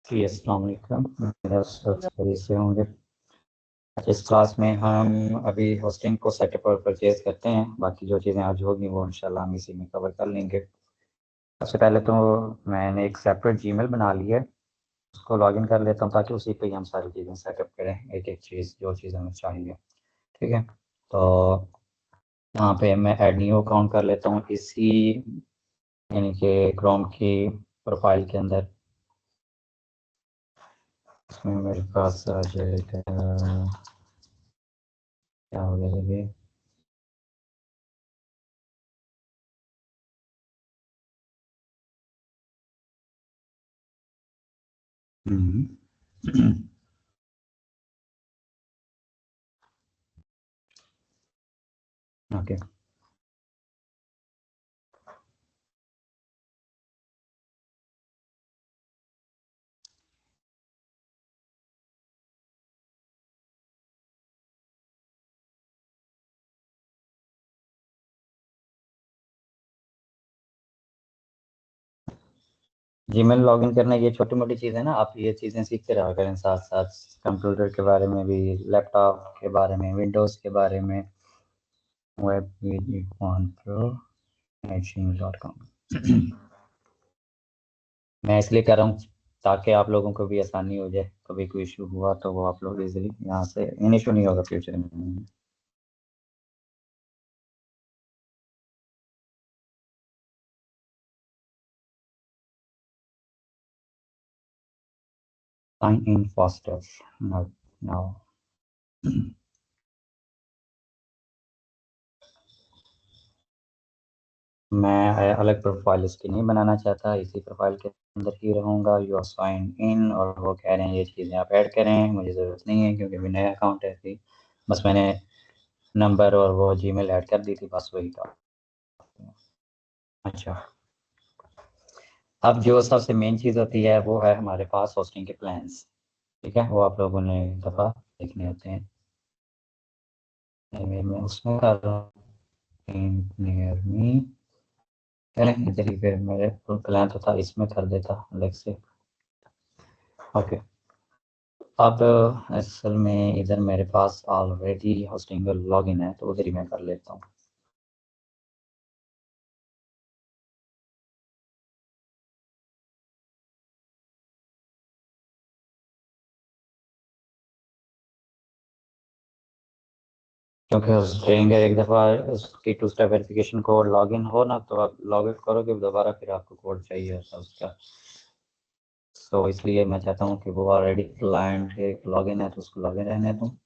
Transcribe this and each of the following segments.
जी अस्सलाम वालेकुम। मेरा सब सही से होंगे। इस क्लास में हम अभी होस्टिंग को सेटअप और परचेज करते हैं। बाकी जो चीज़ें आज होगी वो इंशाल्लाह हम इसी में कवर कर लेंगे। सबसे पहले तो मैंने एक सेपरेट जीमेल बना लिया है, उसको लॉगिन कर लेता हूँ ताकि उसी पे ही हम सारी चीज़ें सेटअप करें, एक एक चीज़ जो चीज़ हमें चाहिए। ठीक है, तो यहाँ पे मैं ऐड न्यू अकाउंट कर लेता हूँ इसी यानी कि क्रोम की प्रोफाइल के अंदर। इसमें मेरे पास आ जाएगा, क्या हो गया ये, ओके। जीमेल लॉगिन करना ये छोटी मोटी चीज़ है ना, आप ये चीज़ें सीखते रहा करें साथ साथ, कंप्यूटर के बारे में भी, लैपटॉप के बारे में, विंडोज़ के बारे में, वेब पेज .com। मैं इसलिए कर रहा हूँ ताकि आप लोगों को भी आसानी हो जाए, कभी कोई इशू हुआ तो वो आप लोग इजीली यहाँ से, इन इशू नहीं होगा फ्यूचर में। Sign in faster now. मैं अलग प्रोफाइल इसकी नहीं बनाना चाहता, इसी प्रोफाइल के अंदर ही रहूँगा। यू आर साइन इन, और वो कह रहे हैं ये चीज़ें आप ऐड करें, मुझे ज़रूरत नहीं है क्योंकि अभी नया अकाउंट है अभी। बस मैंने नंबर और वो जीमेल ऐड कर दी थी, बस वही था। अच्छा, अब जो सबसे मेन चीज़ होती है वो है हमारे पास होस्टिंग के प्लान्स। ठीक है, वो आप लोगों ने दफ़ा देखने होते हैं। मैं उसमें कर रहा हूँ नियर मी, चलें इधर ही पे मेरे प्लान तो था, इसमें कर देता अलग से। ओके, अब असल में इधर मेरे पास ऑलरेडी होस्टिंग लॉगिन है तो उधर ही मैं कर लेता हूँ। क्योंकि स्ट्रेंजर एक दफ़ा उसकी two step verification code login हो ना, तो आप लॉग इन करोगे दोबारा फिर आपको कोड चाहिए होता है उसका। तो इसलिए मैं चाहता हूँ कि वो ऑलरेडी क्लाइंट एक लॉगिन है तो उसको लॉगिन रहने दूँ।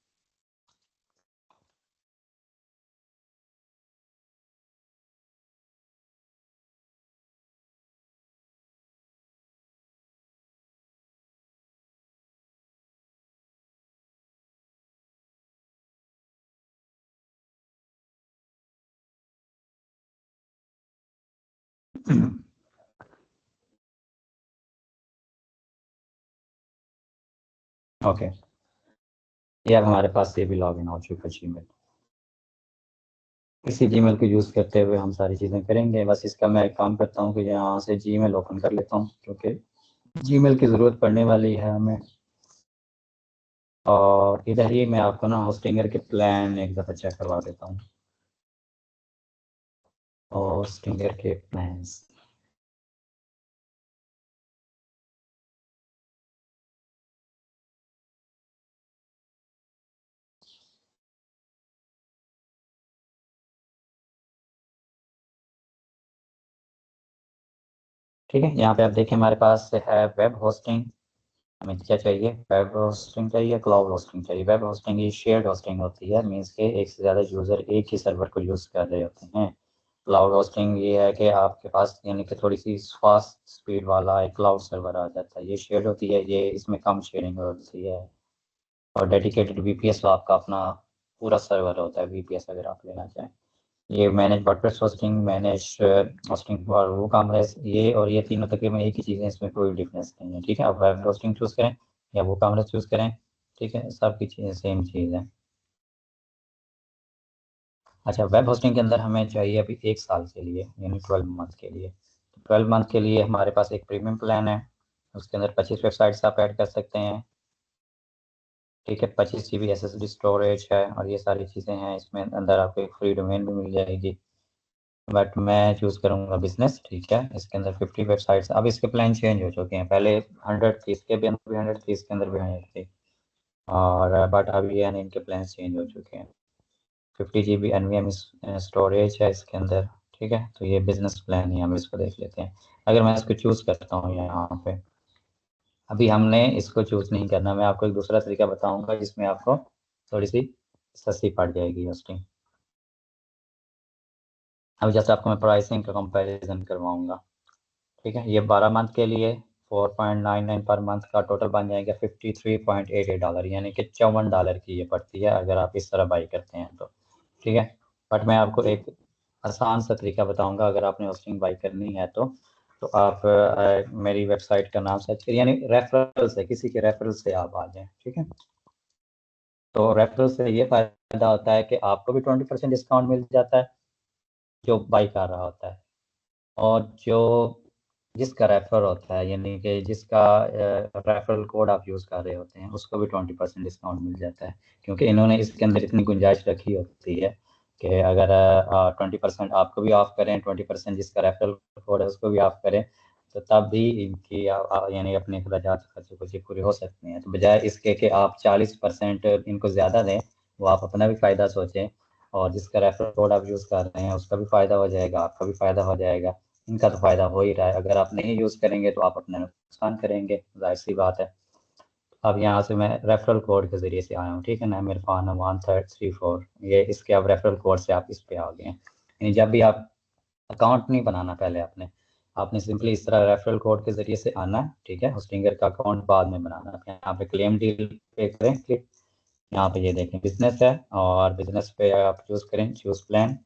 ओके, ये अब हमारे पास ये भी लॉगिन हो चुका जीमेल। इसी जीमेल को यूज़ करते हुए हम सारी चीज़ें करेंगे। बस इसका मैं एक काम करता हूँ कि यहाँ से जीमेल ओपन कर लेता हूँ क्योंकि जीमेल की ज़रूरत पड़ने वाली है हमें। और इधर ही मैं आपको ना होस्टिंगर के प्लान एक दफ़ा चेक करवा देता हूँ। होस्टिंगर के प्लान्स, ठीक है। यहाँ पे आप देखें हमारे पास है वेब होस्टिंग। हमें क्या चाहिए, वेब होस्टिंग चाहिए, क्लाउड होस्टिंग चाहिए। वेब होस्टिंग ये शेयर्ड होस्टिंग होती है, मीन्स के एक से ज़्यादा यूज़र एक ही सर्वर को यूज़ कर रहे होते हैं। क्लाउड होस्टिंग ये है कि आपके पास यानी कि थोड़ी सी फास्ट स्पीड वाला एक क्लाउड सर्वर आ जाता है। ये शेयर्ड होती है, ये इसमें कम शेयरिंग होती है। और डेडिकेटेड वीपीएस आपका अपना पूरा सर्वर होता है, वीपीएस अगर आप लेना चाहें। ये manage WordPress hosting, manage hosting और वो काम है, ये और ये तीनों तकरीबन एक ही चीज़ें, इसमें कोई डिफरेंस नहीं है। ठीक है, आप वेब होस्टिंग चूज़ करें या वो काम चूज़ करें, ठीक है, सब की चीज़ें सेम चीज़ है। अच्छा, वेब होस्टिंग के अंदर हमें चाहिए अभी 1 साल के लिए यानी 12 मंथ के लिए। तो 12 मंथ के लिए हमारे पास एक प्रीमियम प्लान है। उसके अंदर 25 वेबसाइट्स आप ऐड कर सकते हैं। ठीक है, 25 GB SSD स्टोरेज है और ये सारी चीज़ें हैं। इसमें अंदर आपको एक फ्री डोमेन भी मिल जाएगी, बट मैं चूज़ करूँगा बिजनेस। ठीक है, इसके अंदर 50 वेबसाइट्स। अब इसके प्लान चेंज हो चुके हैं, पहले 100 थी, इसके भी अंदर भी 100 थी, इसके अंदर भी 100 थी, और बट अभी यानी इनके प्लान चेंज हो चुके हैं। 50 GB NVMe स्टोरेज है इसके अंदर। ठीक है, तो ये बिजनेस प्लान है, हम इसको देख लेते हैं। अगर मैं इसको चूज़ करता हूँ यहाँ पे, अभी हमने इसको चूज़ नहीं करना, मैं आपको एक दूसरा तरीका बताऊंगा जिसमें आपको थोड़ी सी सस्ती पड़ जाएगी होस्टिंग। अब जैसे आपको मैं प्राइसिंग का कंपैरिजन करवाऊंगा। ठीक है, ये 12 मंथ के लिए 4.99 पर मंथ का टोटल बन जाएगा $53.88, यानी कि $54 की ये पड़ती है अगर आप इस तरह बाई करते हैं तो। ठीक है, बट मैं आपको एक आसान सा तरीका बताऊंगा अगर आपने होस्टिंग बाई करनी है तो आप मेरी वेबसाइट का नाम सर्च करिए, यानी रेफरल से, किसी के रेफरल से आप आ जाएं। ठीक है, तो रेफरल से ये फायदा होता है कि आपको भी 20% डिस्काउंट मिल जाता है जो बाई कर रहा होता है, और जो जिसका रेफर होता है, यानी कि जिसका रेफरल कोड आप यूज़ कर रहे होते हैं, उसको भी 20% डिस्काउंट मिल जाता है, क्योंकि इन्होंने इसके अंदर इतनी गुंजाइश रखी होती है कि अगर 20% आपको भी ऑफ करें, 20% जिसका रेफरल कोड है उसको भी ऑफ करें, तो तब भी इनकी यानी अपने अखराजात खर्चे कुछ पूरे हो सकते हैं। तो बजाय इसके कि आप 40% इनको ज़्यादा दें, वो आप अपना भी फ़ायदा सोचें, और जिसका रेफरल कोड आप यूज़ कर रहे हैं उसका भी फ़ायदा हो जाएगा, आपका भी फ़ायदा हो जाएगा। इनका तो फ़ायदा हो ही रहा है, अगर आप नहीं यूज़ करेंगे तो आप अपना नुकसान करेंगे, जाहिर सी बात है। अब यहाँ से मैं रेफरल कोड के ज़रिए से आया हूँ। ठीक है ना, मेरे फ़ोन 1334, ये इसके अब रेफरल कोड से आप इस पे आ गए हैं। यानी जब भी आप अकाउंट नहीं बनाना पहले आपने सिंपली इस तरह रेफरल कोड के ज़रिए से आना है। ठीक है, होस्टिंगर का अकाउंट बाद में बनाना है। यहाँ पे क्लेम डील पे करें क्लिक, यहाँ पे ये देखें बिजनेस है, और बिजनेस पे आप चूज़ करें चूज़ प्लान।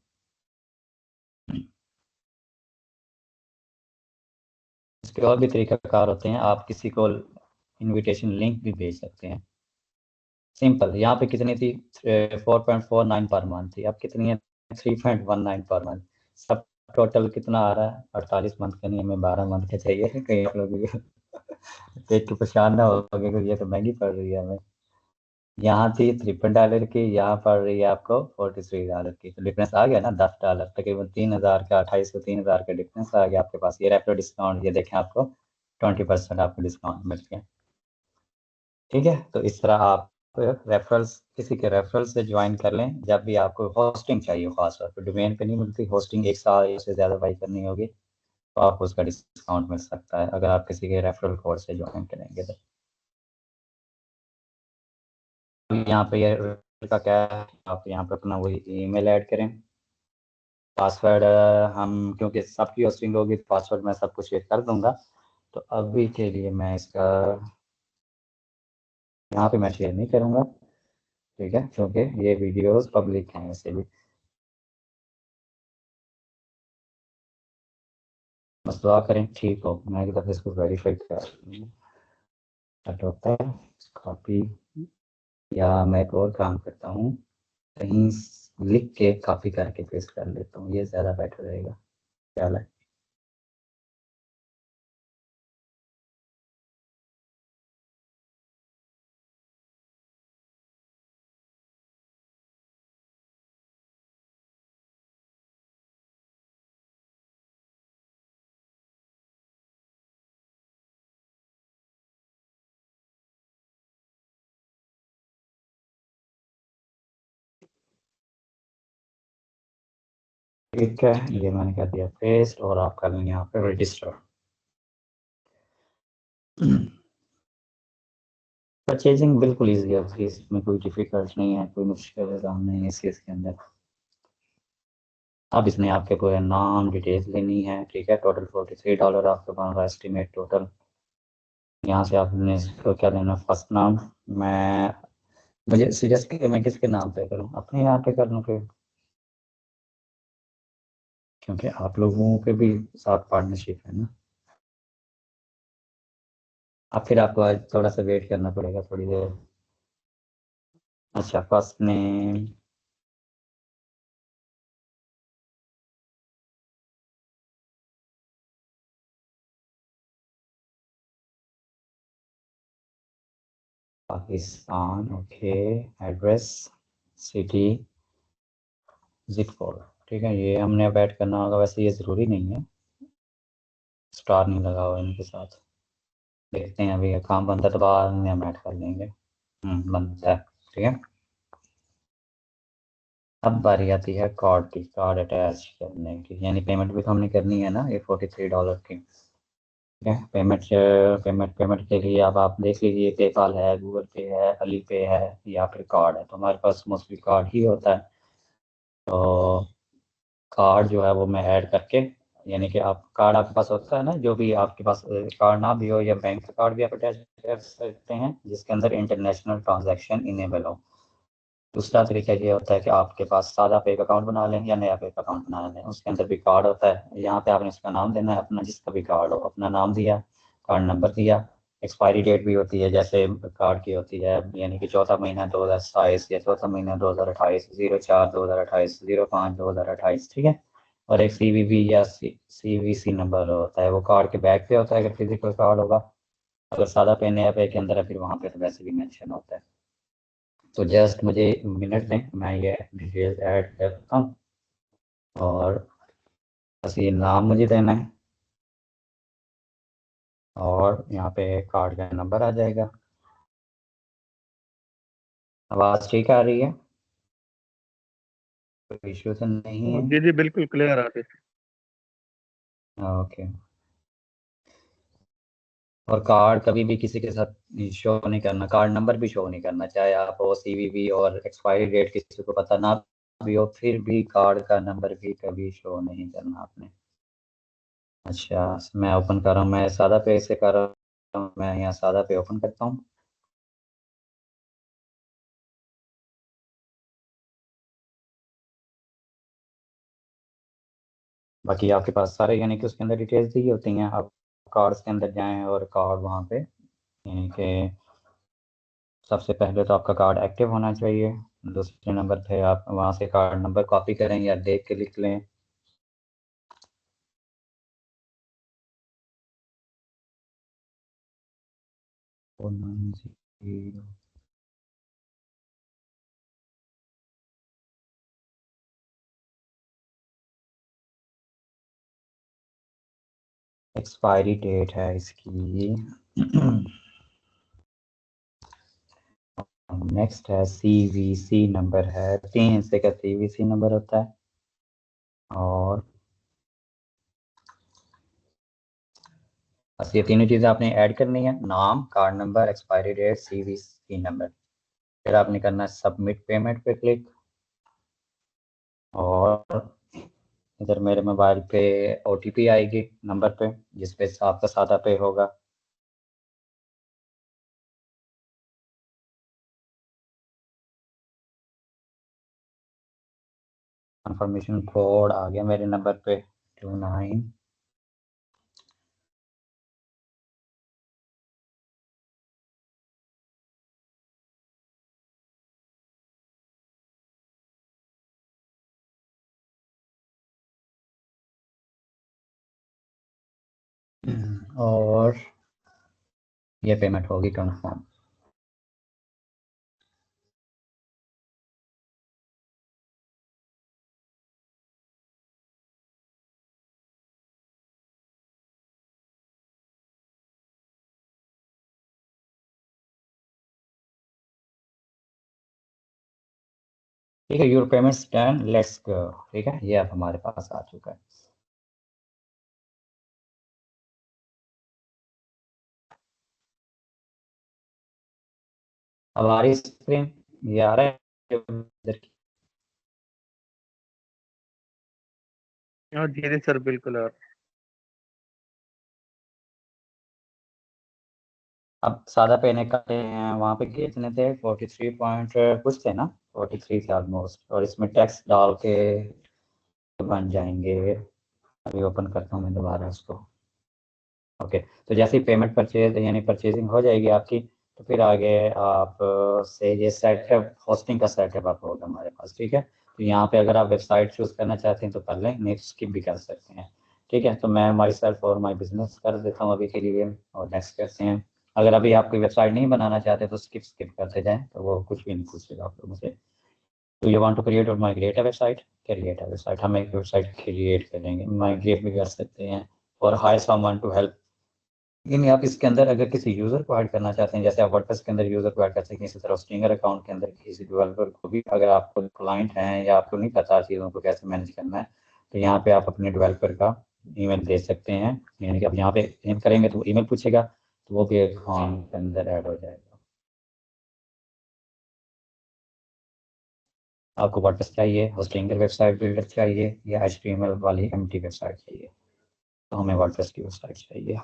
इसके और भी तरीकाकार होते हैं, आप किसी को इनविटेशन लिंक भी भेज सकते हैं। सिंपल, यहाँ पे कितनी थी? 4.49 पर मंथ थी, अब कितनी है? 3.19 पर मंथ। सब टोटल कितना आ रहा है? 48 मंथ का नहीं, हमें 12 मंथ का चाहिए। कहीं आप लोग देख के परेशान ना हो गए कि ये तो महंगी पड़ रही है हमें। यहाँ थी $53 की, यहाँ पड़ रही है आपको $43 की, तो डिफरेंस आ गया ना $10, तकरीबन 3,000 का, 2800 3,000 का डिफरेंस आ गया आपके पास। ये रेफरल डिस्काउंट, ये देखें आपको 20% आपको डिस्काउंट मिल गया। ठीक है, तो इस तरह आप रेफरल्स, किसी के रेफरल से ज्वाइन कर लें जब भी आपको होस्टिंग चाहिए। खासतौर पर डोमेन पे नहीं मिलती होस्टिंग, एक साल या उससे ज़्यादा बाई करनी होगी तो आपको उसका डिस्काउंट मिल सकता है अगर आप किसी के रेफरल कोड से ज्वाइन करेंगे तो। यहाँ पे ये का क्या है, आप यहाँ पे अपना वही ईमेल ऐड करें। पासवर्ड हम, क्योंकि सबकी होस्टिंग होगी तो पासवर्ड मैं सब कुछ शेयर कर दूंगा, तो अभी के लिए मैं इसका यहाँ पे मैं शेयर नहीं करूँगा। ठीक है, क्योंकि ये वीडियोस पब्लिक हैं वैसे भी। बस दुआ करें ठीक हो, मैं एक दफ़ा इसको वेरीफाई कर होता है कॉपी, या मैं एक और काम करता हूँ, कहीं लिख के कॉपी करके पेस्ट कर लेता हूँ, ये ज़्यादा बेटर रहेगा। क्या है? ठीक है, ये मैंने कर दिया पेस्ट, और आप कर लेंगे यहाँ पे रजिस्टर। परचेजिंग बिल्कुल ईजी है, इसमें कोई डिफिकल्ट नहीं है, कोई मुश्किल काम नहीं है इस चीज़ के अंदर। अब इसमें आपके कोई नाम डिटेल्स लेनी है। ठीक है, टोटल $43 आपके पास एस्टिमेट टोटल। यहाँ से आपने इसको क्या देना, फर्स्ट नाम। मैं मुझे सजेस्ट कि मैं किसके नाम पे करूँ, अपने यहाँ पे कर लूँ फिर, क्योंकि आप लोगों के भी साथ पार्टनरशिप है ना। अब फिर आपको आज थोड़ा सा वेट करना पड़ेगा, थोड़ी देर। अच्छा, first name. Pakistan, okay. Address, city, zip code, ठीक है। ये हमने अब ऐड करना होगा, वैसे ये ज़रूरी नहीं है, स्टार नहीं लगा हुआ इनके साथ। देखते हैं, अभी काम बनता है तो बाद में हम ऐड कर लेंगे। बनता है, ठीक है। अब बारी आती है कार्ड की, कार्ड अटैच करने की, यानी पेमेंट भी तो हमने करनी है ना, ये $43 की, ठीक है। पेमेंट पेमेंट पेमेंट के लिए अब आप देख लीजिए, पेपाल है, गूगल पे है, अली पे है, या फिर कार्ड है। तो हमारे पास मोस्टली कार्ड ही होता है। तो कार्ड जो है वो मैं ऐड करके, यानी कि आप कार्ड आपके पास होता है ना, जो भी आपके पास कार्ड ना भी हो, या बैंक का कार्ड भी आप अटैच कर सकते हैं जिसके अंदर इंटरनेशनल ट्रांजैक्शन इनेबल हो। दूसरा तरीका ये होता है कि आपके पास सादा पे का अकाउंट बना लें या नया पे का अकाउंट बना लें, उसके अंदर भी कार्ड होता है। यहाँ पे आपने उसका नाम देना है अपना, जिसका भी कार्ड हो, अपना नाम दिया, कार्ड नंबर दिया, एक्सपायरी डेट भी होती है जैसे कार्ड की होती है, यानी कि चौथा महीना 2027, या चौथा महीना 2028, 04/2028, 05/2028, ठीक है। और एक CVV या CVC नंबर होता है, वो कार्ड के बैक पे होता है अगर फिजिकल कार्ड होगा। अगर सादा पे नया पे के अंदर है, फिर वहाँ पे तो वैसे भी मेंशन होता है। तो जस्ट मुझे मिनट दें, मैं ये डिटेल ऐड करता हूँ, और बस ये नाम मुझे देना है, और यहाँ पे कार्ड का नंबर आ जाएगा। आवाज़ ठीक आ रही है? कोई इशू तो नहीं है? जी जी बिल्कुल क्लियर आ रही ओके। और कार्ड कभी भी किसी के साथ शो नहीं करना, कार्ड नंबर भी शो नहीं करना, चाहे आप वो CVV और एक्सपायरी डेट किसी को पता ना भी हो, फिर भी कार्ड का नंबर भी कभी शो नहीं करना आपने। अच्छा, मैं ओपन कर रहा हूँ, मैं सादा पे से कर रहा हूँ, मैं यहाँ सादा पे ओपन करता हूँ। बाकी आपके पास सारे, यानी कि उसके अंदर डिटेल्स दी होती हैं, आप कार्ड्स के अंदर जाएं और कार्ड वहाँ पे, यानी कि सबसे पहले तो आपका कार्ड एक्टिव होना चाहिए। दूसरे नंबर पे आप वहाँ से कार्ड नंबर कॉपी करें या देख के लिख लें। एक्सपायरी डेट है इसकी। नेक्स्ट है CVC नंबर है, 3 हिस्से का CVC नंबर होता है। और बस ये तीनों चीज़ें आपने ऐड करनी है, नाम, card number, expiry date, CVC number. फिर आपने करना है सबमिट पेमेंट पे क्लिक, और इधर मेरे मोबाइल पे OTP आएगी नंबर पे, जिस पे आपका सादा पे होगा। कंफर्मेशन कोड आ गया मेरे नंबर पे, 29। और ये पेमेंट होगी कंफर्म। ठीक है, your payments done, let's go. ठीक है, ये अब हमारे पास आ चुका है। अब आ रही स्क्रीन, ये आ रहा है इधर की। है। हाँ जी जी सर बिल्कुल आ रहा अब सादा पेने का वहाँ पे कितने थे, 43 पॉइंट कुछ थे ना, 43 थे ऑलमोस्ट, और इसमें टैक्स डाल के बन जाएंगे। अभी ओपन करता हूँ मैं दोबारा उसको। ओके। तो जैसे ही पेमेंट परचेज, यानी परचेजिंग हो जाएगी आपकी, तो फिर आगे आप से ये सेटअप, होस्टिंग का सेटअप आप होगा हमारे पास, ठीक है। तो यहाँ पे अगर आप वेबसाइट चूज करना चाहते हैं तो कर लें, नहीं तो स्किप भी कर सकते हैं। ठीक है, तो मैं माई सेल्फ और माई बिजनेस कर देता हूँ अभी के लिए, और नेक्स्ट करते हैं। अगर अभी आप कोई वेबसाइट नहीं बनाना चाहते तो स्किप करते जाएं, तो वो कुछ भी नहीं पूछेगा आप लोगों से। तो यू वांट टू क्रिएट और migrate a website, create a website, हम एक वेबसाइट क्रिएट करेंगे, माइग्रेट भी कर सकते हैं, और हायर समवन टू हेल्प। लेकिन आप इसके अंदर अगर किसी यूजर को ऐड करना चाहते हैं, जैसे आप वर्डप्रेस के अंदर यूजर को ऐड कर सकते हैं, इसी तरह स्ट्रिंगर अकाउंट के अंदर किसी डेवलपर को भी, अगर आपको क्लाइंट हैं या आपको नहीं पता चीज़ों को कैसे मैनेज करना है, तो यहाँ पे आप अपने डेवलपर का ईमेल दे सकते हैं। यानी कि आप यहाँ पे ईमेल करेंगे तो ईमेल पूछेगा, तो वो भी एक फॉर्म के अंदर ऐड हो जाएगा। आपको वर्डप्रेस चाहिए, स्ट्रिंगर वेबसाइट बिल्डर चाहिए, या एचटीएमएल वाली एम्प्टी वेबसाइट चाहिए? तो हमें वर्डप्रेस की वेबसाइट चाहिए।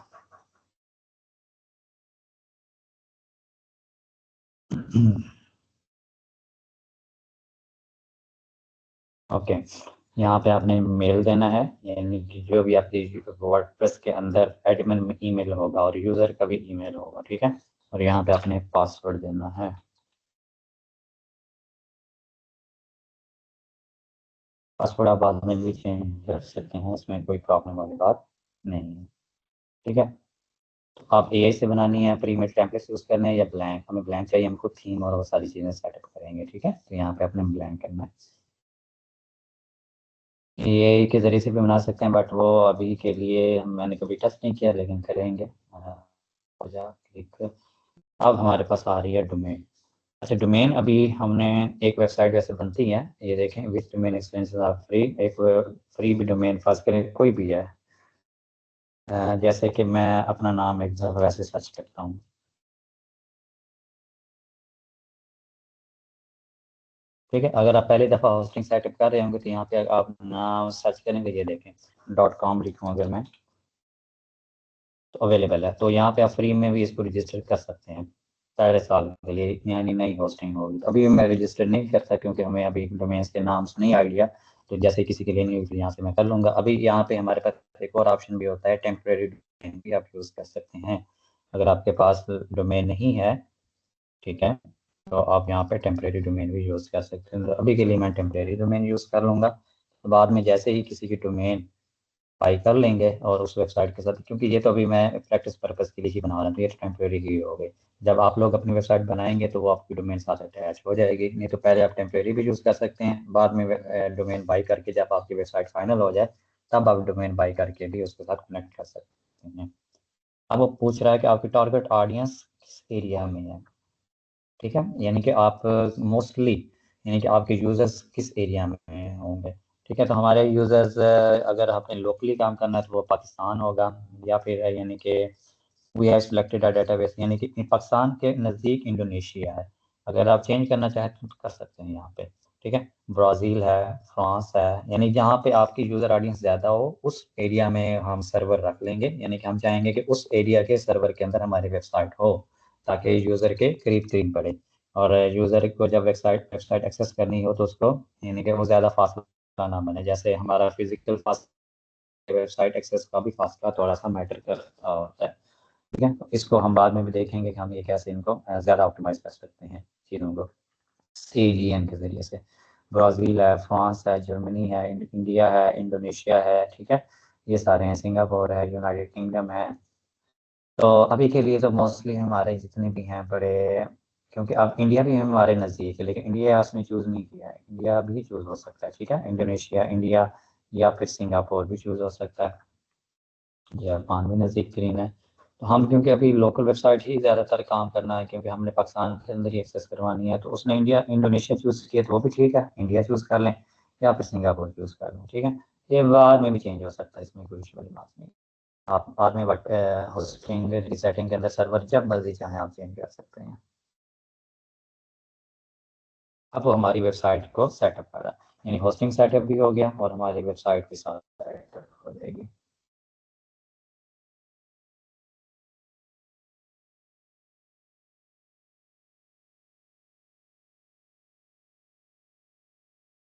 ओके, यहाँ पे आपने मेल देना है, यानी कि जो भी आपकी वर्डप्रेस के अंदर एडमिन ईमेल होगा और यूज़र का भी ईमेल होगा, ठीक है। और यहाँ पे आपने पासवर्ड देना है। पासवर्ड आप बाद में भी चेंज कर सकते हैं, इसमें कोई प्रॉब्लम वाली बात नहीं है, ठीक है। तो आप एआई से बनानी है, प्री मेड टेम्पलेट्स यूज़ करने हैं, या ब्लैंक? हमें ब्लैंक चाहिए, हमको थीम और वो सारी चीज़ें सेटअप करेंगे, ठीक है। तो यहाँ पे अपने ब्लैंक करना है। एआई के ज़रिए से भी बना सकते हैं, बट वो अभी के लिए मैंने कभी टच नहीं किया, लेकिन करेंगे। हो जा क्लिक। अब हमारे पास आ रही है डोमेन। अच्छा, डोमेन अभी हमने एक वेबसाइट जैसे बनती है, ये देखें, विच डोमेन एक्सपेंसेस आर फ्री, एक फ्री भी डोमेन फर्स्ट करें, कोई भी है। जैसे कि मैं अपना नाम एक दफ़ा वैसे सर्च करता हूँ, ठीक है। अगर आप पहली दफ़ा होस्टिंग सेटअप कर रहे होंगे, तो यहाँ पे आप नाम सर्च करेंगे, ये देखें .com लिखूँ अगर मैं, तो अवेलेबल है। तो यहाँ पे आप फ्री में भी इसको रजिस्टर कर सकते हैं सारे साल के लिए, यानी नई होस्टिंग होगी। अभी मैं रजिस्टर नहीं करता, क्योंकि हमें अभी डोमेन्स के नाम से नहीं आइडिया। तो जैसे किसी के लिए नहीं हुई, तो यहाँ से मैं कर लूँगा। अभी यहाँ पे हमारे पास एक और ऑप्शन भी होता है, टेम्प्रेरी डोमेन भी आप यूज़ कर सकते हैं। अगर आपके पास डोमेन नहीं है, ठीक है, तो आप यहाँ पे टेम्प्रेरी डोमेन भी यूज़ कर सकते हैं। तो अभी के लिए मैं टेम्प्रेरी डोमेन यूज़ कर लूँगा। तो बाद में जैसे ही किसी की डोमेन बाई कर लेंगे और उस वेबसाइट के साथ, क्योंकि ये तो अभी मैं प्रैक्टिस पर्पज़ के लिए ही बना रहा हूँ, तो ये टेम्प्रेरी ही हो गई। जब आप लोग अपनी वेबसाइट बनाएंगे तो वो आपकी डोमेन साथ अटैच हो जाएगी। नहीं तो पहले आप टेम्प्रेरी भी यूज़ कर सकते हैं, बाद में डोमेन बाई करके जब आपकी वेबसाइट फाइनल हो जाए, तब आप डोमेन बाई करके भी उसके साथ कनेक्ट कर सकते हैं। अब वो पूछ रहा है कि आपकी टारगेट ऑडियंस किस एरिया में है, ठीक है, यानी कि आप मोस्टली, यानी कि आपके यूज़र्स किस एरिया में होंगे, ठीक है। तो हमारे यूज़र्स, अगर आपने लोकली काम करना है तो वो पाकिस्तान होगा, या फिर यानी कि we have selected a database, यानी कि पाकिस्तान के नज़दीक इंडोनेशिया है। अगर आप चेंज करना चाहें तो कर सकते हैं यहाँ पे, ठीक है। ब्राज़ील है, फ्रांस है, यानी जहाँ पे आपकी यूज़र ऑडियंस ज़्यादा हो उस एरिया में हम सर्वर रख लेंगे। यानी कि हम चाहेंगे कि उस एरिया के सर्वर के अंदर हमारी वेबसाइट हो, ताकि यूज़र के करीब करीब पड़े। और यूज़र को जब वेबसाइट वेबसाइट एक्सेस करनी हो तो उसको, यानी कि वो ज़्यादा फासला ना बने, जैसे हमारा फिजिकल फासला, वेबसाइट एक्सेस का भी फासला थोड़ा सा मैटर करता होता है, ठीक है। तो इसको हम बाद में भी देखेंगे कि हम ये कैसे इनको ज़्यादा ऑप्टिमाइज़ कर सकते हैं चीज़ों को सीजीएन के ज़रिए से। ब्राज़ील है, फ्रांस है, जर्मनी है, इंडिया है, इंडोनेशिया है, ठीक है, ये सारे हैं, सिंगापुर है, यूनाइटेड किंगडम है। तो अभी के लिए तो मोस्टली हमारे जितने भी हैं बड़े, क्योंकि अब इंडिया भी हमारे नज़दीक है, लेकिन इंडिया उसने चूज़ नहीं किया है, इंडिया भी चूज़ हो सकता है, ठीक है। इंडोनेशिया, इंडिया, या फिर सिंगापुर भी चूज़ हो सकता है, जापान भी नज़दीक तरीन है। तो हम, क्योंकि अभी लोकल वेबसाइट ही ज़्यादातर काम करना है, क्योंकि हमने पाकिस्तान के अंदर ही एक्सेस करवानी है, तो उसने इंडिया इंडोनेशिया चूज़ किया तो वो भी ठीक है, इंडिया चूज़ कर लें, या फिर सिंगापुर चूज़ कर लें, ठीक है। ये बाद में भी चेंज हो सकता है, इसमें कोई इशू वाली बात नहीं। आप बाद में होस्टिंग रीसेटिंग के अंदर सर्वर जब मर्जी चाहें आप चेंज कर सकते हैं। अब वो हमारी वेबसाइट को सेटअप कर रहा है, यानी होस्टिंग सेटअप भी हो गया और हमारी वेबसाइट के साथ सेटअप हो जाएगी।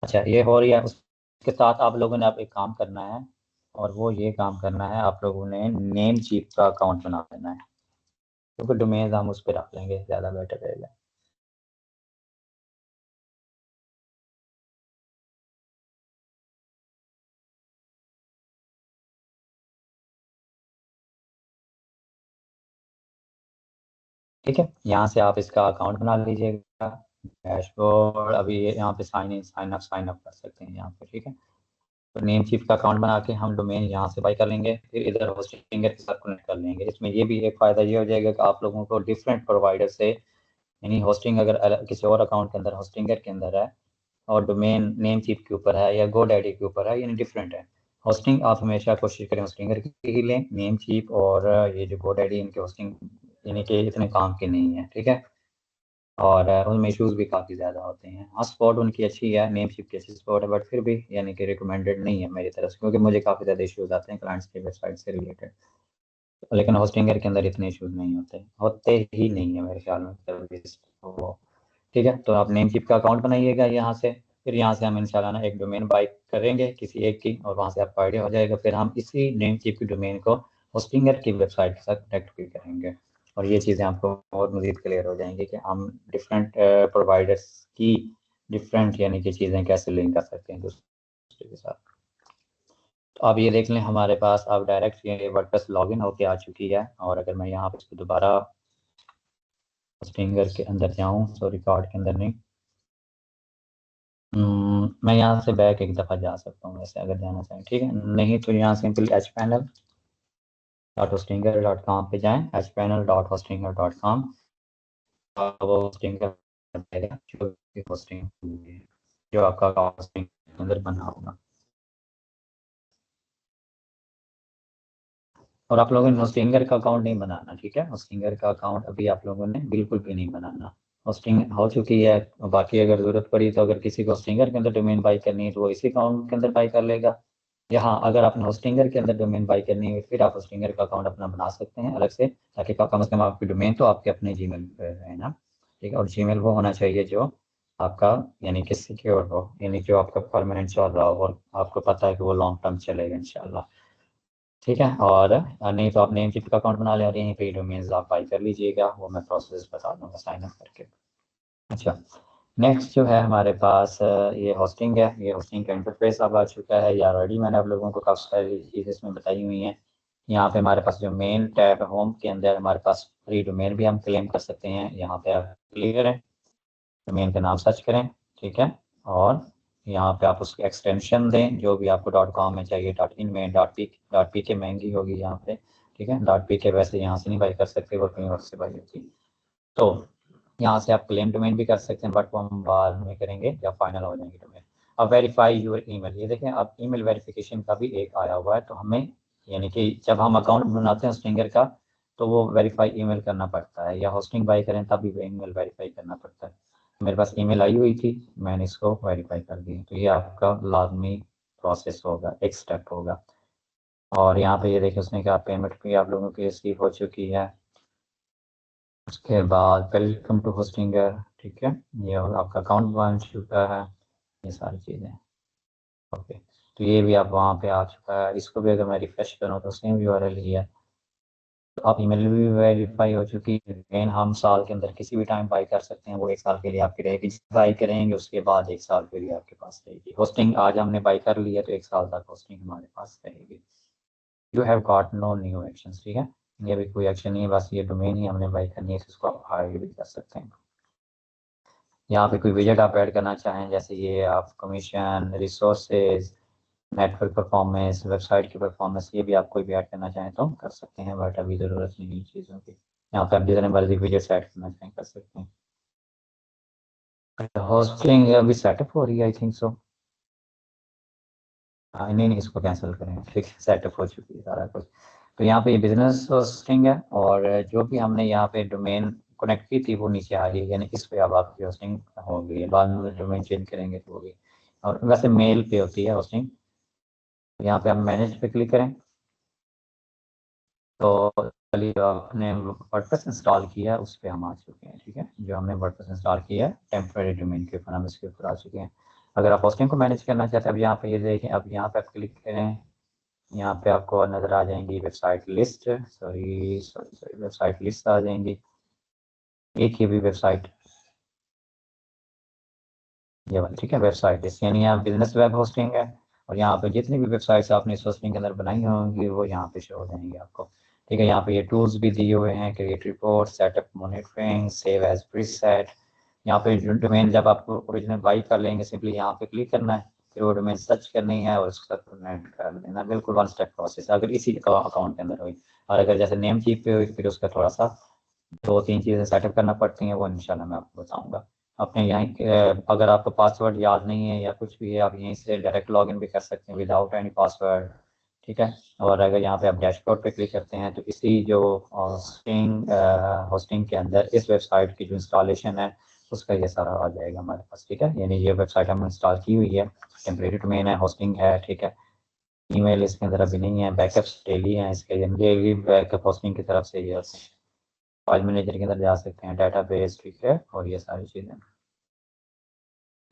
अच्छा, ये हो रही है, उसके साथ आप लोगों ने अब एक काम करना है, और वो ये काम करना है, आप लोगों ने नेम चीप का अकाउंट बना लेना है, क्योंकि डोमेन हम उस पर रख लेंगे, ज़्यादा बेटर रहेगा। ठीक है, यहाँ से आप इसका अकाउंट बना लीजिएगा। डैशबोर्ड, अभी यहाँ पे साइन अप कर सकते हैं यहाँ पे। ठीक है, तो नेम चीफ का अकाउंट बना के हम डोमेन यहाँ से बाई कर लेंगे, फिर इधर होस्टिंगर के साथ कनेक्ट कर लेंगे। इसमें ये भी एक फ़ायदा ये हो जाएगा कि आप लोगों को डिफरेंट प्रोवाइडर से, यानी होस्टिंग अगर किसी और अकाउंट के अंदर होस्टिंगर के अंदर है और डोमेन नेम चीफ के ऊपर है या गोडैडी के ऊपर है, यानी डिफरेंट है। होस्टिंग आप हमेशा कोशिश करें होस्टिंगर की ही लें। नेम चीफ और ये जो गोडैडी, इनके होस्टिंग यानी कि इतने काम की नहीं है। ठीक है, और उनमें इश्यूज भी काफ़ी ज़्यादा होते हैं। हाँ, स्पॉट उनकी अच्छी है, नेम शिप की अच्छी स्पॉट है, बट फिर भी यानी कि रिकमेंडेड नहीं है मेरी तरफ से, क्योंकि मुझे काफ़ी ज़्यादा इश्यूज आते हैं क्लाइंट्स की वेबसाइट से रिलेटेड। लेकिन होस्टिंगर के अंदर इतने इश्यूज नहीं होते ही नहीं है मेरे ख्याल में सर्विस। तो ठीक है, तो आप नेम शिप का अकाउंट बनाइएगा यहाँ से। फिर यहाँ से हम इंशाल्लाह ना एक डोमेन बाई करेंगे किसी एक की, और वहाँ से आपको आइडिया हो जाएगा। फिर हम इसी नेम शिप की डोमेन को होस्टिंगर की वेबसाइट के साथ कनेक्ट भी करेंगे, और ये चीज़ें आपको और मज़ीद क्लियर हो जाएंगी कि हम डिफरेंट प्रोवाइडर्स की डिफरेंट यानी कि चीज़ें कैसे लिंक कर सकते हैं दूसरे के साथ। तो आप ये देख लें, हमारे पास अब डायरेक्ट ये वर्डप्रेस लॉगिन होके आ चुकी है। और अगर मैं यहाँ पर इसको दोबारा होस्टिंगर के अंदर जाऊँ, सो रिकॉर्ड के अंदर नहीं, मैं यहाँ से बैक एक दफ़ा जा सकता हूँ वैसे अगर जाना चाहें। ठीक है, नहीं तो यहाँ सिंपली hpanel.hostinger.com पे जाएं, hpanel.hostinger.com। वो होस्टिंगर बताएगा जो भी होस्टिंग जो आपका होस्टिंग के अंदर बना होगा। और आप लोगों ने होस्टिंगर का अकाउंट नहीं बनाना। ठीक है, होस्टिंगर का अकाउंट अभी आप लोगों ने बिल्कुल भी नहीं बनाना। होस्टिंग हो चुकी है, बाकी अगर ज़रूरत पड़ी तो अगर किसी को होस्टिंगर के अंदर डोमेन बाई करनी है तो वो इसी अकाउंट के अंदर बाई कर लेगा। यहाँ अगर आपने होस्टिंगर के अंदर डोमेन बाई करनी है फिर आप होस्टिंगर का अकाउंट अपना बना सकते हैं अलग से, ताकि कम से कम आपकी डोमेन तो आपके अपने जीमेल पे है ना। ठीक है, और जीमेल वो होना चाहिए जो आपका यानी कि सिक्योर हो, यानी जो आपका परमानेंट चल रहा हो और आपको पता है कि वो लॉन्ग टर्म चलेगा इंशाल्लाह। ठीक है, और नहीं तो आप नेम चिप का अकाउंट बना लें और यहीं पे डोमेन्स आप बाई कर लीजिएगा, वो मैं प्रोसेस बता दूंगा साइन अप करके। अच्छा, नेक्स्ट जो है हमारे पास ये होस्टिंग है। ये होस्टिंग का इंटरफेस अब आ चुका है, या ऑलरेडी मैंने आप लोगों को काफ़ी सारी चीज़ें इसमें बताई हुई हैं। यहाँ पे हमारे पास जो मेन टैब है होम के अंदर, हमारे पास फ्री डोमेन भी हम क्लेम कर सकते हैं। यहाँ पे आप क्लिक करें, डोमेन का नाम सर्च करें। ठीक है, और यहाँ पे आप उसकी एक्सटेंशन दें जो भी आपको .com में चाहिए, .in में, .pk के महंगी होगी यहाँ पे। ठीक है, .pk वैसे यहाँ से नहीं बाई कर सकते, वो कहीं और से बाई होती। तो यहाँ से आप क्लेम डोमेन भी कर सकते हैं, बट वो हम बाद में करेंगे जब फाइनल हो जाएंगे डोमेन। अब वेरीफाई यूर ईमेल, ये देखें अब ईमेल वेरिफिकेशन का भी एक आया हुआ है। तो हमें यानी कि जब हम अकाउंट बनाते हैं होस्टिंगर का तो वो वेरीफाई ईमेल करना पड़ता है, या होस्टिंग बाई करें तब भी ईमेल वेरीफाई करना पड़ता है। मेरे पास ईमेल आई हुई थी, मैंने इसको वेरीफाई कर दिया, तो ये आपका लाजमी प्रोसेस होगा, एक स्टेप होगा। और यहाँ पे ये देखिए उसने कहा पेमेंट भी आप लोगों की रिसीव हो चुकी है। उसके बाद वेलकम टू होस्टिंगर। ठीक है, ये और आपका अकाउंट बन चुका है, ये सारी चीज़ें। ओके, तो ये भी आप वहाँ पे आ चुका है। इसको भी अगर मैं रिफ्रेश करूँ तो सेम यूआरएल ही है। तो आप ईमेल भी वेरीफाई हो चुकी है। लेकिन हम साल के अंदर किसी भी टाइम बाई कर सकते हैं, वो एक साल के लिए आपकी रहेगी। बाई करेंगे उसके बाद एक साल के लिए आपके पास रहेगी होस्टिंग। आज हमने बाई कर लिया तो एक साल तक होस्टिंग हमारे पास रहेगी। You have got no new action. ठीक है, ये भी कोई एक्शन नहीं है, बस ये डोमेन ही हमने बाई करनी है, तो इसको आप हाइड भी कर सकते हैं। यहाँ पे कोई विजेट आप ऐड करना चाहें, जैसे ये आप commission, resources, network performance, website की परफॉर्मेंस, ये भी आप कोई भी ऐड करना चाहें तो कर सकते हैं, बट अभी ज़रूरत नहीं है इन चीज़ों की। यहाँ पे आप जितने मर्जी विजेट्स ऐड करना चाहें कर सकते हैं। होस्टिंग अभी सेटअप हो रही है, आई थिंक सो। हाँ, नहीं इसको कैंसिल करें। ठीक है, सेटअप हो चुकी है सारा कुछ। तो यहाँ पे ये बिजनेस होस्टिंग है, और जो भी हमने यहाँ पे डोमेन कनेक्ट की थी वो नीचे आ गई, यानी इस पे अब आपकी होस्टिंग हो गई है। बाद में डोमेन चेंज करेंगे तो होगी, और वैसे मेल पे होती है होस्टिंग। तो यहाँ पे हम मैनेज पे क्लिक करें, तो चलिए जो आपने वर्डप्रेस इंस्टॉल किया है उस पर हम आ चुके हैं। ठीक है, जो हमने वर्डप्रेस इंस्टॉल किया है टेम्परेरी डोमेन के ऊपर, हम इसके ऊपर आ चुके हैं। अगर आप होस्टिंग को मैनेज करना चाहते हैं, अब यहाँ पे ये देखें, अब यहाँ पे आप क्लिक करें, यहाँ पे आपको नज़र आ जाएंगी website list, sorry sorry sorry, website list आ जाएंगी। एक ही भी वेबसाइट ये वाली, ठीक है, वेबसाइट लिस्ट, यानी यहाँ बिजनेस वेब होस्टिंग है। और यहाँ पे जितनी भी वेबसाइट्स आपने इस होस्टिंग के अंदर बनाई होंगी वो यहाँ पे शो हो जाएंगी आपको। ठीक है। यहाँ पे ये टूल्स भी दिए हुए हैं, create report, setup monitoring, save as preset. यहाँ पे डोमेन जब आप ओरिजिनल बाई कर लेंगे, सिंपली यहाँ पे क्लिक करना है, फिर वो डोमेन सर्च करनी है और उसका कनेक्ट कर देना, बिल्कुल वन स्टेप प्रोसेस, अगर इसी अकाउंट के अंदर हुई। और अगर जैसे नेम चीप पे हुई, फिर उसका थोड़ा सा 2-3 चीज़ें सेटअप करना पड़ती हैं, वो इंशाल्लाह मैं आपको बताऊंगा। अपने यहाँ अगर आपको पासवर्ड याद नहीं है या कुछ भी है, आप यहीं से डायरेक्ट लॉगिन भी कर सकते हैं विदाउट एनी पासवर्ड। ठीक है। और अगर यहाँ पे आप डैशबोर्ड पे क्लिक करते हैं तो इसी जो होस्टिंग के अंदर इस वेबसाइट की जो इंस्टॉलेशन है उसका ये सारा आ जाएगा हमारे पास। ठीक है। यानी ये वेबसाइट हमने इंस्टॉल की हुई है, टेम्परेरी डोमेन है, होस्टिंग है। ठीक है। ईमेल इसके अंदर अभी नहीं है, बैकअप्स डेली हैं इसके, ये बैकअप होस्टिंग की तरफ से ये होते हैं। फाइल मैनेजर के अंदर जा सकते हैं, डाटाबेस। ठीक है। और ये सारी चीज़ें।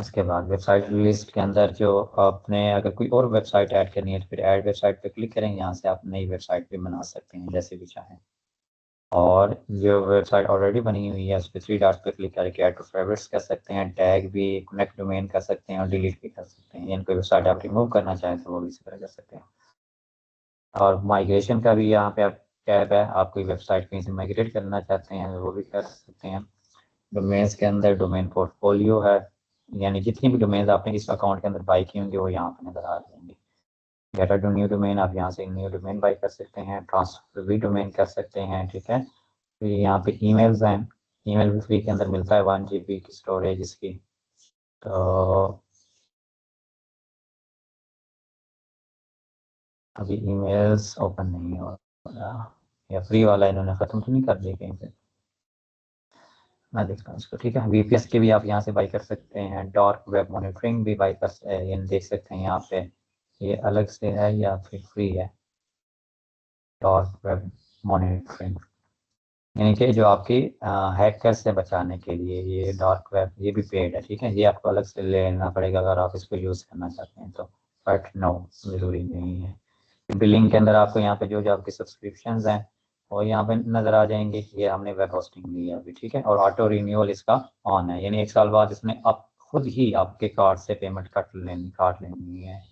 उसके बाद वेबसाइट लिस्ट के अंदर जो आपने अगर कोई और वेबसाइट ऐड करनी है तो फिर ऐड वेबसाइट पे क्लिक करें, यहाँ से आप नई वेबसाइट भी बना सकते हैं जैसे भी चाहें। और जो वेबसाइट ऑलरेडी बनी हुई है उस पर 3 डॉट्स पे क्लिक करके ऐड टू फेवरेट्स कर सकते हैं, टैग भी, कनेक्ट डोमेन कर सकते हैं और डिलीट भी कर सकते हैं। यानी कोई वेबसाइट आप रिमूव करना चाहें तो वो भी इसी तरह कर सकते हैं। और माइग्रेशन का भी यहाँ पे आप टैब है, आप कोई वेबसाइट कहीं से माइग्रेट करना चाहते हैं वो भी कर सकते हैं। डोमेन्स के अंदर डोमेन पोर्टफोलियो है, यानी जितनी भी डोमेन्स आपने इस अकाउंट के अंदर बाई की होंगी वो यहाँ पे नजर आ जाएंगी। गेट टू न्यू डोमेन, आप यहाँ से न्यू डोमेन बाई कर सकते हैं, ट्रांसफर भी डोमेन कर सकते हैं। ठीक है। फिर यहाँ पे ईमेल्स हैं, ईमेल भी फ्री के अंदर मिलता है, 1 GB की स्टोरेज इसकी। तो अभी ईमेल्स ओपन नहीं हो रहा, या फ्री वाला इन्होंने ख़त्म तो नहीं कर दिया कहीं पे, मैं देखता हूँ इसको। ठीक है। VPS के भी आप यहाँ से बाई कर सकते हैं, डार्क वेब मॉनिटरिंग भी बाई कर यानी देख सकते हैं यहाँ पे, ये अलग से है या फिर फ्री है। डार्क वेब मॉनिटरिंग यानी कि जो आपकी हैकर से बचाने के लिए, ये डार्क वेब ये भी पेड है। ठीक है। ये आपको अलग से लेना पड़ेगा अगर आप इसको यूज़ करना चाहते हैं तो, बट नो, ज़रूरी नहीं है। बिलिंग के अंदर आपको यहाँ पे जो जो आपकी सब्सक्रिप्शन हैं वो यहाँ पे नज़र आ जाएंगे। ये हमने वेब होस्टिंग ली है अभी। ठीक है। और ऑटो रिन्यूअल इसका ऑन है, यानी 1 साल बाद इसने आप खुद ही आपके कार्ड से पेमेंट काट लेनी है।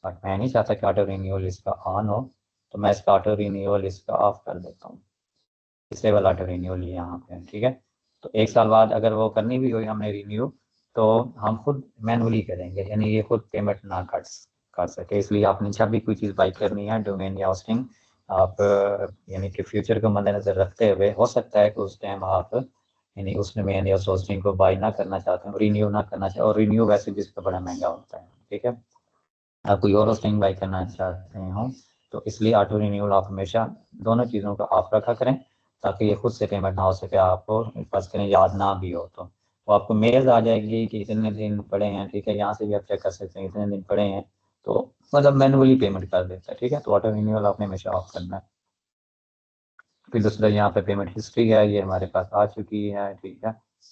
बट मैं नहीं चाहता कि ऑटो रिन्यूअल इसका ऑन हो, तो मैं इसका ऑटो रिन्यूअल इसका ऑफ कर देता हूँ। डिसेबल ऑटो रिन्यूअल यहाँ पे है। ठीक है। तो 1 साल बाद अगर वो करनी भी हुई हमने रिन्यू, तो हम खुद मैनुअली करेंगे, यानी ये खुद पेमेंट ना कर सके। इसलिए आपने जब भी कोई चीज़ बाई करनी है डोमेन या होस्टिंग, आप यानी कि फ्यूचर को मद्देनजर रखते हुए, हो सकता है कि उस टाइम आप यानी उस डोमेन या होस्टिंग को बाई ना करना चाहते हैं, रिन्यू ना करना चाहते, और रिन्यू वैसे भी इसका बड़ा महंगा होता है। ठीक है। आप कोई और होस्टिंग बाई करना चाहते हो तो इसलिए ऑटो रिन्यूअल आप हमेशा दोनों चीज़ों का ऑफ रखा करें, ताकि ये खुद से पेमेंट ना हो सके, आपको फर्ज करें याद ना भी हो तो वो आपको मेल आ जाएगी कि इतने दिन पड़े हैं। ठीक है। यहाँ से भी आप चेक कर सकते हैं इतने दिन पड़े हैं, तो मतलब मैनुअली पेमेंट कर देता है। ठीक है। तो ऑटो रिन्यूअल आपने हमेशा ऑफ करना है। फिर दूसरा यहाँ पे पेमेंट हिस्ट्री है, ये हमारे पास आ चुकी है। ठीक है।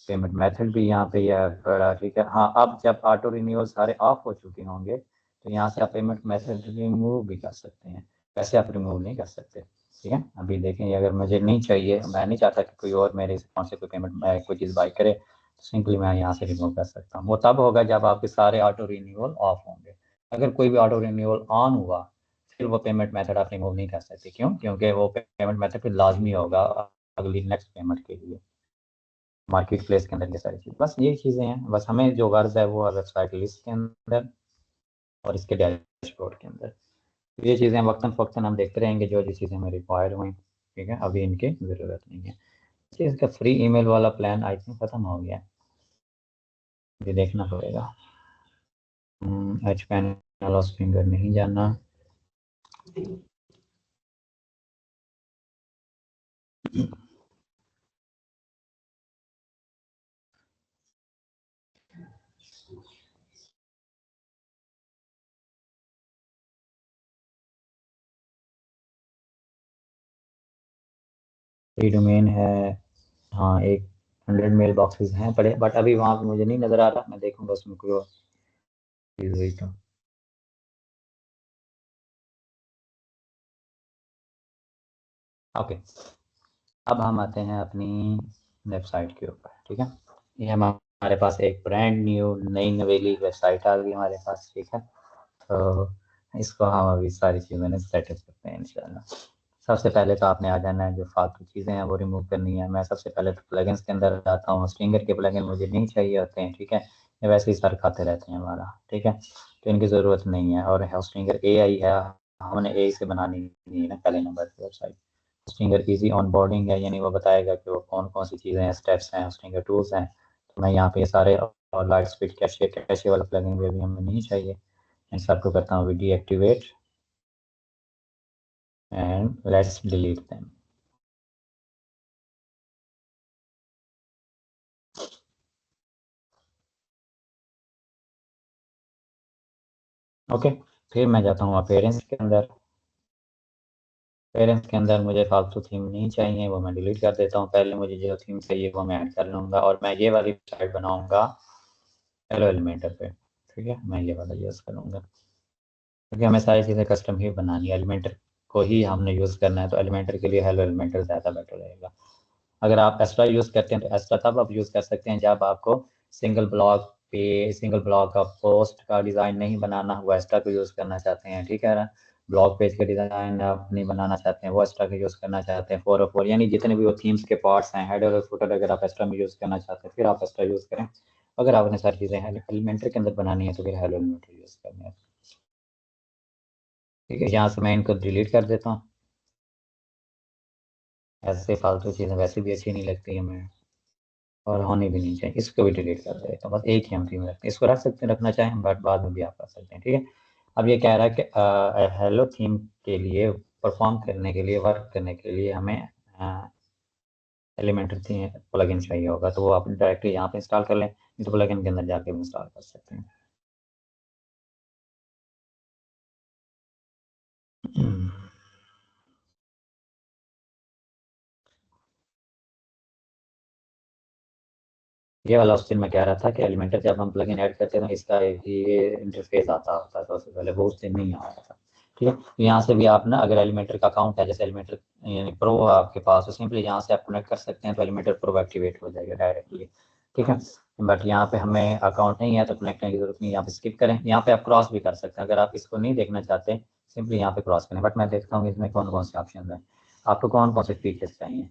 पेमेंट मेथड भी यहाँ पे है बड़ा। ठीक है। हाँ, अब जब ऑटो रिन्यूअल सारे ऑफ हो चुके होंगे तो यहाँ से आप पेमेंट मेथड रिमूव भी कर सकते हैं, वैसे आप रिमूव नहीं कर सकते। ठीक है। अभी देखें, अगर मुझे नहीं चाहिए, मैं नहीं चाहता कि कोई और मेरे अकाउंट से कोई पेमेंट कोई चीज़ बाई करे, तो सिंपली मैं यहाँ से रिमूव कर सकता हूँ। वो तब होगा जब आपके सारे ऑटो रिन्यूअल ऑफ होंगे। अगर कोई भी ऑटो रिन्यूअल ऑन हुआ, फिर वो पेमेंट मेथड आप रिमूव नहीं कर सकते। क्यों? क्योंकि वो पेमेंट मेथड फिर लाजमी होगा अगली नेक्स्ट पेमेंट के लिए। मार्केट प्लेस के अंदर ये सारी चीज़, बस यही चीज़ें हैं। बस हमें जो गर्ज है वो है वेबसाइट लिस्ट के अंदर और इसके डैशबोर्ड के अंदर। ये चीज़ें वक्तन फ़वक्तन हम देखते रहेंगे जो जो चीज़ें हमें रिक्वायर्ड हुई। ठीक है। अभी इनकी ज़रूरत नहीं है। इसका फ्री ईमेल वाला प्लान आई थिंक ख़त्म हो गया, ये देखना पड़ेगा। एच पैनल फिंगर नहीं जाना। फ्री डोमेन है, हाँ, 100 मेल बॉक्सेस हैं पड़े, बट अभी वहाँ पे मुझे नहीं नज़र आ रहा। मैं देखूँगा उसमें कोई और चीज़ हुई तो। ओके। अब हम आते हैं अपनी वेबसाइट के ऊपर। ठीक है। ये हमारे पास एक ब्रांड न्यू नई नवेली वेबसाइट आ गई हमारे पास। ठीक है। तो इसको हम अभी सारी चीज़ें सेटअप करते हैं इंशाल्लाह। सबसे पहले तो आपने आ जाना है, जो फालतू चीज़ें हैं वो रिमूव करनी है। मैं सबसे पहले तो प्लगइन्स के अंदर जाता हूँ। स्टिंगर के प्लगइन मुझे नहीं चाहिए होते हैं, ठीक है, ये वैसे ही सर खाते रहते हैं हमारा, ठीक है, तो इनकी ज़रूरत नहीं है। और होस्टिंगर AI है, हमने AI से बनानी नहीं है ना पहले नंबर पर website. Hostinger easy on boarding है, यानी वो बताएगा कि वो कौन कौन सी चीज़ें हैं, स्टेप्स हैं, होस्टिंगर टूल्स हैं। तो मैं यहाँ पे सारे, और लाइट स्पीड कैशे कैशे वाला प्लगइन भी अभी हमें नहीं चाहिए। इन सबको करता हूँ deactivate and let's delete them. Okay, फिर मैं जाता हूँ अपेरेंस के अंदर। पेरेंट्स के अंदर मुझे फालतू थीम नहीं चाहिए, वो मैं डिलीट कर देता हूँ। पहले मुझे जो थीम चाहिए वो मैं ऐड कर लूँगा, और मैं ये वाली साइट बनाऊँगा हेलो एलिमेंटर पे, ठीक है, मैं ये वाला यूज़ करूँगा, क्योंकि हमें सारी चीज़ें कस्टम ही बनानी है। एलिमेंटर को ही हमने यूज़ करना है, तो एलिमेंटर के लिए हेलो एलिमेंटर ज़्यादा बेटर रहेगा। अगर आप एक्स्ट्रा यूज़ करते हैं तो एक्स्ट्रा तब आप यूज़ कर सकते हैं जब आपको सिंगल ब्लॉक पे, सिंगल ब्लॉक का पोस्ट का डिज़ाइन नहीं बनाना, वो एक्स्ट्रा को यूज़ करना चाहते हैं, ठीक है ना। ब्लॉग पेज का डिज़ाइन आप नहीं बनाना चाहते हैं, वो एक्स्ट्रा का यूज़ करना चाहते हैं। 404 यानी जितने भी वो थीम्स के पार्ट्स हैं, हेडर और फुटर, अगर आप एक्स्ट्रा में यूज़ करना चाहते हैं फिर आप एक्स्ट्रा यूज़ करें। अगर आपने सारी चीज़ें एलिमेंटर के अंदर बनानी है तो फिर हेलो एलिमेंटर यूज़ करना है, ठीक है। यहाँ से मैं इनको डिलीट कर देता हूँ, ऐसे फालतू चीज़ें वैसे भी अच्छी नहीं लगती हमें और होनी भी नहीं चाहिए। इसको भी डिलीट कर देता हूँ, बस एक ही हम थीम रखते हैं। इसको रख सकते हैं, रखना चाहें, बट बाद में भी आप कर सकते हैं, ठीक है। अब ये कह रहा है कि हेलो थीम के लिए परफॉर्म करने के लिए, वर्क करने के लिए हमें एलिमेंटर थीम प्लगइन चाहिए होगा, तो वो आप डायरेक्टली यहाँ पे इंस्टॉल कर लें, तो प्लगइन के अंदर जाके इंस्टॉल कर सकते हैं। ये वाला उस दिन मैं कह रहा था कि एलिमेंटर जब हम प्लगइन ऐड करते हैं तो इसका ये इंटरफेस आता होता है, तो उससे पहले वो उस दिन नहीं आ रहा था, ठीक है। तो यहाँ से भी आप ना, अगर एलिमेंटर का अकाउंट है, जैसे एलिमेंटर यानी प्रो आपके पास, तो सिंपली यहाँ से आप कनेक्ट कर सकते हैं, तो एलिमेंटर प्रो एक्टिवेट हो जाएगा डायरेक्टली, ठीक है। बट यहाँ पे हमें अकाउंट नहीं है तो कनेक्ट करने की जरूरत नहीं, यहाँ पे स्किप करें। यहाँ पे आप क्रॉस भी कर सकते हैं, अगर आप इसको नहीं देखना चाहते सिंपली यहाँ पे क्रॉस करें। बट मैं देखता हूँ इसमें कौन कौन से ऑप्शन है, आपको कौन कौन से फीचर्स चाहिए।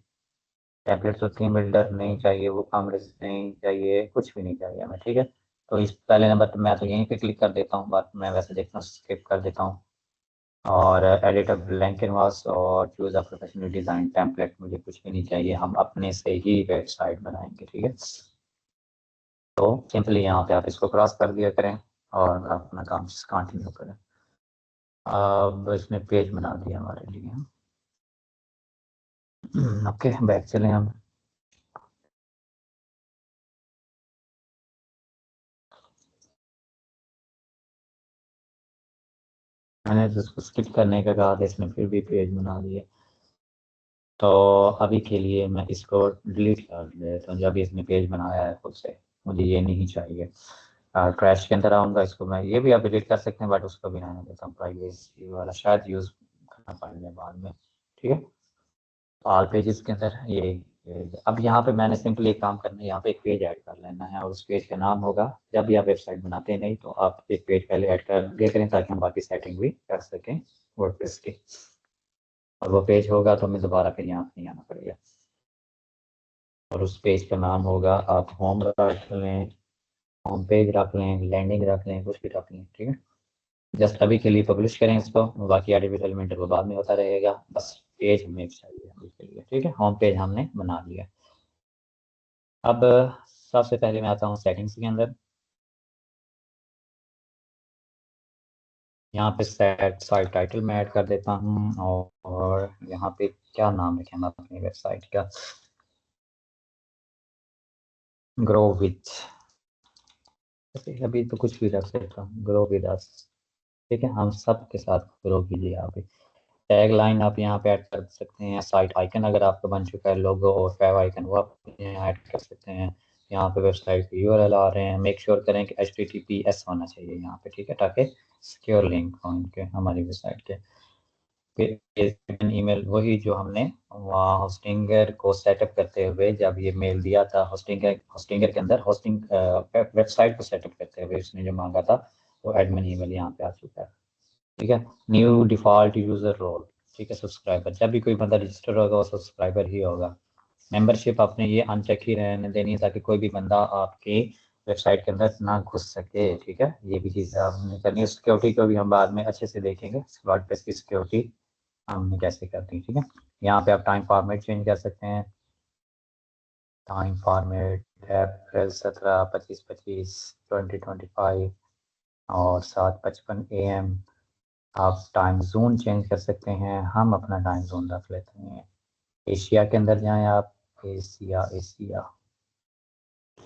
टैबलेट तो थीम बिल्डर नहीं चाहिए, वो कांग्रेस नहीं चाहिए, कुछ भी नहीं चाहिए हमें, ठीक है। तो इस पहले नंबर पर मैं तो यहीं पे क्लिक कर देता हूँ, बट मैं वैसे देखता हूँ स्किप कर देता हूँ। और एडिट अ ब्लैंक कैनवास और choose a professional design template, मुझे कुछ भी नहीं चाहिए, हम अपने से ही वेबसाइट बनाएंगे, ठीक है। तो सिंपली यहाँ पे आप इसको क्रॉस कर दिया करें और अपना काम कंटिन्यू करें। अब इसने पेज बना दिया हमारे लिए। ओके, बैक चलें हम। मैंने इसको स्किप करने का कहा था, इसने फिर भी पेज बना दिया। तो अभी के लिए मैं इसको डिलीट कर देता हूँ, जब इसने पेज बनाया है खुद से, मुझे ये नहीं चाहिए। ट्रैश के अंदर आऊँगा, इसको मैं ये भी आप डिलीट कर सकते हैं, बट उसको भी रहने देता हूँ, प्राइवेसी वाला शायद यूज़ करना पड़े बाद में, ठीक है। ऑल पेजेस के अंदर अब यहाँ पे मैंने सिंपली एक काम करना है, यहाँ पे एक पेज ऐड कर लेना है, और उस पेज का नाम होगा, जब भी आप वेबसाइट बनाते हैं नहीं तो आप एक पेज पहले ऐड कर दिया करें, ताकि हम बाकी सेटिंग भी कर सकें वर्डप्रेस की। और वो पेज होगा तो हमें दोबारा फिर यहाँ नहीं आना पड़ेगा। और उस पेज का नाम होगा, आप होम रख लें, होम पेज रख लें, लैंडिंग रख लें, कुछ भी रख लें, ठीक है। जस्ट अभी के लिए पब्लिश करें इसको, बाकी एडिट एलिमेंट वो बाद में होता रहेगा, बस पेज हमें चाहिए अभी के लिए, ठीक है। होम पेज हमने बना लिया। अब सबसे पहले मैं आता हूँ सेटिंग्स के अंदर। यहाँ पे सेट साइट टाइटल में ऐड कर देता हूँ, और यहाँ पे क्या नाम रखें हम अपनी वेबसाइट का, ग्रो विथ, अभी तो कुछ भी रख सकता हूँ, ग्रो विद अस, ठीक है। हम सब के साथ ग्रो कीजिए। आप टैग लाइन आप यहाँ पे ऐड कर सकते हैं, साइट आइकन अगर आपका बन चुका है, लोगो और फैव आइकन, वो आप यहाँ ऐड कर सकते हैं। यहाँ पे वेबसाइट के यूआरएल आ रहे हैं, मेक श्योर करें कि HTTPS होना चाहिए यहाँ पे, ठीक है, ताकि सिक्योर लिंक हो इनके हमारी वेबसाइट के। फिर ईमेल वही जो हमने वहाँ होस्टिंगर को सेटअप करते हुए जब ये मेल दिया था, होस्टिंगर के अंदर होस्टिंग वेबसाइट को सेटअप करते हुए उसने जो मांगा था, वो एडमिन ईमेल यहाँ पे आ चुका है, ठीक है। न्यू डिफॉल्ट यूजर रोल, ठीक है, सब्सक्राइबर। जब भी कोई बंदा रजिस्टर होगा वो सब्सक्राइबर ही होगा। मेंबरशिप आपने ये अनचेक ही रहने देनी है ताकि कोई भी बंदा आपकी वेबसाइट के अंदर ना घुस सके। ठीक है, ये भी चीज़ आपने करनी है। सिक्योरिटी को भी हम बाद में अच्छे से देखेंगे, वर्डप्रेस की सिक्योरिटी हमने कैसे करनी है। ठीक है, यहाँ पे आप टाइम फॉर्मेट चेंज कर सकते हैं। टाइम फॉर्मेट अप्रैल 17 25 2025 और 7:55 AM। आप टाइम जोन चेंज कर सकते हैं। हम अपना टाइम जोन रख लेते हैं एशिया के अंदर। जाएं आप, एशिया एशिया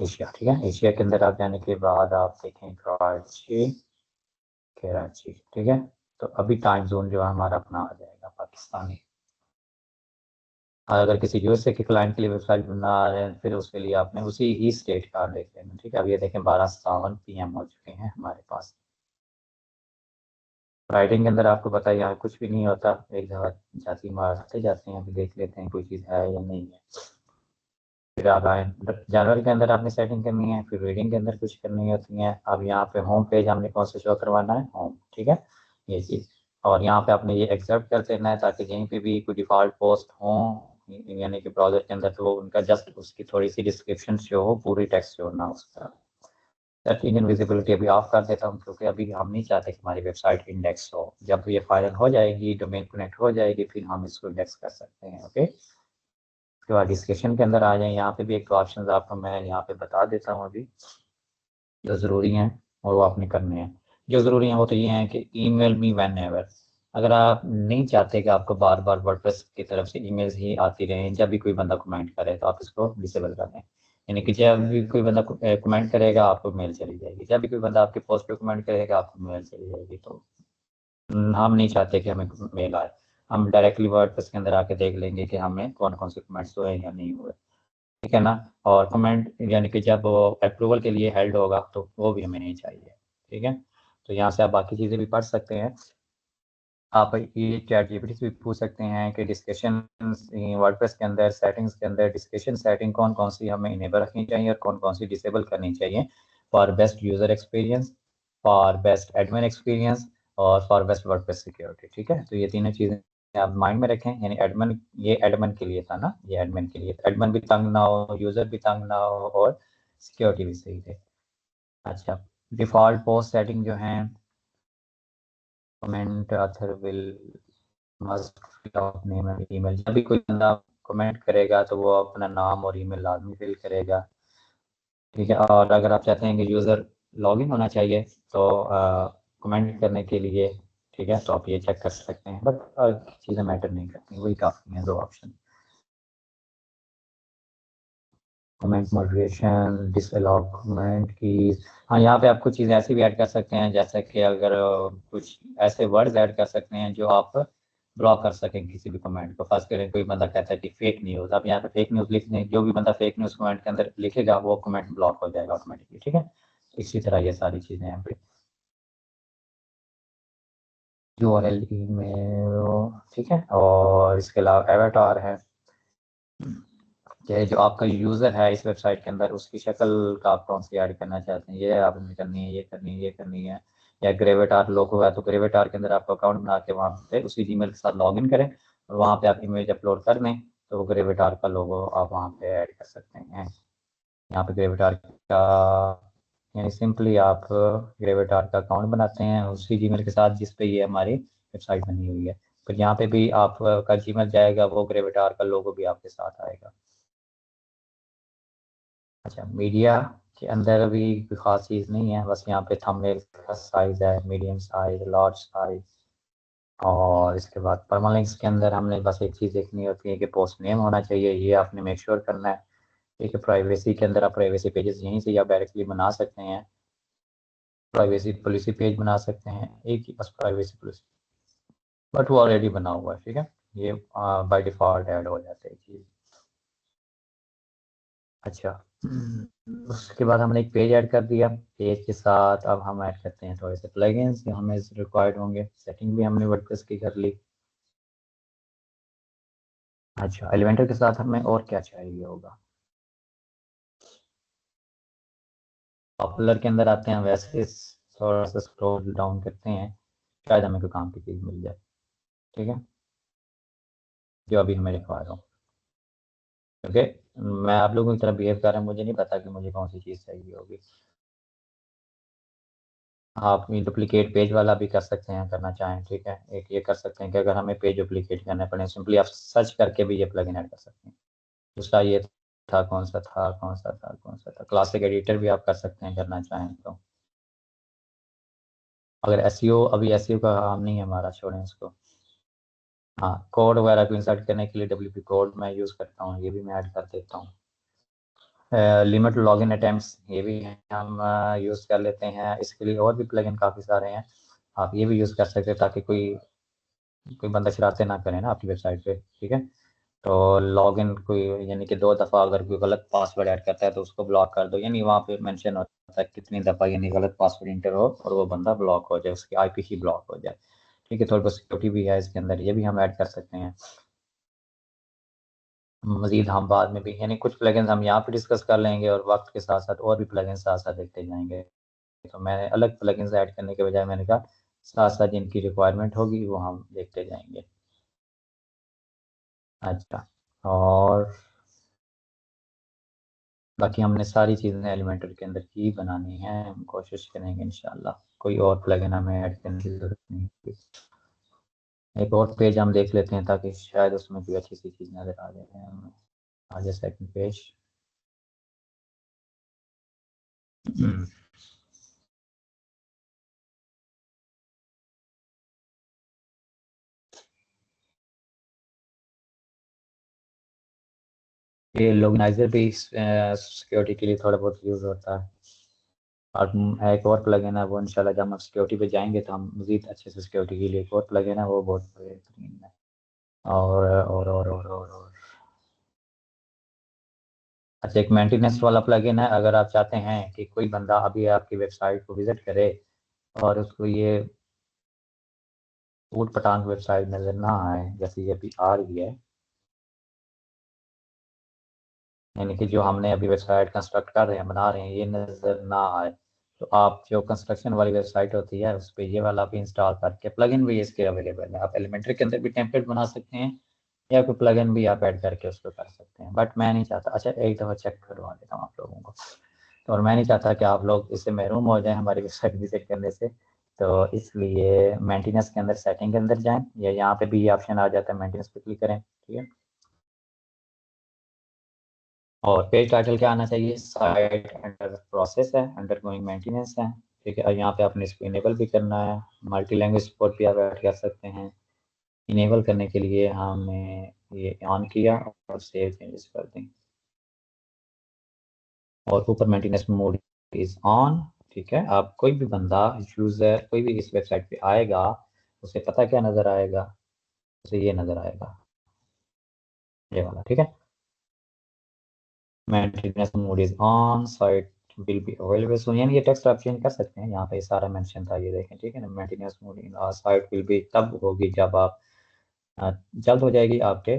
एशिया, ठीक है। एशिया के अंदर आप जाने के बाद आप देखें कराची, कराची, ठीक है। तो अभी टाइम जोन जो है हमारा अपना आ जाएगा पाकिस्तानी। और अगर किसी यूएसए के क्लाइंट के लिए वेबसाइट बना रहे हैं फिर उसके लिए आपने उसी ही स्टेट का देख लेना। ठीक है, अब ये देखें 12:57 PM हो चुके हैं हमारे पास। राइटिंग के अंदर आपको पता है यहाँ कुछ भी नहीं होता, एक जगह जाती मारते जाते हैं, अभी देख लेते हैं कोई चीज़ है या नहीं है। फिर आप आए जनरल के अंदर आपने सेटिंग करनी है, फिर रीडिंग के अंदर कुछ करनी होती है। अब यहाँ पे होम पेज हमने कौन सा शो करवाना है, होम, ठीक है, ये चीज़। और यहाँ पे आपने ये एक्सेप्ट कर देना है ताकि कहीं पे भी कोई डिफ़ॉल्ट पोस्ट हो यानी कि ब्राउज़र के अंदर, तो वो उनका जस्ट उसकी थोड़ी सी डिस्क्रिप्शन शो हो, पूरी टेक्स्ट शो ना उसका। सर्च इंजन विजिबिलिटी अभी ऑफ कर देता हूँ क्योंकि अभी हम नहीं चाहते कि हमारी वेबसाइट इंडेक्स हो। जब ये फाइनल हो जाएगी, डोमेन कनेक्ट हो जाएगी, फिर हम इसको इंडेक्स कर सकते हैं। ओके, उसके बाद डिस्कशन के अंदर आ जाए। यहाँ पे भी एक ऑप्शन आपको मैं यहाँ पे बता देता हूँ अभी, जो ज़रूरी हैं और वो आपने करने हैं। जो ज़रूरी हैं वो तो ये हैं कि ईमेल मी व्हेन एवर। अगर आप नहीं चाहते कि आपको बार बार वर्डप्रेस की तरफ से ईमेल्स ही आती रहें जब भी कोई बंदा कमेंट करे, तो आप इसको डिसेबल कर दें। यानी कि जब भी कोई बंदा कमेंट करेगा आपको मेल चली जाएगी, जब भी कोई बंदा आपके पोस्ट पे कमेंट करेगा आपको मेल चली जाएगी। तो हम नहीं चाहते कि हमें मेल आए। हम डायरेक्टली वर्डप्रेस के अंदर आके देख लेंगे कि हमें कौन कौन से कमेंट्स हुए या नहीं हुए, ठीक है ना। और कमेंट यानी कि जब वो अप्रूवल के लिए हेल्ड होगा तो वो भी हमें नहीं चाहिए, ठीक है। तो यहाँ से आप बाकी चीज़ें भी पढ़ सकते हैं। आप ये चैट जीपीटी से भी पूछ सकते हैं कि डिस्कशन वर्डप्रेस के अंदर सेटिंग्स के अंदर डिस्कशन सेटिंग कौन कौन सी हमें इनेबल रखनी चाहिए और कौन कौन सी डिसेबल करनी चाहिए, for best user experience, for best admin experience और फॉर बेस्ट वर्डप्रेस सिक्योरिटी। ठीक है, तो ये तीनों चीज़ें आप माइंड में रखें। यानी एडमिन, ये एडमिन के लिए था ना, ये एडमिन के लिए, एडमिन भी तंग ना हो, यूज़र भी तंग ना हो और सिक्योरिटी भी सही है। अच्छा, डिफ़ॉल्ट पोस्ट सेटिंग जो है, comment author will must fill out name and email. जब भी कोई बंदा कमेंट करेगा तो वो अपना नाम और ईमेल लाजमी फिल करेगा, ठीक है। और अगर आप चाहते हैं कि यूज़र लॉगिन होना चाहिए तो कमेंट करने के लिए, ठीक है, तो आप ये चेक कर सकते हैं। बट चीज़ें मैटर नहीं करती, वही काफ़ी हैं दो option. Comment moderation, disallow comment की। हाँ, यहाँ पे आप कुछ चीज़ें ऐसी भी ऐड कर सकते हैं जैसे कि अगर कुछ ऐसे वर्ड्स ऐड कर सकते हैं जो आप ब्लॉक कर सकें किसी भी कमेंट को। खास करके कोई बंदा कहता है कि फेक न्यूज़, आप यहाँ पे फेक न्यूज़ लिख दें, जो भी बंदा फेक न्यूज़ कमेंट के अंदर लिखेगा वो कमेंट ब्लॉक हो जाएगा ऑटोमेटिकली, ठीक है। इसी तरह ये सारी चीज़ें हैं। यूआरएल, ईमेल, ठीक है। और इसके अलावा एवेटार है कि जो आपका यूज़र है इस वेबसाइट के अंदर उसकी शक्ल का आप कौन सी ऐड करना चाहते हैं, ये आपने करनी है, ये करनी है, ये करनी है। या ग्रेवेटार लोगो है तो ग्रेवेटार के अंदर आपका अकाउंट बना के वहाँ पे उसी जीमेल के साथ लॉगिन करें और वहाँ पे आप इमेज अपलोड कर दें तो वो ग्रेवेटार का लोगो आप वहाँ पे ऐड कर सकते हैं। यहाँ पे ग्रेवेटार का यानी सिंपली आप ग्रेवेटार का अकाउंट बनाते हैं उसी जीमेल के साथ जिस पे ये हमारी वेबसाइट बनी हुई है। फिर यहाँ पे भी आपका जीमेल जाएगा, वो ग्रेवेटार का लोगो भी आपके साथ आएगा। अच्छा, मीडिया के अंदर अभी कोई ख़ास चीज़ नहीं है, बस यहाँ पे थंबनेल का साइज़ है, मीडियम साइज़, लार्ज साइज़। और इसके बाद परमालिंक्स के अंदर हमने बस एक चीज़ देखनी होती है कि पोस्ट नेम होना चाहिए, ये आपने मेक श्योर करना है, ठीक है। प्राइवेसी के अंदर आप प्राइवेसी पेजेस यहीं से आप डायरेक्टली बना सकते हैं, प्राइवेसी पॉलिसी पेज बना सकते हैं, एक ही बस प्राइवेसी पॉलिसी, बट वो ऑलरेडी बना हुआ है, ठीक है। ये बाय डिफ़ॉल्ट ऐड हो जाता है चीज़। अच्छा, उसके बाद हमने एक पेज ऐड कर दिया। पेज के साथ अब हम ऐड करते हैं थोड़े से प्लगइन्स जो हमें रिक्वायर्ड होंगे। सेटिंग भी हमने वर्डप्रेस की कर ली। अच्छा, एलिमेंटर के साथ हमें और क्या चाहिए होगा। पॉपुलर के अंदर आते हैं, वैसे थोड़ा सा स्क्रॉल डाउन करते हैं, शायद हमें कोई काम की चीज़ मिल जाए, ठीक है। जो अभी हमें रिक्वायर हो। ओके, मैं आप लोगों की तरह बिहेव कर रहा हूँ, मुझे नहीं पता कि मुझे कौन सी चीज़ चाहिए होगी। आप ये डुप्लीकेट पेज वाला भी कर सकते हैं, करना चाहें, ठीक है। एक ये कर सकते हैं कि अगर हमें पेज डुप्लीकेट करने पड़े, सिंपली आप सर्च करके भी ये प्लगइन ऐड कर सकते हैं। दूसरा ये था, कौन सा था, क्लासिक एडिटर भी आप कर सकते हैं, करना चाहें तो। अगर एसईओ, अभी एसईओ का काम नहीं है हमारा, छोड़ें इसको। हाँ, कोड वगैरह को इंसर्ट करने के लिए डब्ल्यूपी कोड मैं यूज़ करता हूँ, ये भी मैं ऐड कर देता हूँ। लिमिट लॉगिन अटैम्प्ट्स, ये भी हम यूज़ कर लेते हैं। इसके लिए और भी प्लगइन काफ़ी सारे हैं, आप ये भी यूज़ कर सकते हैं, ताकि कोई बंदा शरारतें ना करे ना आपकी वेबसाइट पे, ठीक है। तो लॉगिन कोई, यानी कि 2 दफ़ा अगर कोई गलत पासवर्ड ऐड करता है तो उसको ब्लॉक कर दो, यानी वहाँ पे मेंशन होता है कितनी दफ़ा यानी गलत पासवर्ड इंटर हो और वो बंदा ब्लॉक हो जाए, उसकी आईपी ही ब्लॉक हो जाए, ठीक है। थोड़ी बहुत सिक्योरिटी भी है इसके अंदर, ये भी हम ऐड कर सकते हैं। मज़ीद हम बाद में भी, यानी कुछ प्लगइन्स हम यहाँ पे डिस्कस कर लेंगे और वक्त के साथ साथ और भी प्लगइन्स साथ साथ देखते जाएंगे। तो मैंने अलग प्लगइन्स ऐड करने के बजाय मैंने कहा साथ साथ जिनकी रिक्वायरमेंट होगी वो हम देखते जाएंगे। अच्छा, और बाकी हमने सारी चीज़ें एलिमेंटर के अंदर की बनानी है, हम कोशिश करेंगे इंशाल्लाह कोई और प्लगइन हमें ऐड करने की ज़रूरत नहीं होगी। एक और पेज हम देख लेते हैं ताकि शायद उसमें कोई अच्छी सी चीज़ नज़र आ जाए हमें। आ जाए सेकंड पेज। ये लोगनाइजर भी सिक्योरिटी के लिए थोड़ा बहुत यूज़ होता है। और एक और प्लगइन है वो इंशाल्लाह जब हम सिक्योरिटी पे जाएंगे तो हम मज़ीद अच्छे से सिक्योरिटी के लिए एक और प्लगइन है, वो बहुत बेहतरीन है। और अच्छा, एक मेंटेनेंस वाला प्लगइन है। अगर आप चाहते हैं कि कोई बंदा अभी आपकी वेबसाइट को विजिट करे और उसको ये ऊट पटांग वेबसाइट नज़र ना आए, जैसे ये अभी आ रही है, यानी कि जो हमने अभी वेबसाइट कंस्ट्रक्ट कर रहे हैं, बना रहे हैं, ये नज़र ना आए, तो आप जो कंस्ट्रक्शन वाली वेबसाइट होती है उस पर ये वाला भी इंस्टॉल करके, प्लगइन भी इसके अवेलेबल है। आप एलिमेंटर के अंदर भी टेम्पलेट बना सकते हैं या कोई प्लगइन भी आप ऐड करके उसको कर सकते हैं, बट मैं नहीं चाहता। अच्छा, एक दफ़ा चेक करवा देता हूँ आप लोगों को। तो और मैं नहीं चाहता कि आप लोग इससे महरूम हो जाएं हमारी वेबसाइट विजिट करने से, तो इसलिए मेंटेनेंस के अंदर, सेटिंग के अंदर जाएं, या यहाँ पे भी ये ऑप्शन आ जाता है, मेंटेनेंस पे क्लिक करें, ठीक है। और पेज टाइटल क्या आना चाहिए, साइट अंडर प्रोसेस है, अंडर गोइंग मेंटेनेंस है, ठीक है। और यहाँ पे आपने इसको इनेबल भी करना है, मल्टी लैंग्वेज सपोर्ट भी आप ऐड कर सकते हैं। इनेबल करने के लिए हमने ये ऑन किया और सेव चेंजेस कर दें, और ऊपर मेंटेनेंस मोड इज ऑन, ठीक है। आप कोई भी बंदा, यूजर, कोई भी इस वेबसाइट पे आएगा, उसे पता क्या नजर आएगा, उसे ये नजर आएगा, ये वाला, ठीक है। Maintenance mode is on, site will be available सून, यानी ये टेक्स्ट आप चेंज कर सकते हैं, यहाँ पे सारा मेंशन था, ये देखें, ठीक है ना। Maintenance mode in site will be तब होगी जब आप जल्द हो जाएगी आपके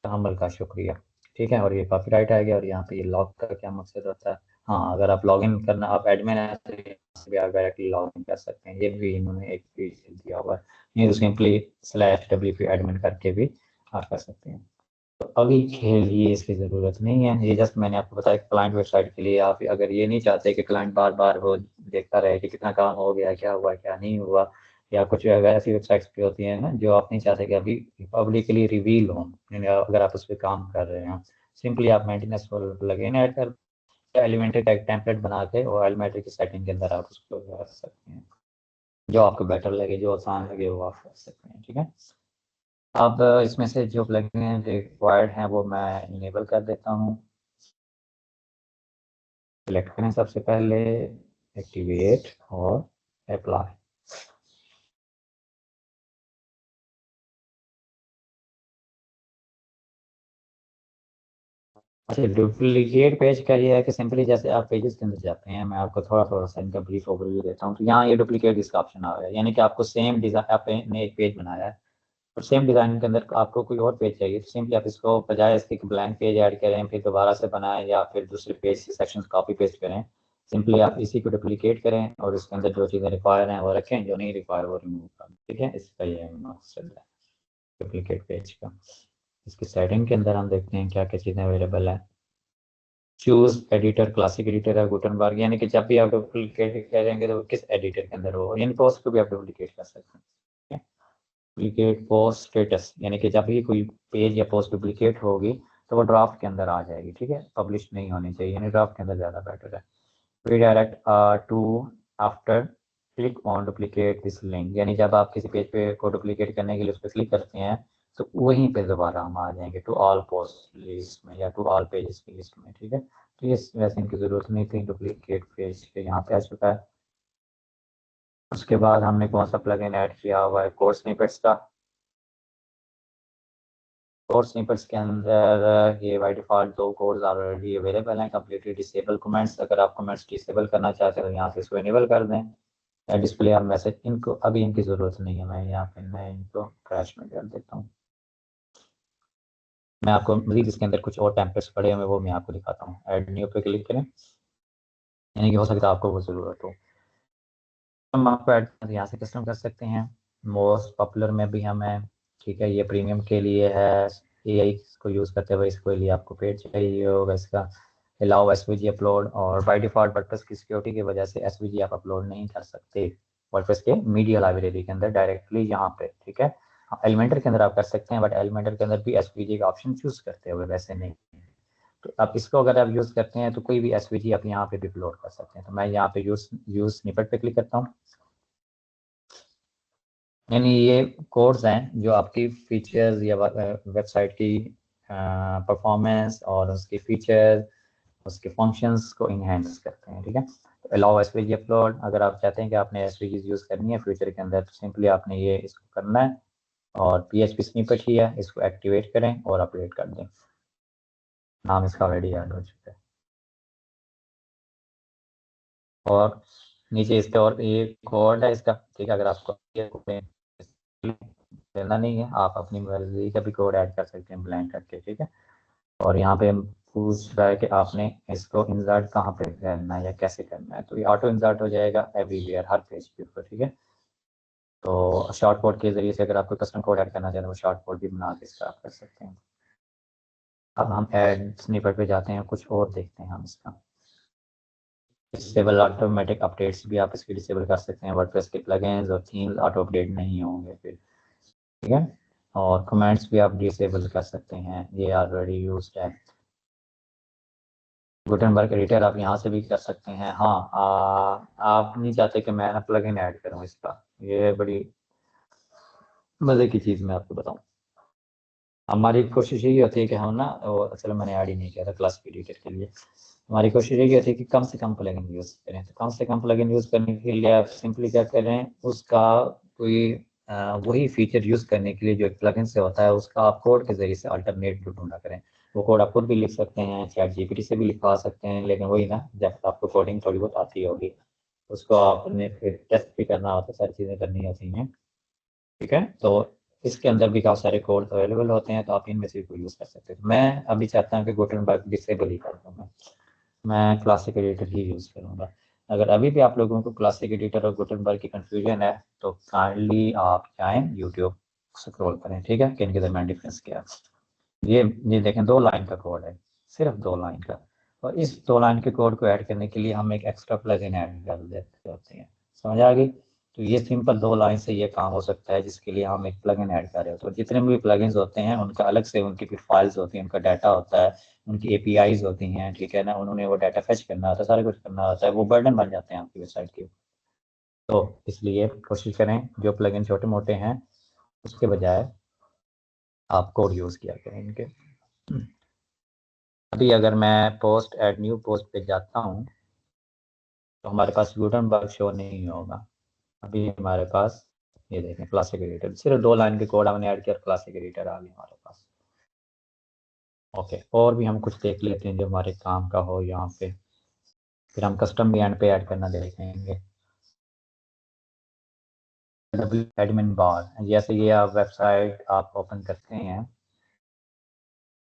तहम्मुल का शुक्रिया, ठीक है। और ये कॉपीराइट आ गया, और यहाँ पे ये लॉग का क्या मकसद होता है। हाँ, अगर आप लॉगिन करना, आप एडमिन है तो यहाँ से भी आप डायरेक्टली लॉगिन कर सकते हैं, ये भी इन्होंने एक फीचर दिया हुआ है, नहीं तो सिंपली /wp एडमिन करके भी आप कर सकते हैं। तो अभी के लिए इसकी ज़रूरत नहीं है, ये जस्ट मैंने आपको बताया क्लाइंट वेबसाइट के लिए। आप अगर ये नहीं चाहते कि क्लाइंट बार बार वो देखता रहे कि कितना काम हो गया, क्या हुआ क्या नहीं हुआ, या कुछ ऐसी वेबसाइट्स भी होती हैं ना जो आप नहीं चाहते कि अभी पब्लिकली रिवील हो, अगर आप उस पर काम कर रहे हैं, सिंपली आप मेंटेनेंस प्लगइन ऐड कर एलिमेंट्री का एक टेम्पलेट बना के और एलिमेंट्री की सेटिंग के अंदर आप उसको कर सकते हैं, जो आपको बेटर लगे, जो आसान लगे वो आप कर सकते हैं, ठीक है। अब इसमें से जो प्लगइन रिक्वायर्ड हैं वो मैं इनेबल कर देता हूँ। सिलेक्ट करें सबसे पहले, एक्टिवेट और अप्लाई। अच्छा, डुप्लीकेट पेज का ये है कि सिंपली जैसे आप पेजेस के अंदर जाते हैं, मैं आपको थोड़ा थोड़ा सा इनका ब्रीफ ओवरव्यू देता हूँ। तो यहाँ ये डुप्लीकेट इसका ऑप्शन आ रहा है, यानी कि आपको सेम डिज़ाइन, आपने एक पेज बनाया है और सेम डिज़ाइन के अंदर आपको कोई और पेज चाहिए, तो सिंपली आप इसको बजाय इसके ब्लैंक पेज ऐड करें फिर दोबारा से बनाएं या फिर दूसरे पेज से सेक्शन कॉपी पेस्ट करें, सिंपली आप इसी को डुप्लीकेट करें और इसके अंदर जो चीज़ें रिक्वायर हैं वो रखें, जो नहीं रिक्वायर वो रिमूव करें, ठीक है। इसका ये मकसद है डुप्लीकेट पेज का। इसकी सेटिंग के अंदर हम देखते हैं क्या क्या चीज़ें अवेलेबल है। चूज एडिटर, क्लासिक एडिटर है गुटनबर्ग, यानी कि जब भी आप डुप्लीकेट करेंगे तो किस एडिटर के अंदर हो, यानी पोस्ट को भी आप डुप्लीकेट कर सकते हैं। डुप्लीकेट पोस्ट स्टेटस, यानी कि जब भी कोई पेज या पोस्ट डुप्लीकेट होगी तो वो ड्राफ्ट के अंदर आ जाएगी, ठीक है, पब्लिश नहीं होनी चाहिए, यानी ड्राफ्ट के अंदर ज़्यादा बेटर है। Redirect to after click on duplicate this link, यानी जब आप किसी पेज पे को डुप्लीकेट करने के लिए उस पर क्लिक करते हैं तो वहीं पे दोबारा हम आ जाएंगे टू ऑल पोस्ट लिस्ट में या टू ऑल पेजेस की लिस्ट में, ठीक है। तो ये वैसे इनकी ज़रूरत नहीं थी, डुप्लीकेट पेज पे यहाँ पे आ चुका है। उसके बाद हमने कौन सा प्लगइन ऐड किया हुआ है, कोड स्निपेट्स का। कोड स्निपेट्स के अंदर ये बाय डिफॉल्ट दो कोड्स ऑलरेडी अवेलेबल हैं, कंप्लीटली डिसेबल कमेंट्स। अगर आप कमेंट्स डिसेबल करना चाहते हैं तो यहाँ से इसको इनेबल कर दें। डिस्प्ले और मैसेज, इनको अभी इनकी ज़रूरत नहीं है, मैं इनको क्रैश में कर देता हूँ। मैं आपको मजीद इसके अंदर कुछ और टेम्पलेट्स पड़े हुए वो मैं आपको दिखाता हूँ। ऐड न्यू पे क्लिक करें, यानी कि हो सकता है आपको वो ज़रूरत हो। हम आपको ऐड यहाँ से कस्टम कर सकते हैं। मोस्ट पॉपुलर में भी हम हैं, ठीक है, ये प्रीमियम के लिए है। AI को यूज़ करते हुए इसके लिए आपको पेड चाहिए होगा इसका। अलाउ SVG अपलोड, और बाय डिफ़ॉल्ट वर्डप्रेस की सिक्योरिटी की वजह से SVG आप अपलोड नहीं कर सकते वर्डप्रेस के मीडिया लाइब्रेरी के अंदर डायरेक्टली यहाँ पे, ठीक है। एलिमेंटर के अंदर आप कर सकते हैं, बट एलिमेंटर के अंदर भी SVG का ऑप्शन चूज़ करते हुए वैसे नहीं। तो आप इसको अगर आप यूज़ करते हैं तो कोई भी SVG आप यहाँ पे भी अपलोड कर सकते हैं। तो मैं यहाँ पे यूज़ स्निपेट पे क्लिक करता हूँ, यानी ये कोड्स हैं जो आपकी फीचर्स या वेबसाइट की परफॉर्मेंस और उसके फीचर्स, उसके फंक्शंस को इन्हेंस करते हैं, ठीक है। तो अलाउ एसवीजी अपलोड, अगर आप चाहते हैं कि आपने एसवीजी यूज़ करनी है फ्यूचर के अंदर तो सिंपली आपने ये इसको करना है, और PHP स्निपेट ही है, इसको एक्टिवेट करें और अपडेट कर दें। नाम इसका ऑलरेडी ऐड हो चुका है। और नीचे इसके और ये कोड है इसका, ठीक है। अगर आपको देना नहीं है आप अपनी मर्जी का भी कोड ऐड कर सकते हैं ब्लैंक करके, ठीक है। और यहाँ पे पूछ रहा है कि आपने इसको इंसर्ट कहाँ पे करना है या कैसे करना है, तो ये ऑटो इंसर्ट हो जाएगा एवरीवेयर, हर पेज के ऊपर, ठीक है। तो शॉर्ट कोड के जरिए से अगर आपको कस्टम कोड ऐड करना चाहते हैं वो शॉर्ट कोड भी बना के इसका आप कर सकते हैं। अब हम ऐड स्निपेट पे जाते हैं, कुछ और देखते हैं हम इसका। डिसेबल ऑटोमेटिक अपडेट्स भी आप इसकी डिसेबल कर सकते हैं, वर्डप्रेस के प्लगइन्स और थीम्स ऑटो अपडेट नहीं होंगे फिर, ठीक है। और कमेंट्स भी आप डिसेबल कर सकते हैं, ये ऑलरेडी यूज्ड है। गुटेनबर्ग एडिटर आप यहाँ से भी कर सकते हैं। हाँ, आप नहीं चाहते कि मैं प्लगइन ऐड करूँ इसका, ये बड़ी मज़े की चीज़ मैं आपको बताऊँ। हमारी कोशिश यही होती है कि हम ना, चलो मैंने ऐड ही नहीं किया था क्लासिक एडिटर के लिए। हमारी कोशिश यही होती है कि कम से कम प्लगइन यूज़ करें। तो कम से कम प्लगइन यूज़ करने के लिए आप सिंपली क्या करें, उसका कोई वही फीचर यूज़ करने के लिए जो एक प्लगइन से होता है उसका आप कोड के ज़रिए से अल्टरनेट ढूंढा करें। वो कोड आप खुद भी लिख सकते हैं, चैट GPT से भी लिखवा सकते हैं, लेकिन वही ना, जब आपको कोडिंग थोड़ी बहुत आती होगी उसको आपने फिर टेस्ट भी करना होता है, सारी चीज़ें करनी होती हैं, ठीक है। तो इसके अंदर भी काफ़ी सारे कोड अवेलेबल होते हैं, तो आप इनमें से कोई यूज़ कर सकते हैं। मैं अभी चाहता हूँ कि गुटेनबर्ग डिसेबल ही कर दूँ, मैं क्लासिक एडिटर ही यूज़ करूँगा। अगर अभी भी आप लोगों को क्लासिक एडिटर और गुटेनबर्ग की कन्फ्यूजन है तो काइंडली आप जाएँ यूट्यूब स्क्रॉल करें, ठीक है, कि इनके दरमियान डिफरेंस क्या है। ये देखें 2 लाइन का कोड है, सिर्फ 2 लाइन का, और इस 2 लाइन के कोड को ऐड करने के लिए हम एक एक्स्ट्रा प्लगइन ऐड कर देते होते हैं, समझ आ गई। तो ये सिंपल 2 लाइन से ये काम हो सकता है जिसके लिए हम एक प्लगइन ऐड कर रहे होते हैं। तो जितने भी प्लगइन्स होते हैं उनका अलग से उनकी फिर फाइल्स होती हैं, उनका डाटा होता है, उनकी APIs होती हैं, ठीक है ना, उन्होंने वो डाटा फेच करना होता है, सारा कुछ करना होता है, वो बर्डन बन जाते हैं आपकी वेबसाइट के। तो इसलिए कोशिश करें जो प्लगइन छोटे मोटे हैं उसके बजाय आप कोड यूज़ किया करें इनके। अभी अगर मैं पोस्ट ऐड न्यू पोस्ट पे जाता हूँ तो हमारे पास गुटेनबर्ग शो नहीं होगा। अभी हमारे पास ये देखें क्लासिक एडिटर, सिर्फ 2 लाइन के कोड हमने ऐड किया, क्लासिक एडिटर आ गया हमारे पास। ओके, और भी हम कुछ देख लेते हैं जो हमारे काम का हो यहाँ पे, फिर हम कस्टम भी एंड पे ऐड करना देखेंगे। एडमिन बार, जैसे ये आप वेबसाइट आप ओपन करते हैं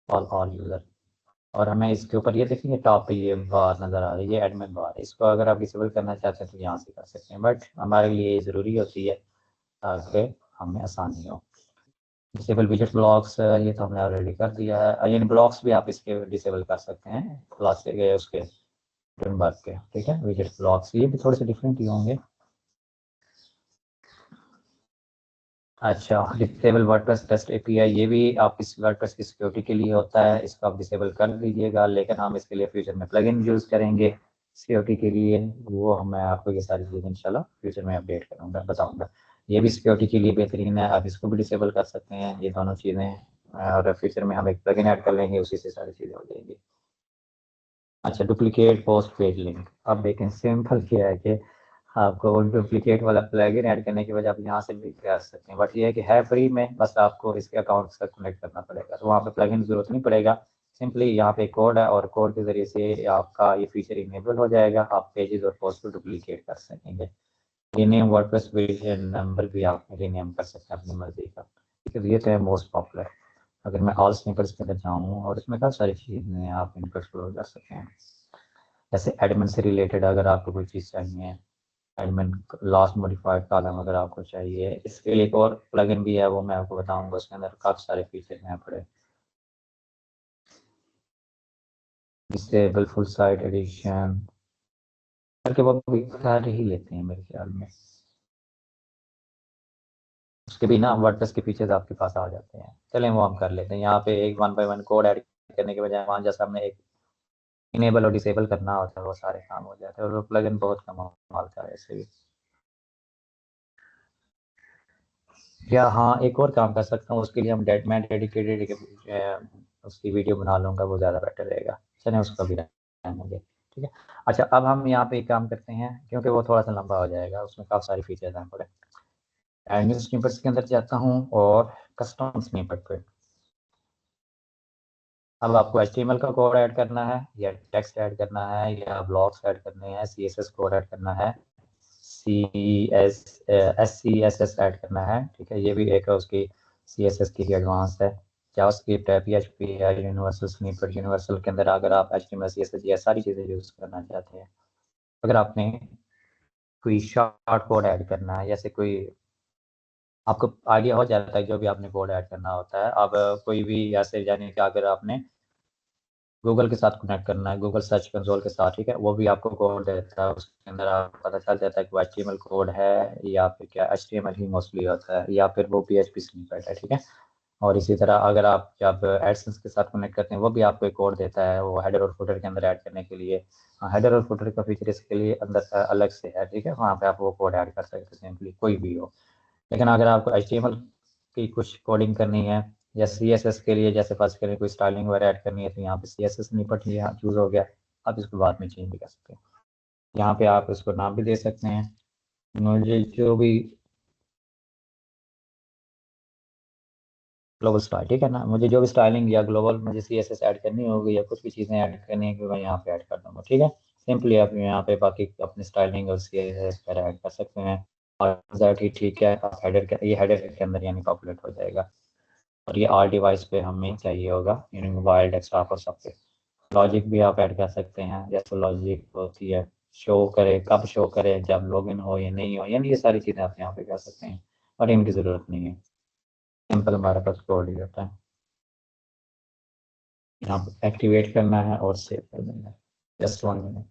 ऑल यूज़र, और हमें इसके ऊपर ये देखेंगे टॉप पे ये बार नज़र आ रही है, ये एडमिन बार, इसको अगर आप डिसेबल करना चाहते हैं तो यहाँ से कर सकते हैं, बट हमारे लिए ये ज़रूरी होती है ताकि हमें आसानी हो। डिसेबल विजेट ब्लॉक्स, ये तो हमने ऑलरेडी कर दिया है। यानी ब्लॉक्स भी आप इसके डिसेबल कर सकते हैं क्लास के उसके फ्रेमवर्क के, ठीक है। विजेट ब्लॉक्स ये भी थोड़े से डिफरेंट ही होंगे। अच्छा, डिसेबल वर्डप्रेस टेस्ट एपीआई, ये भी आप इस वर्डप्रेस की सिक्योरिटी के लिए होता है, इसको आप डिसेबल कर दीजिएगा। लेकिन हम इसके लिए फ्यूचर में प्लगइन यूज़ करेंगे सिक्योरिटी के लिए, वो मैं आपको ये सारी चीज़ें इंशाल्लाह फ्यूचर में अपडेट करूँगा, बताऊँगा। ये भी सिक्योरिटी के लिए बेहतरीन है, आप इसको भी डिसेबल कर सकते हैं, ये दोनों चीज़ें। और फ्यूचर में हम एक प्लगइन ऐड कर लेंगे, उसी से सारी चीज़ें हो जाएंगी। अच्छा, डुप्लीकेट पोस्ट पेज लिंक, अब देखें सिंपल क्या है कि आपको डुप्लीकेट वाला प्लगइन ऐड करने की वजह आप यहाँ से भी कर सकते हैं, बट ये है कि है फ्री में, बस आपको इसके अकाउंट से कनेक्ट करना पड़ेगा, तो वहाँ पे प्लगइन की जरूरत नहीं पड़ेगा। सिंपली यहाँ पे कोड है और कोड के जरिए से आपका ये फीचर इनेबल हो जाएगा, आप पेजेस और पोस्ट को डुप्लीकेट कर सकेंगे। रीनेम वर्डप्रेस वर्जन नंबर भी आप रीनेम कर सकते हैं अपनी मर्जी का, ठीक है। ये तो है मोस्ट पॉपुलर। अगर मैं ऑल स्निपर्स के अंदर जाऊँ और इसमें काफ़ी सारी चीज़ें आप इनको एक्सप्लोर कर सकते हैं, जैसे एडमिन से रिलेटेड अगर आपको कोई चीज़ चाहिए, एडमिन लास्ट मॉडिफाइड कॉलम अगर आपको चाहिए, इसके लिए एक और प्लगइन भी है, वो मैं आपको बताऊंगा, उसके अंदर काफ़ी सारे फीचर हैं पड़े। डिसेबल फुल साइट एडिशन करके वो भी कर ही लेते हैं मेरे ख्याल में, उसके बिना वर्डप्रेस के फीचर्स आपके पास आ जाते हैं। चलें वो हम कर लेते हैं। यहाँ पे एक 1 बाय 1 कोड ऐड करने के बजाय वहाँ जैसा हमने एक इनेबल और डिसेबल करना होता है, वो सारे काम हो जाते हैं, और वो प्लगइन बहुत कमाल का है ऐसे भी। या हाँ, एक और काम कर सकता हूँ, उसके लिए मैं डेडिकेटेड उसकी वीडियो बना लूँगा, वो ज़्यादा बेटर रहेगा। चलें उसका भी रहेंगे, ठीक है। अच्छा, अब हम यहाँ पे एक काम करते हैं, क्योंकि वो थोड़ा सा लंबा हो जाएगा, उसमें काफ़ी सारे फीचर्स हैं थोड़े। एडमिन स्निपेट्स के अंदर जाता हूँ और कस्टम स्निपेट पे, अब आपको HTML का कोड ऐड करना है, या टेक्स्ट ऐड करना है, या ब्लॉक्स ऐड करने हैं, CSS कोड ऐड करना है, SCSS ऐड करना है, ठीक है। ये भी एक उसकी CSS की एडवांस है। जावास्क्रिप्ट है, PHP है, यूनिवर्सल स्निपेट, यूनिवर्सल के अंदर अगर आप HTML CSS ये सारी चीज़ें यूज़ करना चाहते हैं। अगर आपने कोई शॉर्ट कोड ऐड करना है, जैसे कोई आपको आइडिया हो जाता है जो भी आपने कोड ऐड करना होता है। अब कोई भी ऐसे, यानी कि अगर आपने गूगल के साथ कनेक्ट करना है, गूगल सर्च कंसोल के साथ, ठीक है, वो भी आपको कोड देता है, उसके अंदर आप पता चल जाता है कि वो HTML कोड है या फिर क्या HTML ही मोस्टली होता है, या फिर वो PHP स्निपेट है, ठीक है। और इसी तरह अगर आप जब एडसेंस के साथ कनेक्ट करते हैं, वो भी आपको एक कोड देता है, वो हेडर और फुटर के अंदर ऐड करने के लिए। हेडर और फुटर का फीचर इसके लिए अंदर अलग से है, ठीक है, वहाँ पे आप वो कोड ऐड कर सकते हैं सिंपली, कोई भी हो। लेकिन अगर आपको HTML की कुछ कोडिंग करनी है, या CSS के लिए जैसे फर्स्ट करें कोई स्टाइलिंग वगैरह ऐड करनी है, तो यहाँ पे CSS निपट यहाँ चूज हो गया। आप इसको बाद में चेंज भी कर सकते हैं, यहाँ पे आप इसको नाम भी दे सकते हैं। मुझे जो भी ग्लोबल स्टाइल, ठीक है ना, मुझे जो भी स्टाइलिंग या ग्लोबल मुझे CSS ऐड करनी होगी, या कुछ भी चीज़ें ऐड करनी है, मैं यहाँ पे ऐड कर दूँगा, ठीक है। सिंपली आप यहाँ पे बाकी अपनी स्टाइलिंग और CSS वगैरह ऐड कर सकते हैं। और ठीक है, आप हेडर के, ये हेडर के अंदर यानी पॉपुलेट हो जाएगा। और ये ऑल डिवाइस पे हमें चाहिए होगा, यानी मोबाइल, डेस्कटॉप और सब पे। लॉजिक भी आप ऐड कर सकते हैं, जैसे लॉजिक होती है शो करे, कब शो करे, जब लॉगिन हो या नहीं हो, यानी ये सारी चीज़ें आप यहाँ पे कर सकते हैं, और इनकी ज़रूरत नहीं है। सिंपल हमारे पास कोड ही होता है, यहाँ पे एक्टिवेट करना है और सेव कर देना है। Just 1 minute.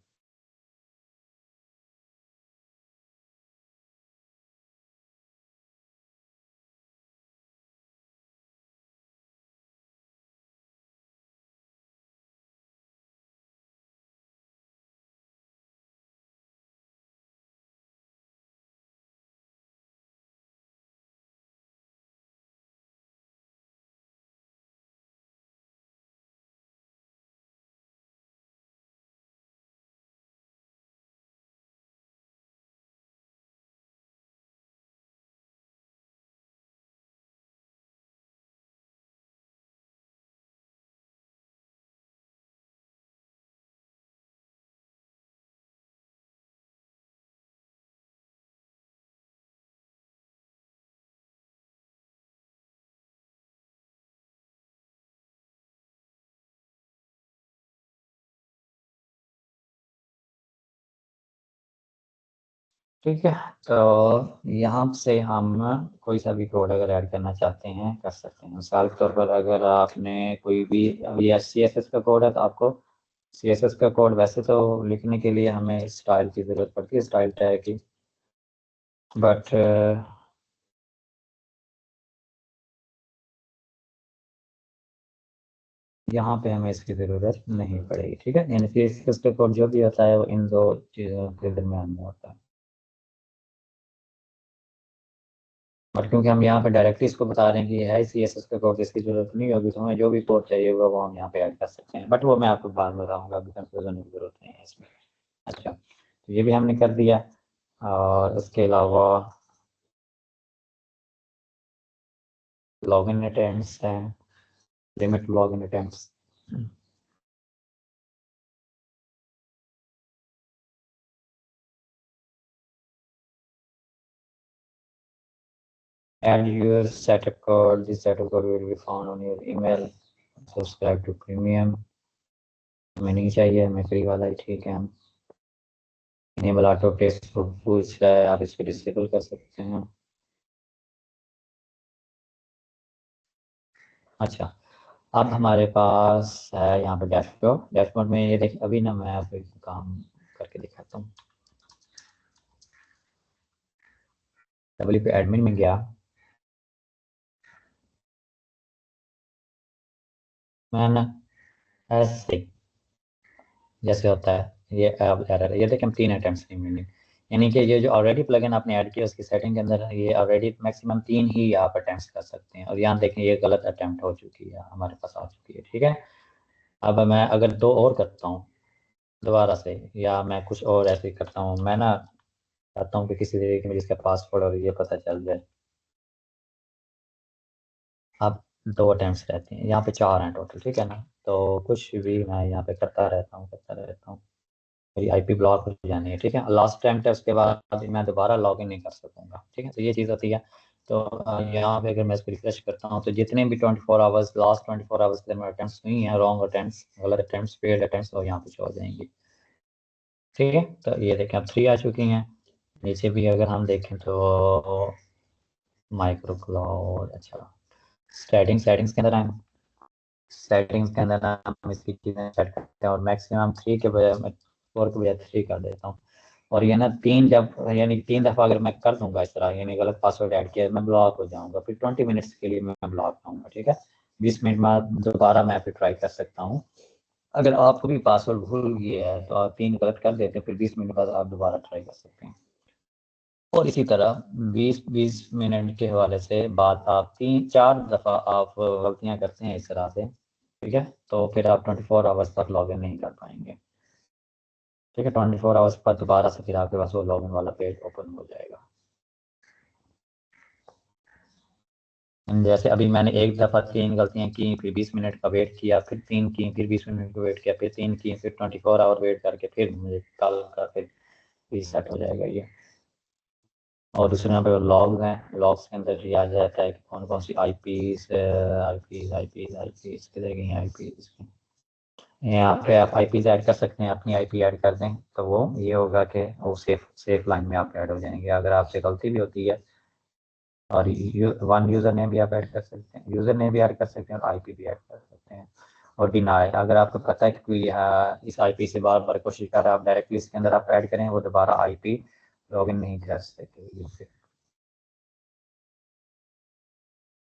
ठीक है, तो यहाँ से हम कोई सा भी कोड अगर ऐड करना चाहते हैं कर सकते हैं। मिसाल के तौर पर अगर आपने कोई भी, ये CSS का कोड है तो आपको CSS का कोड वैसे तो लिखने के लिए हमें स्टाइल की ज़रूरत पड़ती है, स्टाइल टैग की, बट यहाँ पे हमें इसकी ज़रूरत नहीं पड़ेगी। ठीक है, यानी CSS का कोड जो भी होता है वो इन दो चीज़ों के दरमियान में होता है। और क्योंकि हम यहाँ पे डायरेक्टली इसको बता रहे हैं कि है CSS का कोड, इसकी जरूरत नहीं होगी, तो हमें जो भी कोड चाहिए होगा वो हम यहाँ पे ऐड कर सकते हैं, बट वो मैं आपको बाद में बताऊंगा, अभी कंफ्यूजन की जरूरत नहीं है इसमें। अच्छा, तो ये भी हमने कर दिया। और उसके अलावा लॉगिन अटेम्प्ट्स हैं, limit login attempts. add your setup code, this setup code will be found on your email, subscribe to premium। हमें नहीं चाहिए, हमें फ्री वाला ही ठीक है। हम इनेबल ऑटो टेस्ट पूछ रहा है, आप इसको डिसेबल कर सकते हैं। अच्छा, अब हमारे पास है यहाँ पे डैशबोर्ड। डैशबोर्ड में ये देखिए, अभी ना मैं आपको एक काम करके दिखाता हूँ। डब्ल्यू पे एडमिन में गया, मैं ना ऐसे जैसे होता है ये अब एरर, ये देखिए हम 3 अटेम्प्ट्स रिमेनिंग, यानी कि ये जो ऑलरेडी प्लगइन आपने ऐड किया उसकी सेटिंग के अंदर ये ऑलरेडी मैक्सिमम 3 ही आप अटेम्प्ट्स कर सकते हैं। और यहाँ देखें ये गलत अटेम्प्ट हो चुकी है, हमारे पास आ चुकी है। ठीक है, अब मैं अगर 2 और करता हूँ दोबारा से, या मैं कुछ और ऐसे करता हूँ, मैं ना चाहता हूँ कि किसी तरीके में जिसका पासवर्ड और ये पता चल जाए। अब 2 अटेम्प्ट्स रहते हैं, यहाँ पे 4 हैं टोटल। ठीक है ना, तो कुछ भी मैं यहाँ पे करता रहता हूँ, मेरी IP ब्लॉक हो जानी है। ठीक है, लास्ट अटेम्प्ट है, उसके बाद मैं दोबारा लॉगिन नहीं कर सकूंगा। ठीक है, तो ये चीज़ होती है। तो यहाँ पे अगर मैं इसको रिफ्रेश करता हूँ तो जितने भी 24 आवर्स, लास्ट 24 आवर्स के अंदर अटेम्प्ट्स हुई हैं, रॉन्ग अटेम्प्ट्स, गलत अटेम्प्ट्स, फेल्ड अटेम्प्ट्स, और यहाँ पे शो हो जाएंगी। ठीक है, तो ये देखें अब 3 आ चुकी हैं। नीचे भी अगर हम देखें तो माइक्रो क्लाउड, अच्छा, सेटिंग्स के अंदर आए, सेटिंग्स के अंदर हम इसकी चीज़ें सेट करते हैं, और मैक्सिमम 3 के बजाय मैं 4 के बजाय 3 कर देता हूँ। और ये ना 3 जब, यानी 3 दफ़ा अगर मैं कर दूंगा इस तरह, यानी गलत पासवर्ड ऐड किया, मैं ब्लॉक हो जाऊंगा, फिर 20 मिनट्स के लिए मैं ब्लॉक आऊंगा। ठीक है, 20 मिनट बाद दोबारा मैं फिर ट्राई कर सकता हूँ। अगर आपको भी पासवर्ड भूल गया है तो आप 3 गलत कर देते हैं, फिर 20 मिनट बाद आप दोबारा ट्राई कर सकते हैं। और इसी तरह 20-20 मिनट के हवाले से बाद आप 3-4 दफ़ा आप गलतियां करते हैं इस तरह से। ठीक है, तो फिर आप 24 आवर्स तक लॉगिन नहीं कर पाएंगे। ठीक है, 24 आवर्स बाद दोबारा से फिर आपके पास वो लॉगिन वाला पेज ओपन हो जाएगा। जैसे अभी मैंने एक दफ़ा 3 गलतियां की, फिर 20 मिनट का वेट किया, फिर 3 की, फिर 20 मिनट का वेट किया, फिर 3 की, फिर 24 आवर वेट करके फिर मुझे कल का फिर रीसेट हो जाएगा ये। और दूसरे यहाँ पे लॉग्स हैं, लॉग्स के अंदर भी आ जाता है कि कौन कौन सी आईपीज किधर गई आईपीज। यहाँ पे आप आईपीज ऐड कर सकते हैं, अपनी IP ऐड कर दें तो वो ये होगा कि वो सेफ लाइन में आप ऐड हो जाएंगे। अगर आपसे गलती भी होती है, और वन यूज़र नेम भी आप ऐड कर सकते हैं, यूज़र नेम भी ऐड कर सकते हैं, और IP भी ऐड कर सकते हैं। और डिनाई, अगर आपको पता है कि कोई इस IP से बार बार कोशिश कर रहा है, आप डायरेक्टली इसके अंदर आप ऐड करें, वो दोबारा IP लॉगिन नहीं कर सकते।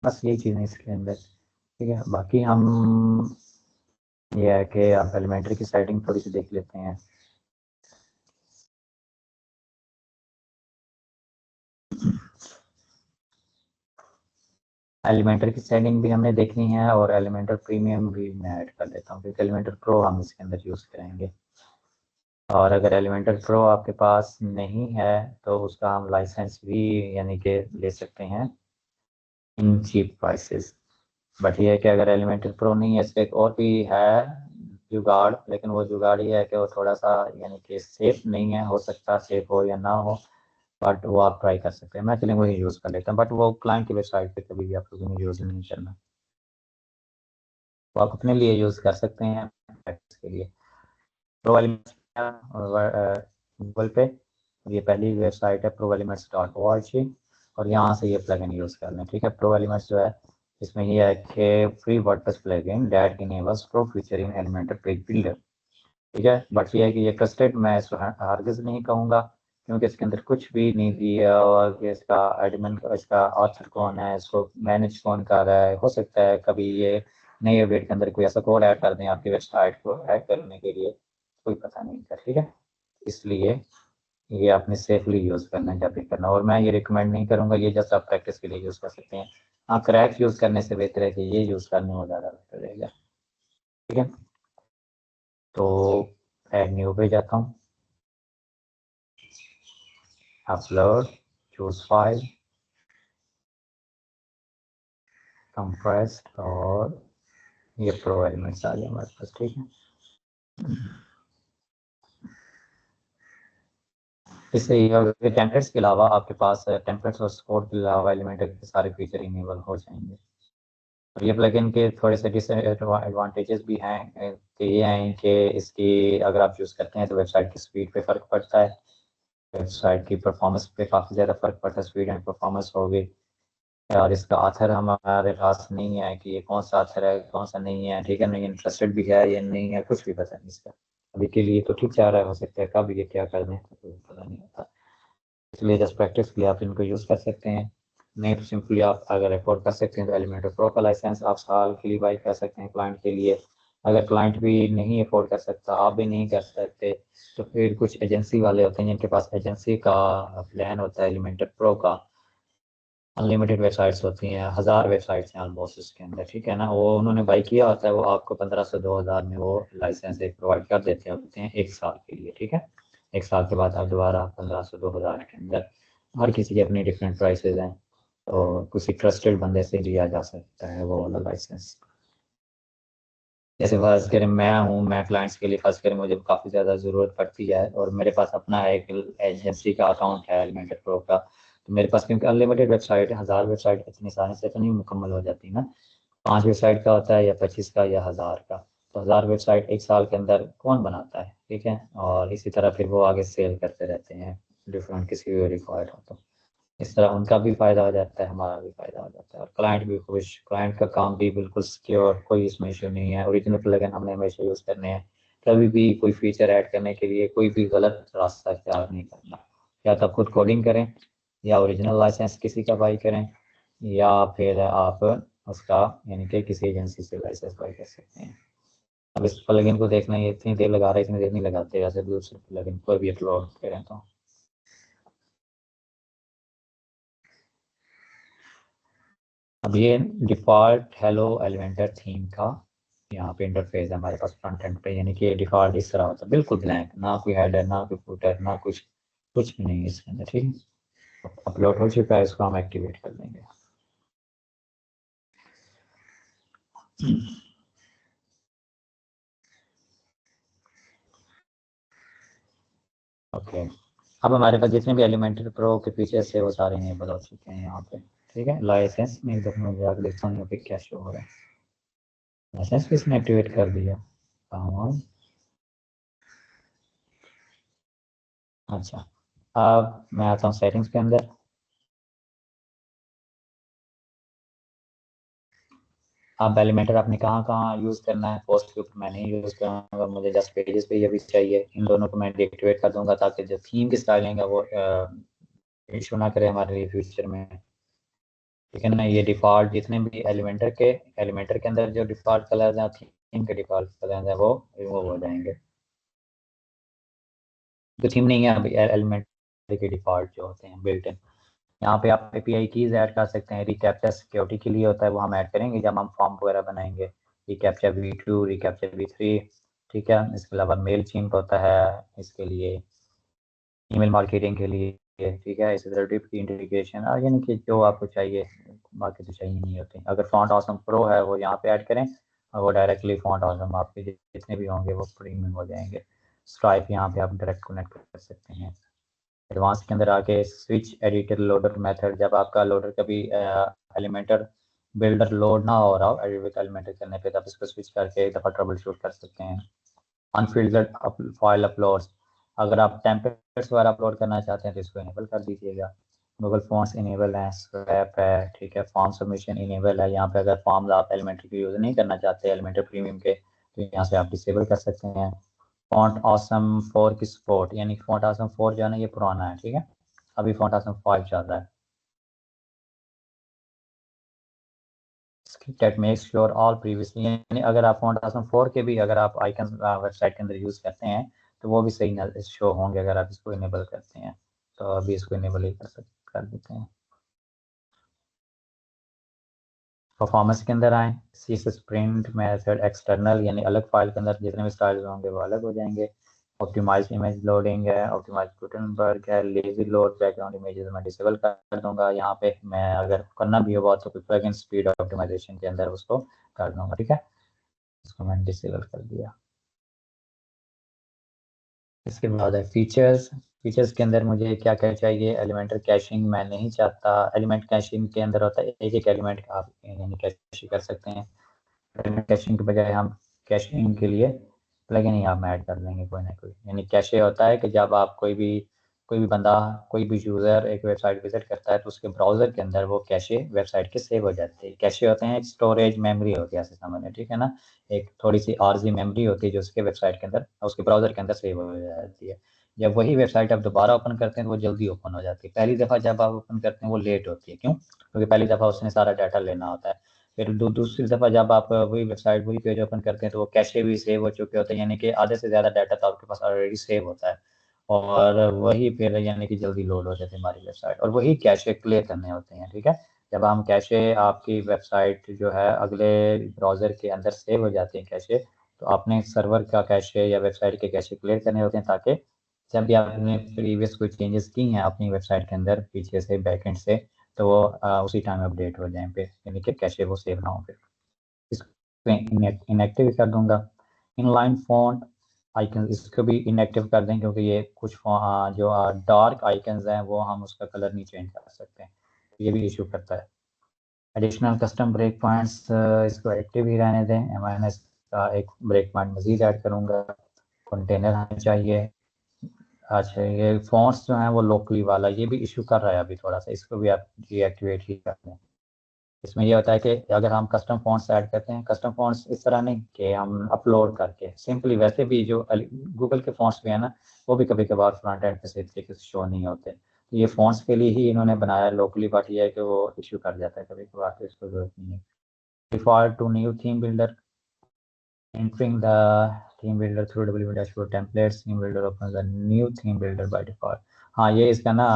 बस यही चीज़ है इसके अंदर। ठीक है, बाकी हम ये है कि आप एलिमेंट्री की सेटिंग थोड़ी सी देख लेते हैं। एलिमेंटर की सेटिंग भी हमने देखनी है, और एलिमेंटर प्रीमियम भी मैं ऐड कर लेता हूँ, क्योंकि एलिमेंटर प्रो हम इसके अंदर यूज़ करेंगे। और अगर एलिमेंटर प्रो आपके पास नहीं है तो उसका हम लाइसेंस भी यानी कि ले सकते हैं इन चीप प्राइसेस। बट ये है कि अगर एलिमेंटर प्रो नहीं है, इसका एक और भी है जुगाड़, लेकिन वो जुगाड़ ये है कि वो थोड़ा सा यानी कि सेफ नहीं है, हो सकता सेफ हो या ना हो, बट वो आप ट्राई कर सकते हैं। मैं चलेंगे वही यूज़ कर लेता हूँ, बट वो क्लाइंट की वेबसाइट पे कभी भी आप लोगों ने यूज़ नहीं करना, तो आप अपने लिए यूज़ कर सकते हैं प्रैक्टिस के लिए। प्रो वाली गूगल पे ये पहली वेबसाइट है proelements.org और यहाँ से ये प्लगइन यूज़ कर लें। ठीक है, Proelements जो है इसमें ये है कि free WordPress plugin that enables pro feature in Elementor page builder. ठीक है, बट ये है कि ये ट्रस्टेड मैं इसको हरगिज़ नहीं कहूँगा क्योंकि इसके अंदर कुछ भी नहीं दिया और इसका एडमिन, इसका ऑथर कौन है, इसको मैनेज कौन कर रहा है। हो सकता है कभी ये नए अपडेट के अंदर कोई ऐसा कोड ऐड कर दें आपकी वेबसाइट को हैक करने के लिए, कोई पता नहीं था। ठीक है, इसलिए ये आपने सेफली यूज़ करना है जब भी करना, और मैं ये रिकमेंड नहीं करूँगा, ये जस्ट आप प्रैक्टिस के लिए यूज़ कर सकते हैं। हाँ, क्रैक यूज़ करने से बेहतर है कि ये यूज़ करने में ज़्यादा बेहतर रहेगा। ठीक है, तो ऐड न्यू पे जाता हूँ, अपलोड, चूज फाइल, कंप्रेस्ड, और ये प्रो एलिमेंट्स आ गया हमारे पास। ठीक है, इससे ये टेम्पलेट्स के अलावा आपके पास टेम्पलेट्स और सपोर्ट के अलावा एलिमेंटर के सारे फीचर इनेबल हो जाएंगे। और ये प्लगइन के थोड़े से डिसएडवांटेजेस भी हैं कि ये हैं कि इसकी अगर आप यूज़ करते हैं तो वेबसाइट की स्पीड पे फ़र्क पड़ता है, वेबसाइट की परफॉर्मेंस पे काफ़ी ज़्यादा फ़र्क पड़ता है, स्पीड एंड परफॉर्मेंस होगी। और इसका ऑथर हमारे पास नहीं है कि ये कौन सा ऑथर है कौन सा नहीं है। ठीक है, नहीं इंटरेस्टेड भी है या नहीं है, कुछ भी पता नहीं इसका अभी के लिए। तो ठीक चाह रहा है, हो सकता है कब ये क्या कर दें तो पता नहीं होता, इसलिए जस्ट प्रैक्टिस के लिए आप इनको यूज़ कर सकते हैं। नहीं तो सिंपली आप अगर अफोर्ड कर सकते हैं तो एलिमेंटर प्रो का लाइसेंस आप साल के लिए बाई कर सकते हैं क्लाइंट के लिए। अगर क्लाइंट भी नहीं अफोर्ड कर सकता, आप भी नहीं कर सकते, तो फिर कुछ एजेंसी वाले होते हैं जिनके पास एजेंसी का प्लान होता है एलिमेंटर प्रो का। अनलिमिटेड वेबसाइट्स होती हैं, 1000 वेबसाइट्स हैं ऑलमोस्ट इसके अंदर। ठीक है ना, वो उन्होंने बाई किया होता है, वो आपको 1500 से 2000 में वो लाइसेंस एक प्रोवाइड कर देते होते हैं 1 साल के लिए। ठीक है, 1 साल के बाद आप दोबारा 1500 से 2000 के अंदर, हर किसी की अपनी डिफरेंट प्राइसेस हैं, तो किसी ट्रस्टेड बंदे से लिया जा सकता है वो वाला लाइसेंस। जैसे फर्ज करें मैं हूँ, मैं क्लाइंट्स के लिए फर्ज करें मुझे काफ़ी ज़्यादा ज़रूरत पड़ती है और मेरे पास अपना एक एजेंसी का अकाउंट है एलिमेंटर प्रो का, तो मेरे पास क्योंकि अनलिमिटेड वेबसाइट है, 1000 वेबसाइट इतनी आसानी से तो नहीं मुकम्मल हो जाती ना, 5 वेबसाइट का होता है या 25 का या 1000 का, तो 1000 वेबसाइट 1 साल के अंदर कौन बनाता है। ठीक है, और इसी तरह फिर वो आगे सेल करते रहते हैं डिफरेंट किसी भी रिक्वायर्ड हो, तो इस तरह उनका भी फ़ायदा हो जाता है, हमारा भी फ़ायदा हो जाता है और क्लाइंट भी खुश, क्लाइंट का काम भी बिल्कुल सिक्योर, कोई इसमें इशू नहीं है। ओरिजिनल प्लगइन हमने हमेशा यूज़ करने हैं, कभी भी कोई फीचर ऐड करने के लिए कोई भी गलत रास्ता इख्तियार नहीं करना। या तो आप खुद कोडिंग करें या ओरिजिनल लाइसेंस किसी का बाई करें या फिर आप उसका यानी कि किसी एजेंसी से लाइसेंस बाई कर सकते हैं। अब इस प्लगइन को देखना ये इतनी देर लगा रहे हैं, इतनी देर नहीं लगाते जैसे दूसरे प्लगइन कोई भी अपलोड करें तो। अब ये डिफ़ॉल्ट हेलो एलिमेंटर थीम का यहाँ पे इंटरफेस है हमारे पास फ्रंट एंड पे, यानी कि डिफ़ॉल्ट इस तरह होता है, बिल्कुल ब्लैंक, ना कोई हेडर ना कोई फुटर ना कुछ, कुछ भी नहीं है इसके अंदर। ठीक है, अपलोड हो चुका है, इसको हम एक्टिवेट कर देंगे। ओके, अब हमारे पास जितने भी एलिमेंटर प्रो के फीचर्स है वो सारे इनेबल हो चुके हैं यहाँ पे। ठीक है, लाइसेंस में एक दफ़ा मैं जाकर देखता हूँ यहाँ पे क्या शो हो रहा है। लाइसेंस भी इसने एक्टिवेट कर दिया। हाँ, अच्छा, अब मैं आता हूँ सेटिंग्स के अंदर। अब एलिमेंटर आपने कहाँ कहाँ यूज़ करना है, पोस्ट के ऊपर मैं नहीं यूज़ करूँगा, मुझे जस्ट पेजेस पे ये भी चाहिए। इन दोनों को मैं डिएक्टिवेट कर दूंगा ताकि जो थीम की स्टाइलिंग है वो इशू ना करे हमारे लिए फ्यूचर में। ठीक है ना, ये डिफ़ॉल्ट जितने भी एलिमेंटर के अंदर जो डिफ़ॉल्ट कलर हैं, थीम के डिफ़ॉल्ट कलर हैं, वो रिमूव हो जाएंगे। तो थीम नहीं है अभी एलिमेंटर के डिफ़ॉल्ट जो होते हैं बिल्ट इन। यहाँ पे आप एपीआई कीज ऐड कर सकते हैं, रिकैप्चा सिक्योरिटी के लिए होता है, वो हम ऐड करेंगे जब हम फॉर्म वगैरह बनाएंगे। ReCAPTCHA V2, reCAPTCHA V3। ठीक है, इसके अलावा मेल चिंप होता है इसके लिए, ईमेल मार्केटिंग के लिए। ठीक है, इसी तरह ड्रिप की इंटीग्रेशन, और यानी कि जो आपको चाहिए, बाकी तो चाहिए नहीं होते। अगर फॉन्ट ऑसम प्रो है वो यहाँ पे ऐड करें और वो डायरेक्टली फॉन्ट ऑसम आपके जितने भी होंगे वो प्रीमियम हो जाएंगे। स्ट्राइप यहाँ पे आप डायरेक्ट कनेक्ट कर सकते हैं। एडवांस के अंदर आके स्विच एडिटर लोडर मेथड, जब आपका लोडर कभी एलिमेंटर बिल्डर लोड ना हो रहा हो एडिट विद एलिमेंटर करने पे, तब इसको स्विच करके एक दफ़ा ट्रबल शूट कर सकते हैं। अनफिल्टर्ड फाइल अपलोड्स, अगर आप टेम्पलेट्स वगैरह अपलोड करना चाहते हैं तो इसको इनेबल कर दीजिएगा। गूगल फॉर्म्स इनेबल है, स्वैप है, ठीक है, फॉर्म सबमिशन इनेबल है। यहाँ पे अगर फॉर्म्स आप एलिमेंट्री के यूज़ नहीं करना चाहते, एलिमेंट्री प्रीमियम के, तो यहाँ से आप डिसेबल कर सकते हैं। फॉन्ट ऑसम 4 की सपोर्ट, यानी फॉन्ट ऑसम 4 जो है ना ये पुराना है, ठीक है, अभी फॉन्ट ऑसम 5 चल रहा है। That make sure all previously, यानी अगर आप फॉन्ट ऑसम 4 के भी अगर आप आइकन वेबसाइट के अंदर यूज़ करते हैं तो वो भी सही शो होंगे अगर आप इसको इनेबल करते हैं। तो अभी इसको इनेबल ही कर देते हैं। परफॉर्मेंस के अंदर आए, सीएसएस प्रिंट मेथड एक्सटर्नल, यानी अलग फाइल के अंदर जितने भी स्टाइल्स होंगे वो अलग हो जाएंगे। ऑप्टिमाइज इमेज लोडिंग है, ऑप्टिमाइज गुटेनबर्ग है, लेजी लोड बैकग्राउंड इमेजेस में डिसेबल कर दूंगा। यहाँ पे मैं अगर करना भी होगा तो प्लगइन स्पीड ऑप्टिमाइजेशन के अंदर उसको कर दूंगा, ठीक है, इसको मैंने डिसेबल कर दिया। इसके बाद है फीचर्स। फीचर्स के अंदर मुझे क्या क्या चाहिए, एलिमेंटर कैशिंग मैं नहीं चाहता। एलिमेंट कैशिंग के अंदर होता है एक एक एलिमेंट आप यानी कैश कर सकते हैं। एलिमेंट कैशिंग के बजाय हम कैशिंग के लिए प्लगइन ही आप ऐड कर देंगे कोई ना कोई। यानी कैशे होता है कि जब आप कोई भी बंदा, कोई भी यूज़र एक वेबसाइट विजिट करता है तो उसके ब्राउज़र के अंदर वो कैशे वेबसाइट के सेव हो जाते हैं। कैशे होते हैं एक स्टोरेज मेमोरी होती है ऐसे समझ, ठीक है ना, एक थोड़ी सी आरजी मेमोरी होती है जो उसके वेबसाइट के अंदर, उसके ब्राउज़र के अंदर सेव हो जाती है। जब वही वेबसाइट आप दोबारा ओपन करते हैं तो वो जल्दी ओपन हो जाती है। पहली दफ़ा जब आप ओपन करते हैं वो लेट होती है, क्यों? क्योंकि पहली दफ़ा उसने सारा डाटा लेना होता है। फिर दूसरी दफ़ा जब आप वही वेबसाइट वही पेज ओपन करते हैं तो वो कैशे भी सेव हो चुके होते हैं, यानी कि आधे से ज़्यादा डाटा तो आपके पास ऑलरेडी सेव होता है। और वही फिर यानी कि जल्दी लोड हो जाती है हमारी वेबसाइट, और वही कैशे क्लियर करने होते हैं, ठीक है। जब हम कैशे आपकी वेबसाइट जो है अगले ब्राउज़र के अंदर सेव हो जाते हैं कैशे, तो आपने सर्वर का कैशे या वेबसाइट के कैशे क्लियर करने होते हैं ताकि जब भी आपने प्रीवियस कोई चेंजेस की हैं अपनी वेबसाइट के अंदर पीछे से बैकएंड से, तो वो उसी टाइम अपडेट हो जाएं पे, यानी कि कैशे वो सेव ना हो फिर। इसको इनएक्टिव कर दूंगा। इनलाइन फॉन्ट आइकन इसको भी इनएक्टिव कर दें क्योंकि ये कुछ जो डार्क आइकन्स हैं वो हम उसका कलर नहीं चेंज कर सकते, ये भी इशू करता है। एडिशनल कस्टम ब्रेक पॉइंट्स इसको एक्टिव ही रहने दें। एमआईएनएस का एक ब्रेक पॉइंट मजीद ऐड करूँगा। कंटेनर हमें चाहिए। अच्छा, ये फॉन्ट्स जो हैं वो लोकली वाला ये भी इशू कर रहा है अभी थोड़ा सा, इसको भी आप डीएक्टिवेट ही कर दें। इसमें ये होता है कि अगर हम कस्टम फॉन्ट्स ऐड करते हैं, कस्टम फॉन्ट्स इस तरह नहीं कि हम अपलोड करके सिंपली, वैसे भी जो गूगल के फॉन्ट्स भी है ना वो भी कभी कभार फ्रंट एंड पे सही तरीके से शो नहीं होते, तो ये फॉन्ट्स के लिए ही इन्होंने बनाया है लोकली, बट ये है कि वो इशू कर जाता है कभी कभार, तो इसको जरूरत नहीं है। Default to new theme builder, entering the theme builder through www dashboard templates, theme builder opens a new theme builder by default। हाँ ये इसका ना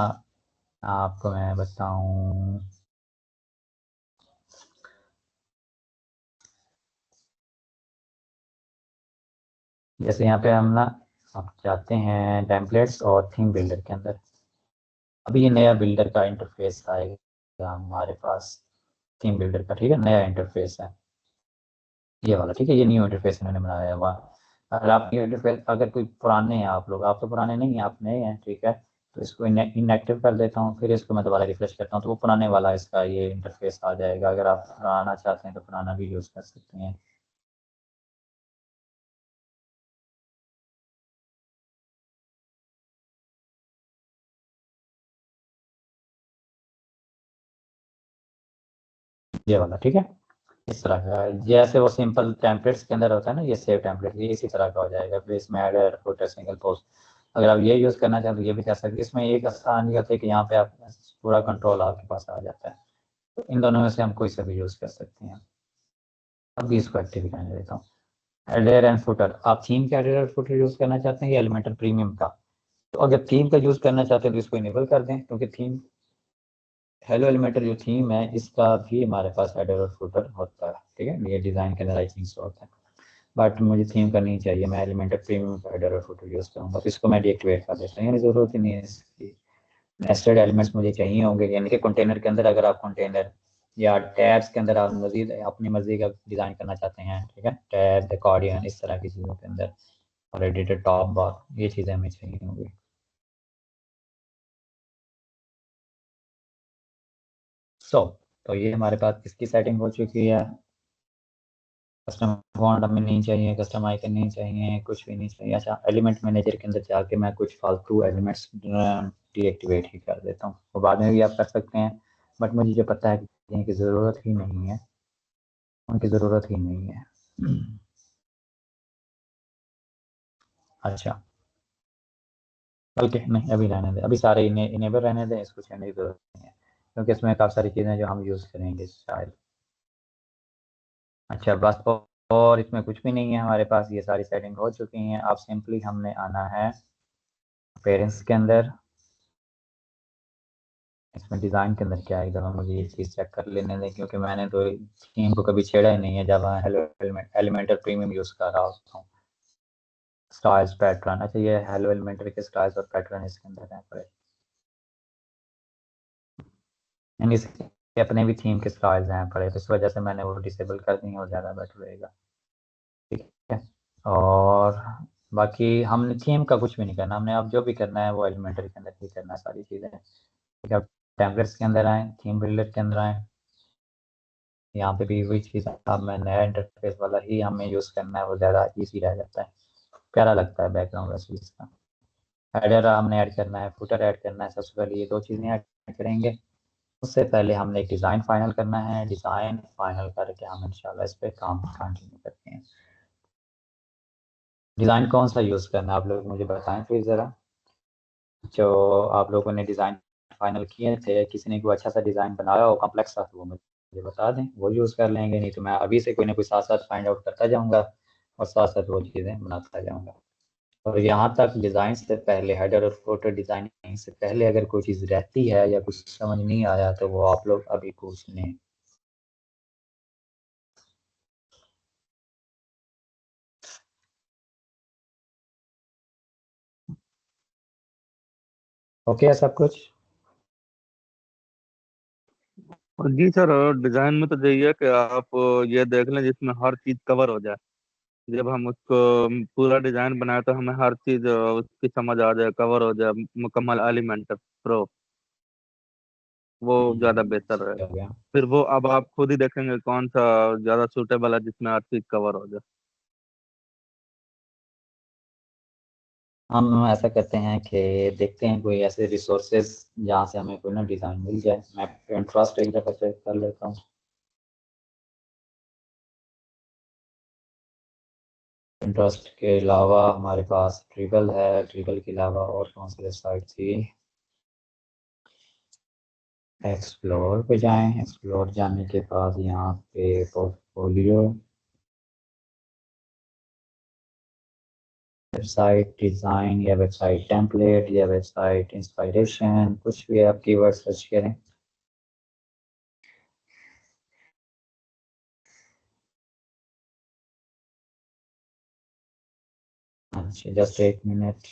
आपको मैं बताऊं, जैसे यहाँ पे हम ना आप जाते हैं टेम्पलेट्स और थीम बिल्डर के अंदर, अभी ये नया बिल्डर का इंटरफेस आएगा हमारे पास, थीम बिल्डर का, ठीक है, नया इंटरफेस है ये वाला, ठीक है, ये न्यू इंटरफेस इन्होंने बनाया हुआ। अगर आप न्यू इंटरफेस, अगर कोई पुराने हैं आप लोग, आप तो पुराने नहीं हैं, आप नए हैं, ठीक है, तो इसको इनएक्टिव कर देता हूँ, फिर इसको मैं दोबारा रिफ्रेश करता हूँ तो वो पुराने वाला इसका ये इंटरफेस आ जाएगा। अगर आप पुराना चाहते हैं तो पुराना भी यूज़ कर सकते हैं। ये वाला, ठीक है, इस तरह का जैसे वो सिंपल टेम्पलेट्स के अंदर होता है ना, ये सेव टेम्पलेट, ये इसी तरह का हो जाएगा। फिर इसमें एड फुटर सिंगल पोस्ट, अगर आप ये यूज़ करना चाहें तो ये भी कर सकते हैं। इसमें एक आसानी होती है कि यहाँ पे आप पूरा कंट्रोल आपके पास आ जाता है, तो इन दोनों में से हम कोई सा भी यूज़ कर सकते हैं। अभी इसको एक्टिव करने देता हूँ। हेडर एंड फुटर, आप थीम का हेडर और फुटर यूज़ करना चाहते हैं या एलिमेंटल प्रीमियम का? तो अगर थीम का यूज़ करना चाहते हैं तो इसको इनेबल कर दें, क्योंकि थीम हेलो एलिमेंटर जो थीम है इसका भी हमारे पास हेडर और फुटर होता है, ठीक है, ये डिज़ाइन के अंदर आई थिंक सो होता है। बट मुझे थीम का नहीं चाहिए, मैं एलिमेंटर प्रीमियम का हेडर और फुटर यूज़ करूँगा, तो इसको मैं डीएक्टिवेट कर देता हूँ, यानी ज़रूरत ही नहीं है इसकी। नेस्टेड एलिमेंट्स मुझे चाहिए होंगे, यानी कि कंटेनर के अंदर अगर आप कंटेनर या टैब्स के अंदर आप मजीद अपनी मर्जी का डिज़ाइन करना चाहते हैं, ठीक है, टैब अकॉर्डियन इस तरह की चीज़ों के अंदर, और एडिटर टॉप बार, ये चीज़ें हमें चाहिए होंगी। सो तो ये हमारे पास इसकी सेटिंग हो चुकी है। कस्टम फॉन्ट हमें नहीं चाहिए, कस्टम आइकन नहीं चाहिए, कुछ भी नहीं चाहिए। अच्छा, एलिमेंट मैनेजर के अंदर जाके मैं कुछ फालतू एलिमेंट्स डीएक्टिवेट ही कर देता हूँ, वो बाद में भी आप कर सकते हैं, बट मुझे जो पता है कि इनकी ज़रूरत ही नहीं है, उनकी ज़रूरत ही नहीं है। अच्छा, बल्कि नहीं, अभी रहने दें, अभी सारे इनेबल रहने दें, इसको चेंज की ज़रूरत नहीं है, क्योंकि इसमें काफ़ी सारी चीज़ें जो हम यूज़ करेंगे शायद। अच्छा बस, और इसमें कुछ भी नहीं है हमारे पास, ये सारी सेटिंग हो चुकी हैं। अब सिंपली हमने आना है पेरेंट्स के अंदर, इसमें डिज़ाइन के अंदर क्या है, एक दफ़ा मुझे ये चीज़ चेक कर लेने दें, क्योंकि मैंने तो थीम को कभी छेड़ा ही नहीं है जब हेलो एलिमेंटर प्रीमियम यूज़ कर रहा होता हूँ। स्टाइल्स पैटर्न, अच्छा ये हेलो एलिमेंटर के स्टाइल्स और पैटर्न इसके अंदर है पड़े, यानी इसके अपने भी थीम के स्टाइल्स हैं पड़े, तो इस वजह से मैंने वो डिसेबल कर दी है, और ज़्यादा बेटर रहेगा। ठीक है, और बाकी हमने थीम का कुछ भी नहीं करना, हमने अब जो भी करना है वो एलिमेंटर के अंदर ही करना है सारी चीज़ें। ठीक है, टेम्पलेट्स के अंदर आए, थीम बिल्डर के अंदर आए, यहाँ पे भी वही चीज़, अब मैं नया इंटरफेस वाला ही हमें यूज़ करना है, वो ज़्यादा इजी रह जाता है, प्यारा लगता है बैकग्राउंड वैसे इसका। हेडर हमने ऐड करना है, फुटर ऐड करना है, सबसे पहले ये दो चीज़ें ऐड करेंगे। उससे पहले हमने एक डिज़ाइन फाइनल करना है, डिज़ाइन फाइनल करके हम इंशाल्लाह इस पर काम कंटिन्यू करते हैं। डिज़ाइन कौन सा यूज़ करना है आप लोग मुझे बताएं प्लीज़ ज़रा, जो आप लोगों ने डिज़ाइन फाइनल किए थे, किसी ने कोई अच्छा सा डिज़ाइन बनाया हो कॉम्प्लेक्स सा, तो वो मुझे बता दें, वो यूज़ कर लेंगे, नहीं तो मैं अभी से कोई ना कोई साथ साथ फाइंड आउट करता जाऊँगा और साथ साथ वो चीज़ें बनाता जाऊँगा। और यहाँ तक डिज़ाइन से पहले, हेडर और फुटर डिज़ाइनिंग से पहले अगर कोई चीज़ रहती है या कुछ समझ नहीं आया तो वो आप लोग अभी पूछ लें। ओके है सब कुछ? और जी सर, डिजाइन में तो यही है कि आप ये देख लें जिसमें हर चीज कवर हो जाए। जब हम उसको पूरा डिजाइन बनाए तो हमें हर चीज उसकी समझ आ जाए, कवर हो जाए, मुकम्मल एलिमेंट प्रो, वो ज्यादा बेहतर हो रहेगा। गया। फिर वो अब आप खुद ही देखेंगे कौन सा ज्यादा सूटेबल है, जिसमें हर चीज कवर हो जाए। हम ऐसा करते हैं कि देखते हैं कोई ऐसे रिसोर्सेज जहाँ से हमें कोई ना डिज़ाइन मिल जाए। मैं Pinterest एक दफ़ा चेक कर लेता हूँ। Pinterest के अलावा हमारे पास ट्रिबल है, ट्रिबल के अलावा और कौन सी वेबसाइट थी? एक्सप्लोर पे जाएं, एक्सप्लोर जाने के बाद यहाँ पे पोर्टफोलियो, वेबसाइट डिज़ाइन या वेबसाइट टेम्पलेट या वेबसाइट इंस्पायरेशन, कुछ भी आप कीवर्ड सर्च करें। अच्छा जस्ट एक मिनट।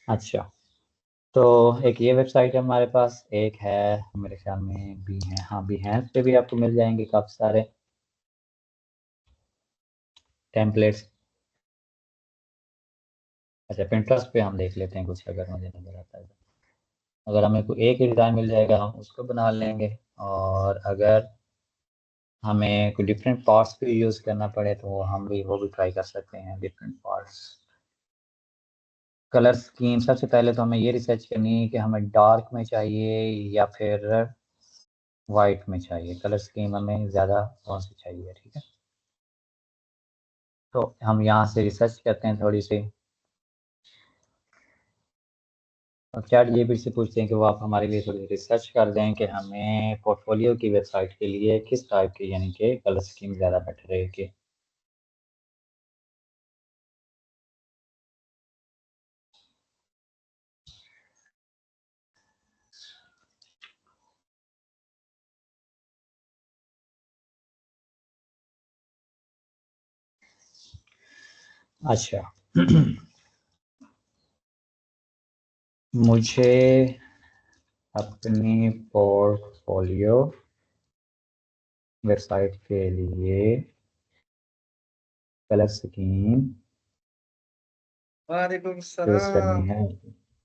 अच्छा, तो एक ये वेबसाइट है हमारे पास, एक है मेरे ख्याल में भी है, हाँ Behance पे भी आपको मिल जाएंगे काफ़ी सारे टेम्पलेट्स। अच्छा, Pinterest पे हम देख लेते हैं कुछ अगर मुझे नज़र आता है तो। अगर हमें कोई एक ही डिज़ाइन मिल जाएगा हम उसको बना लेंगे, और अगर हमें कोई डिफरेंट पार्ट्स भी यूज़ करना पड़े तो वो भी ट्राई कर सकते हैं, डिफरेंट पार्ट्स। कलर स्कीम, सबसे पहले तो हमें ये रिसर्च करनी है कि हमें डार्क में चाहिए या फिर वाइट में चाहिए, कलर स्कीम हमें ज़्यादा कौन सी चाहिए। ठीक है, तो हम यहाँ से रिसर्च करते हैं थोड़ी सी, और चैट जीपीटी से पूछते हैं कि वो आप हमारे लिए थोड़ी रिसर्च कर दें कि हमें पोर्टफोलियो की वेबसाइट के लिए किस टाइप की, यानी कि कलर स्कीम ज़्यादा बेटर रहेगी। अच्छा मुझे अपनी पोर्टफोलियो वेबसाइट के लिए कलर स्कीम वालेकुम चूज करनी सलाम। है।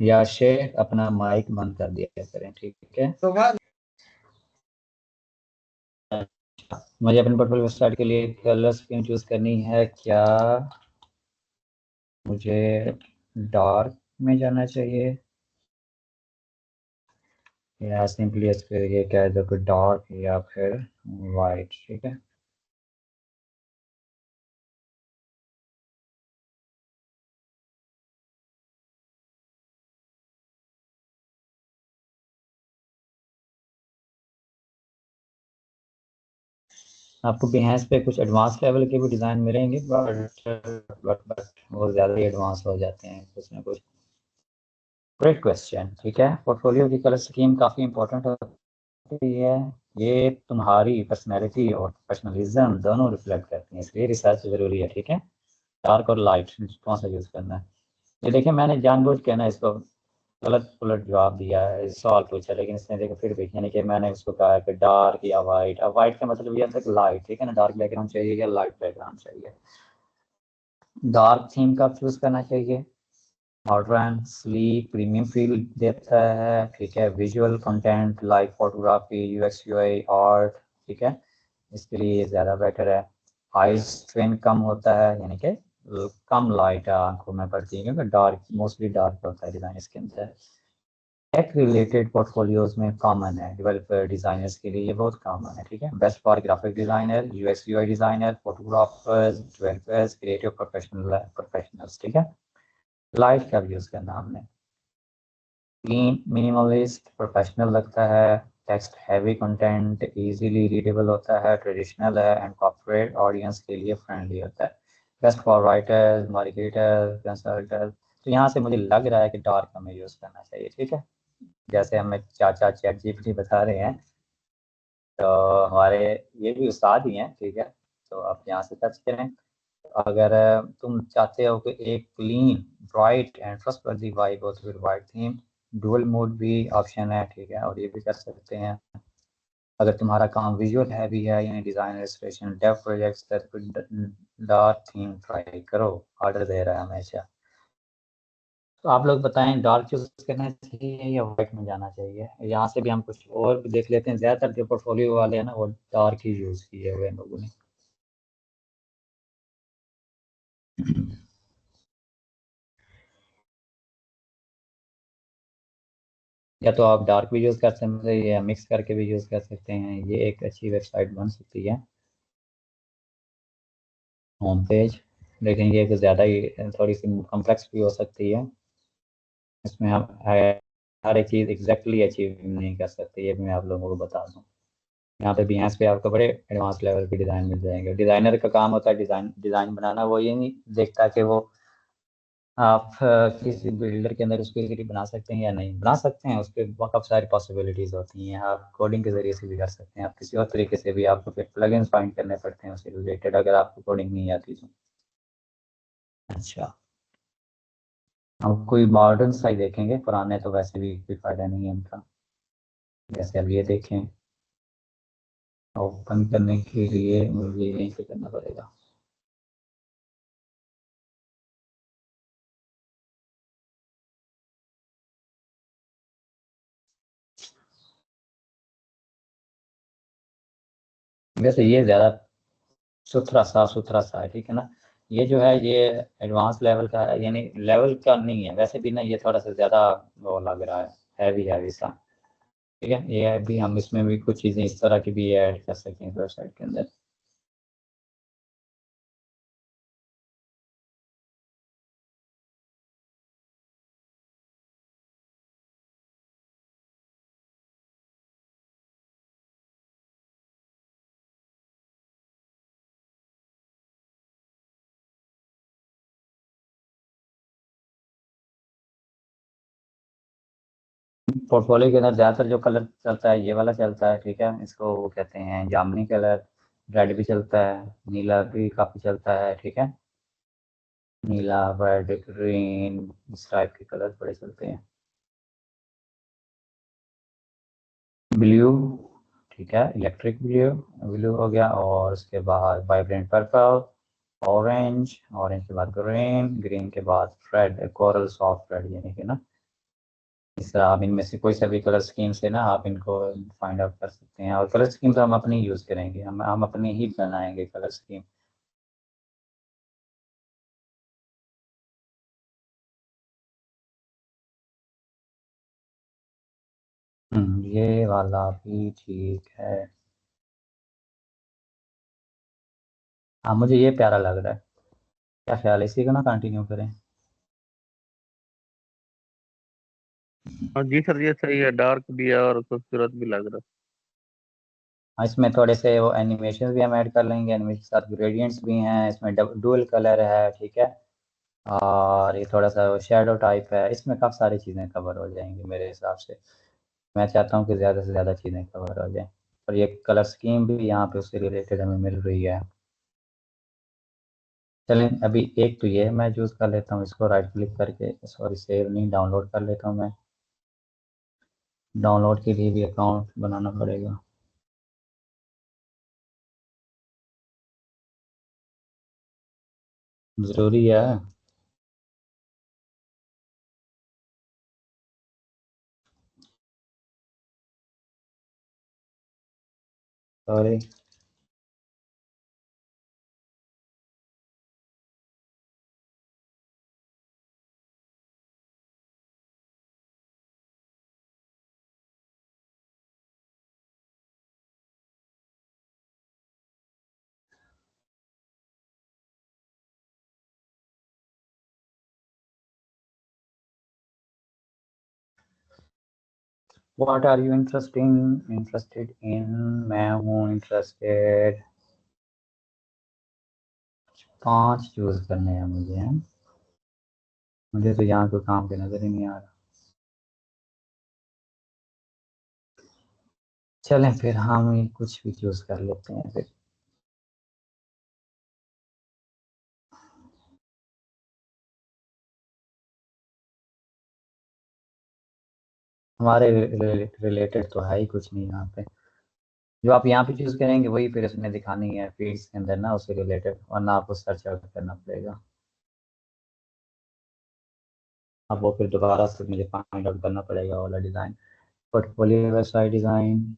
या शेख अपना माइक बंद कर दिया करें, ठीक है। तो बात मुझे अपनी पोर्टफोलियो वेबसाइट के लिए कलर स्कीम चूज करनी है। क्या मुझे डार्क में जाना चाहिए या सिंपली इसके लिए कह दो कि डार्क या फिर वाइट, ठीक है। आपको बिहेंस पे कुछ एडवांस लेवल के भी डिज़ाइन मिलेंगे, बट वो ज़्यादा ही एडवांस हो जाते हैं कुछ ना कुछ। ग्रेट क्वेश्चन, ठीक है। पोर्टफोलियो की कलर स्कीम काफ़ी इंपॉर्टेंट होती है। ये तुम्हारी पर्सनैलिटी और प्रोफेशनलिज्म दोनों रिफ्लेक्ट करती हैं, इसलिए रिसर्च ज़रूरी है, ठीक है। डार्क और लाइट कौन सा यूज़ करना है। ये देखिए मैंने जानबूझ के ना इसको गलत उलट जवाब दिया है, सवाल पूछा, लेकिन इसने देखो फिर भी, यानी कि मैंने उसको कहा है कि डार्क या वाइट। अब वाइट का मतलब ये है कि लाइट, ठीक है ना। डार्क बैकग्राउंड चाहिए या लाइट बैकग्राउंड चाहिए। डार्क थीम का चूज करना चाहिए। मॉडर्न स्लीक प्रीमियम फील देता है, ठीक है। Visual content like photography, UX UI art, ठीक है, इसके लिए ये ज़्यादा बेटर है। आई स्ट्रेन कम होता है, यानी कि कम लाइट आंखों में पड़ती है, क्योंकि डार्क मोस्टली डार्क होता है डिज़ाइन इसके अंदर। टेक रिलेटेड पोर्टफोलियोज में कॉमन है, डेवलपर डिजाइनर्स के लिए ये बहुत कॉमन है, ठीक है। Best for graphic designer, UX UI designer, photographers, developers, creative professionals, ठीक है। लाइट का यूज करना हमने क्लीन, मिनिमलिस्ट, प्रोफेशनल लगता है। Text heavy content easily readable होता है, ट्रेडिशनल है एंड कॉर्पोरेट ऑडियंस के लिए फ्रेंडली होता है। Best for writers, marketers, consulters. तो यहाँ से मुझे लग रहा है कि डार्क हमें यूज करना चाहिए, ठीक है। जैसे हमें चाचा चैट जीपीटी बता रहे हैं, तो हमारे ये भी उस्ताद ही हैं, ठीक है। तो आप यहाँ से सर्च करें। अगर तुम चाहते हो कि एक clean, bright and trustworthy vibe हो तो फिर वाइट थीम। डुअल मोड भी ऑप्शन है, ठीक है, और ये भी कर सकते हैं। अगर तुम्हारा काम विजुअल हैवी है, यानी डिज़ाइन, इलस्ट्रेशन, डेव प्रोजेक्ट्स, तो फिर डार्क थीम ट्राई करो। ऑर्डर दे रहा है हमेशा। तो आप लोग बताएं, डार्क चूज करना चाहिए या व्हाइट में जाना चाहिए। यहाँ से भी हम कुछ और भी देख लेते हैं। ज़्यादातर जो पोर्टफोलियो वाले हैं ना, वो डार्क ही यूज़ किए हुए हैं लोगों ने। या तो आप डार्क भी यूज़ कर सकते हैं या मिक्स करके भी यूज़ कर सकते हैं। ये एक अच्छी वेबसाइट बन सकती है, होम पेज। लेकिन ये कुछ ज़्यादा ही थोड़ी सी कॉम्प्लेक्स भी हो सकती है। इसमें आप हर एक चीज़ एग्जैक्टली अचीव नहीं कर सकते, ये भी मैं आप लोगों को बता दूँ। यहाँ पे Behance पे आपको बड़े एडवांस लेवल के डिज़ाइन मिल जाएंगे। डिज़ाइनर का काम होता है डिज़ाइन डिज़ाइन बनाना। वो ये नहीं देखता कि वो आप किसी बिल्डर के अंदर उसको इजीली बना सकते हैं या नहीं बना सकते हैं। उस पर बहुत सारी पॉसिबिलिटीज़ होती हैं। आप कोडिंग के ज़रिए से भी कर सकते हैं, आप किसी और तरीके से भी। आपको फिर प्लगइन्स फाइंड करने पड़ते हैं उससे रिलेटेड, अगर आपको कोडिंग नहीं आती तो। अच्छा, अब कोई मॉडर्न सा ही देखेंगे, पुराने तो वैसे भी कोई फ़ायदा नहीं है उनका। जैसे अब ये देखें, ओपन करने के लिए मुझे यहीं से करना पड़ेगा। वैसे ये ज़्यादा सुथरा, साफ सुथरा सा है, ठीक है ना। ये जो है ये एडवांस लेवल का है, यानी लेवल का नहीं है वैसे भी ना। ये थोड़ा सा ज़्यादा वो लग रहा है, हैवी हैवी सा, ठीक है। ये भी हम इसमें भी कुछ चीज़ें इस तरह की भी ऐड कर सकते हैं वेबसाइट के अंदर। पोर्टफोलियो के अंदर ज़्यादातर जो कलर चलता है ये वाला चलता है, ठीक है। इसको वो कहते हैं जामनी कलर। रेड भी चलता है, नीला भी काफ़ी चलता है, ठीक है। नीला, रेड, ग्रीन, इस टाइप के कलर बड़े चलते हैं। ब्लू, ठीक है, इलेक्ट्रिक ब्लू, ब्लू हो गया। और उसके बाद वाइब्रेंट पर्पल, ऑरेंज, ऑरेंज के बाद ग्रीन, ग्रीन के बाद रेड, कोरल सॉफ्ट रेड, यानी कि ना इस तरह आप इनमें से कोई सा भी कलर स्कीम से ना आप इनको फाइंड आउट कर सकते हैं। और कलर स्कीम तो हम अपनी यूज़ करेंगे, हम अपनी ही बनाएंगे कलर स्कीम। ये वाला भी ठीक है। हाँ, मुझे ये प्यारा लग रहा है। क्या ख्याल है, इसी को ना कंटिन्यू करें? हाँ जी सर, ये सही है, डार्क भी है और खूबसूरत भी लग रहा हाँ, इसमें थोड़े से वो एनिमेशन भी हम ऐड कर लेंगे, एनिमेशन के साथ ग्रेडियंट्स भी हैं इसमें, डुअल कलर है, ठीक है। और ये थोड़ा सा शेडो टाइप है, इसमें काफ़ी सारी चीज़ें कवर हो जाएंगी मेरे हिसाब से। मैं चाहता हूँ कि ज़्यादा से ज़्यादा चीज़ें कवर हो जाएं। और ये कलर स्कीम भी यहाँ पे उससे रिलेटेड हमें मिल रही है। चलें, अभी एक तो ये मैं चूज़ कर लेता हूँ, इसको राइट क्लिक करके, सॉरी सेव नहीं, डाउनलोड कर लेता हूँ मैं। डाउनलोड के लिए भी अकाउंट बनाना पड़ेगा। ज़रूरी है। Sorry. What are you interested in? मैं हूँ इंटरेस्टेड, 5 चूज़ करने हैं मुझे, हैं। मुझे तो यहाँ कोई काम के नज़र ही नहीं आ रहा। चलें फिर हम ही कुछ भी चूज़ कर लेते हैं फिर। हमारे रिलेटेड तो है ही कुछ नहीं यहाँ पे। जो आप यहाँ पे चूज़ करेंगे वही फिर इसमें दिखानी है फीड्स के अंदर ना, उससे रिलेटेड, वरना आपको सर्च आउट करना पड़ेगा। अब वो फिर दोबारा से मुझे फाइंड आउट करना पड़ेगा वाला design. Portfolio website design,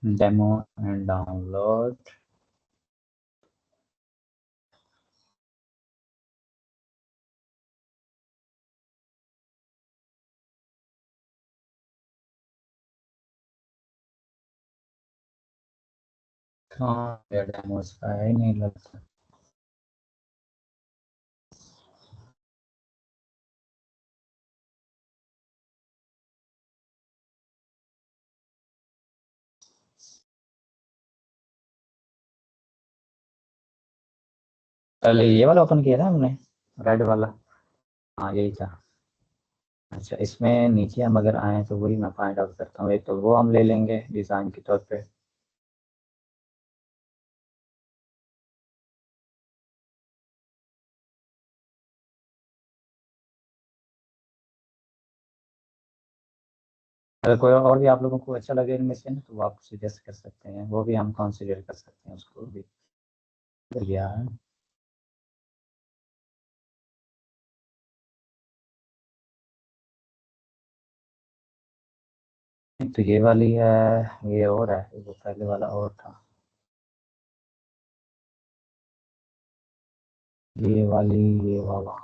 demo and download. हाँ, ये डेमो इसका है ही नहीं लगता। पहले ये वाला ओपन किया था हमने, रेड वाला। हाँ, यही था। अच्छा, इसमें नीचे हम अगर आए तो वही मैं फाइंड आउट करता हूँ। एक तो वो हम ले लेंगे डिज़ाइन के तौर पे। अगर कोई और भी आप लोगों को अच्छा लगे इनमें से ना, तो आप सजेस्ट कर सकते हैं, वो भी हम कंसिडर कर सकते हैं, उसको भी गया है। एक तो ये वाली है, ये और है, वो पहले वाला और था। ये वाली, ये वाला।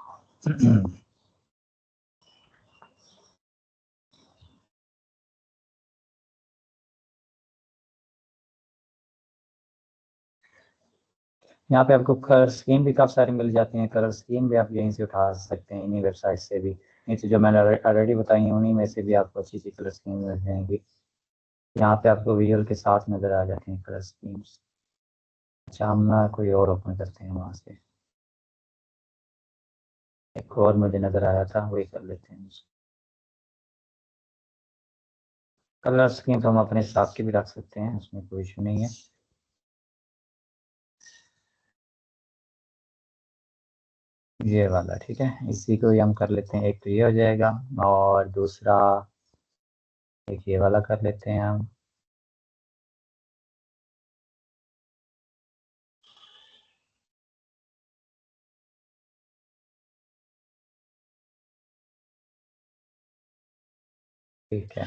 यहाँ पे आपको कलर स्कीम भी काफ़ी सारी मिल जाती हैं, कलर स्कीम भी आप यहीं से उठा सकते हैं, इन्हीं वेबसाइट से भी। नहीं तो जो मैंने ऑलरेडी बताई हैं उन्हीं में से भी आपको अच्छी अच्छी कलर स्कीम मिल जाएंगी। यहाँ पे आपको विजुअल के साथ नज़र आ जाते हैं कलर स्कीम्स। अच्छा, हम ना कोई और ओपन करते हैं वहाँ से। एक और मुझे नज़र आया था, वही कर लेते हैं। कलर स्कीम तो हम अपने हिसाब की भी रख सकते हैं, उसमें कोई इशू नहीं है। ये वाला ठीक है, इसी को ही हम कर लेते हैं। एक तो ये हो जाएगा, और दूसरा एक ये वाला कर लेते हैं हम। ठीक है,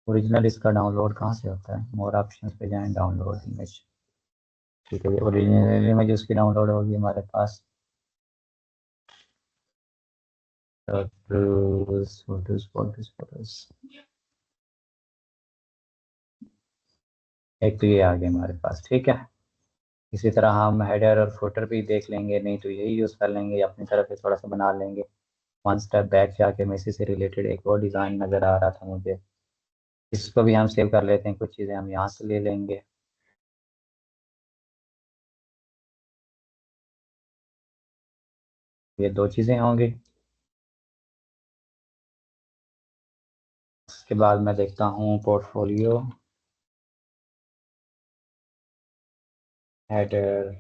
ओरिजिनल इसका डाउनलोड कहाँ से होता है? मोर ऑप्शंस पे जाएं, डाउनलोड इमेज। ठीक है, ओरिजिनल इमेज उसकी डाउनलोड होगी हमारे पास। फोटोज फोटोज फोटोज फोटोज, एक तो ये आ गया हमारे पास। ठीक है, इसी तरह हम हेडर और फुटर भी देख लेंगे, नहीं तो यही यूज़ कर लेंगे, अपनी तरफ से थोड़ा सा बना लेंगे। वन स्टेप बैक जाके मैं इसी से रिलेटेड एक और डिज़ाइन नज़र आ रहा था मुझे, इसको भी हम सेव कर लेते हैं। कुछ चीज़ें हम यहाँ से ले लेंगे। ये दो चीज़ें होंगी। उसके बाद मैं देखता हूँ पोर्टफोलियो, हेडर।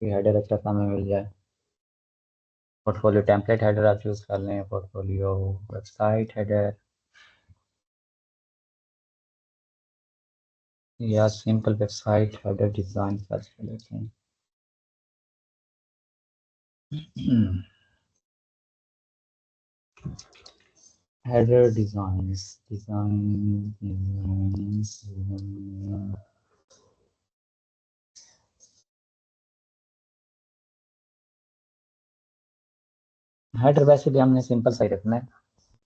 ये हेडर अच्छा सा हमें मिल जाए। पोर्टफोलियो टेम्पलेट हेडर आप चूज़ कर लें, पोर्टफोलियो वेबसाइट हेडर, या simple website header design search कर लेते हैं। Header designs, design. हेडर वैसे भी हमने सिंपल सा ही रखना है,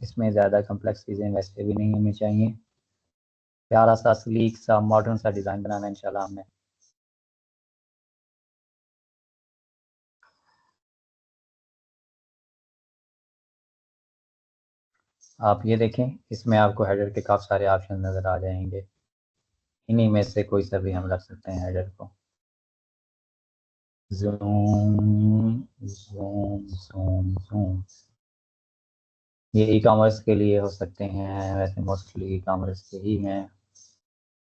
इसमें ज़्यादा कम्प्लेक्स चीज़ें वैसे भी नहीं हमें चाहिए। प्यारा सा स्लीक सा मॉडर्न सा डिज़ाइन बनाना है इंशाल्लाह हमने। आप ये देखें, इसमें आपको हेडर के काफ़ी सारे ऑप्शन नज़र आ जाएंगे, इन्हीं में से कोई सा भी हम रख सकते हैं हेडर को। जूम जूम जूम जूम, ये ई कॉमर्स के लिए हो सकते हैं, वैसे मोस्टली ई कॉमर्स के ही हैं।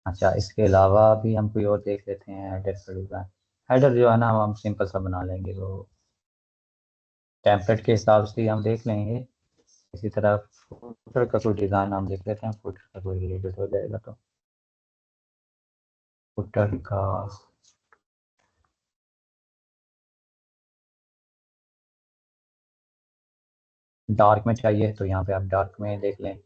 अच्छा, इसके अलावा भी हम कोई और देख लेते हैं हेडर का डिज़ाइन। हेडर जो है ना हम सिंपल सा बना लेंगे, वो टेम्पलेट के हिसाब से ही हम देख लेंगे। इसी तरह फुटर का कोई डिज़ाइन हम देख लेते हैं, फुटर का कोई रिलेटेड हो जाएगा तो फुटर का। डार्क में चाहिए तो यहाँ पे आप डार्क में देख लें।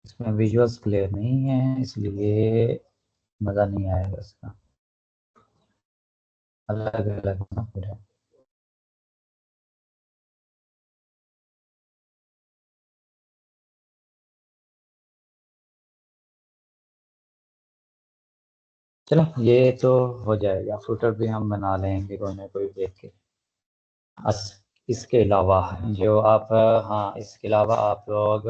इसमें विजुअल्स क्लियर नहीं है, इसलिए मज़ा नहीं आएगा इसका। अलग अलग ना फिर है। चलो ये तो हो जाएगा, फुटर भी हम बना लेंगे कोई ना कोई देख के। अस इसके अलावा जो आप, हाँ इसके अलावा आप लोग,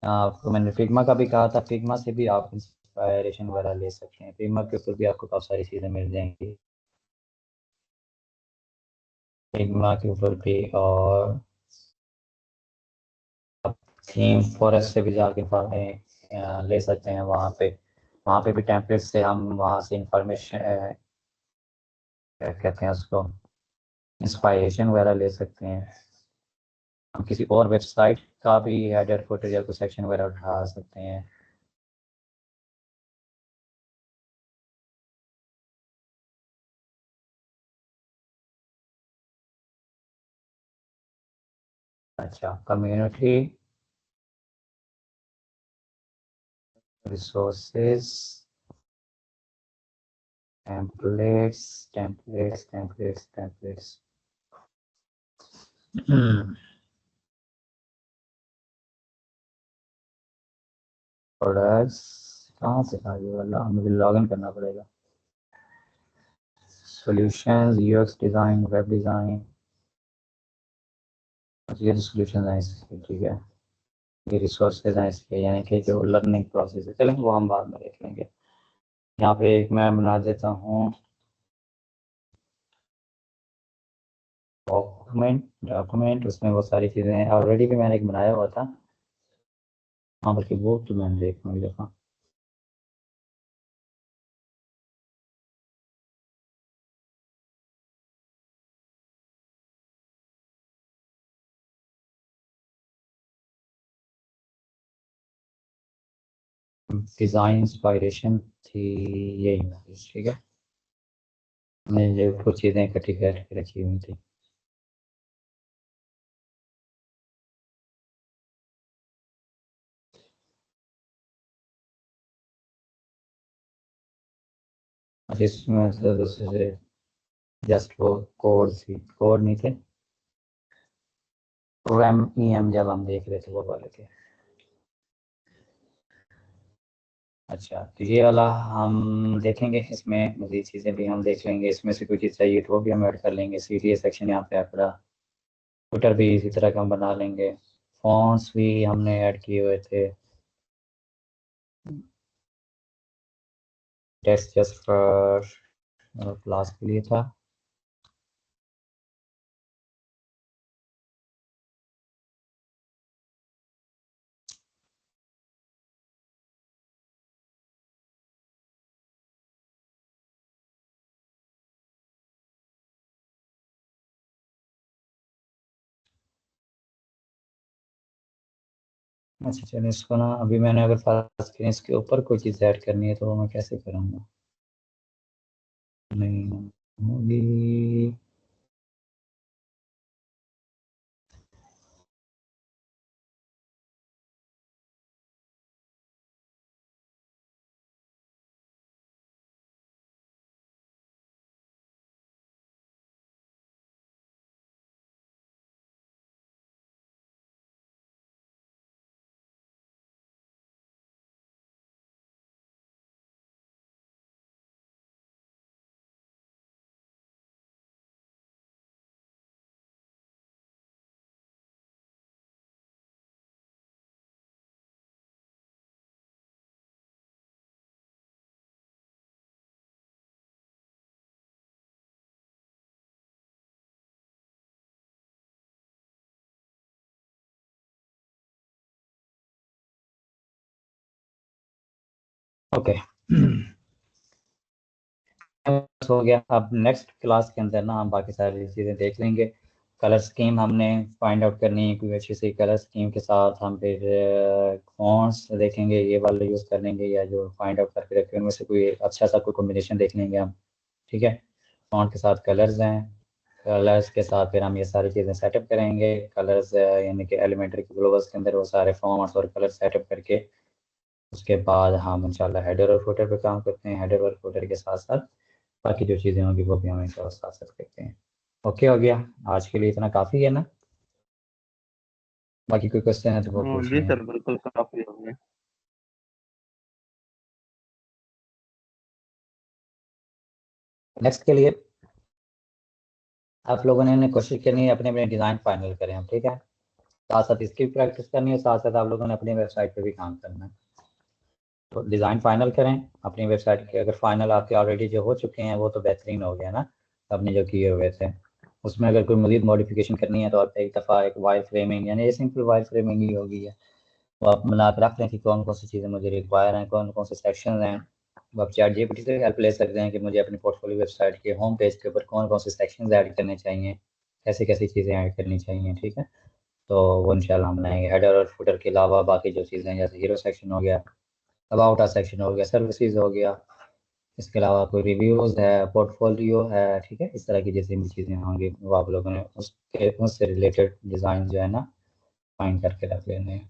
आपको मैंने फिग्मा का भी कहा था, फिग्मा से भी आप इंस्पायरेशन वगैरह ले सकते हैं। फिग्मा के ऊपर भी आपको काफ़ी सारी चीज़ें मिल जाएंगी, फिग्मा के ऊपर भी। और आप थीम फॉरेस्ट से भी जाके ले सकते हैं वहाँ पे भी टेम्पलेट से हम वहाँ से इंफॉर्मेशन, क्या कहते हैं उसको, इंस्पायरेशन वगैरह ले सकते हैं। हम किसी और वेबसाइट का भी हेडर फुटर या कोई सेक्शन वगैरह उठा सकते हैं। अच्छा, community resources templates templates templates templates products कहाँ से आ गया वाला, मुझे लॉगिन करना पड़ेगा। Solutions, UX design, web design, ये सॉल्यूशंस हैं इसके, ठीक है। ये रिसोर्सेज हैं इसके, यानी कि जो लर्निंग प्रोसेस है, चलेंगे वो हम बाद में देख लेंगे। यहाँ पे एक मैं बना देता हूँ डॉक्यूमेंट, उसमें बहुत सारी चीज़ें हैं। ऑलरेडी भी मैंने एक बनाया हुआ था, हाँ, बल्कि वो तो मैंने देखा एक दफ़ा। डिज़ाइन इंस्पायरेशन थी ये इमेज, ठीक है। मैंने कुछ चीज़ें इकट्ठी करके रखी हुई थी। इसमें से जस्ट वो कोड नहीं थे, प्रोग्राम EM जब हम देख रहे थे वो वाले थे। अच्छा, तो ये वाला हम देखेंगे, इसमें मज़ीद चीज़ें भी हम देख लेंगे। इसमें से कोई चीज़ चाहिए तो वो भी हम ऐड कर लेंगे। CTA सेक्शन यहाँ पे पड़ा, फुटर भी इसी तरह का हम बना लेंगे। फॉन्ट्स भी हमने ऐड किए हुए थे। टेक्स्ट जस्ट फॉर क्लास के लिए था। अच्छा चलिए, इसको ना अभी मैंने अगर फर्स्ट स्क्रीन इसके ऊपर कोई चीज़ ऐड करनी है तो वो मैं कैसे करूँगा, नहीं होगी। ओके हो गया। अब नेक्स्ट क्लास के अंदर ना हम बाकी सारी चीज़ें देख लेंगे। कलर स्कीम हमने फाइंड आउट करनी है, कोई अच्छी सी कलर स्कीम के साथ हम फिर फॉन्ट्स देखेंगे, ये वाले यूज़ कर लेंगे या जो फाइंड आउट करके रखे उनमें से कोई अच्छा सा कोई कॉम्बिनेशन देख लेंगे हम, ठीक है। फॉन्ट के साथ कलर्स हैं, कलर्स के साथ फिर हम ये सारी चीज़ें सेटअप करेंगे। कलर्स यानी कि एलिमेंट्री के ग्लोबल्स के अंदर वो सारे फॉन्ट्स और कलर सेटअप करके उसके बाद हम इंशाल्लाह हेडर और फुटर पे काम करते हैं। हेडर और फुटर के साथ साथ बाकी जो चीज़ें होंगी वो भी हम इंशाल्लाह साथ साथ करते हैं। ओके हो गया, आज के लिए इतना काफ़ी है ना। बाकी कोई क्वेश्चन है तो वो जी पूछिए। सर, बिल्कुल काफी हो गया। नेक्स्ट के लिए आप लोगों ने कोशिश करनी है अपने अपने डिज़ाइन फाइनल करें हम, ठीक है। साथ साथ इसकी भी प्रैक्टिस करनी है, साथ साथ आप लोगों ने अपनी वेबसाइट पे भी काम करना है। तो डिज़ाइन फाइनल करें अपनी वेबसाइट के। अगर फाइनल आपके ऑलरेडी जो हो चुके हैं वो तो बेहतरीन हो गया ना, आपने जो किए हुए थे। उसमें अगर कोई मज़ीद मॉडिफिकेशन करनी है तो आप एक दफ़ा एक वायर फ्रेमिंग, यानी ये सिंपल वायर फ्रेमिंग ही होगी है, वो आप बना के रख लें कि कौन कौन सी चीज़ें मुझे रिक्वायर हैं, कौन कौन से सेक्शन हैं। वो आप चैट जीपीटी से हेल्प ले सकते हैं कि मुझे अपनी पोर्टफोलियो वेबसाइट के होम पेज के ऊपर कौन कौन से सेक्शन ऐड करने चाहिए, कैसी कैसी चीज़ें ऐड करनी चाहिए, ठीक है। तो वो इंशाल्लाह हम बनाएंगे। हेडर और फुटर के अलावा बाकी जो चीज़ें हैं, जैसे हीरो सेक्शन हो गया, अबाउट अस सेक्शन हो गया, सर्विसेज हो गया, इसके अलावा कोई रिव्यूज़ है, पोर्टफोलियो है, ठीक है। इस तरह की जितनी भी चीज़ें होंगी वो आप लोगों ने उसके उससे रिलेटेड डिज़ाइन जो है ना डिफाइन करके रख लेने हैं।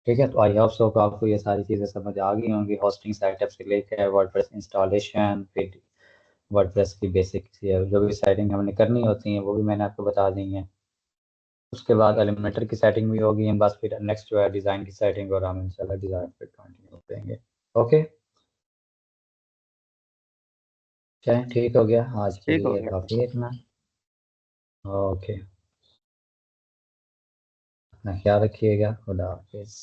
ठीक है, तो आई होप सो आपको ये सारी चीज़ें समझ आ गई होंगी, होस्टिंग सेटअप से लेकर वर्डप्रेस इंस्टॉलेशन, फिर वर्डप्रेस की बेसिक जो भी सेटिंग हमने करनी होती हैं वो भी मैंने आपको बता दी हैं। उसके बाद एलिमेंटर की सेटिंग भी होगी, हम बस फिर नेक्स्ट जो है डिज़ाइन की सेटिंग, और हम इंशाल्लाह डिज़ाइन पे कंटिन्यू करेंगे। ओके, चलें ठीक हो गया, आज के ठीक हो लिए गया। काफ़ी है इतना। ओके, अपना ख्याल रखिएगा, खुदा हाफिज़।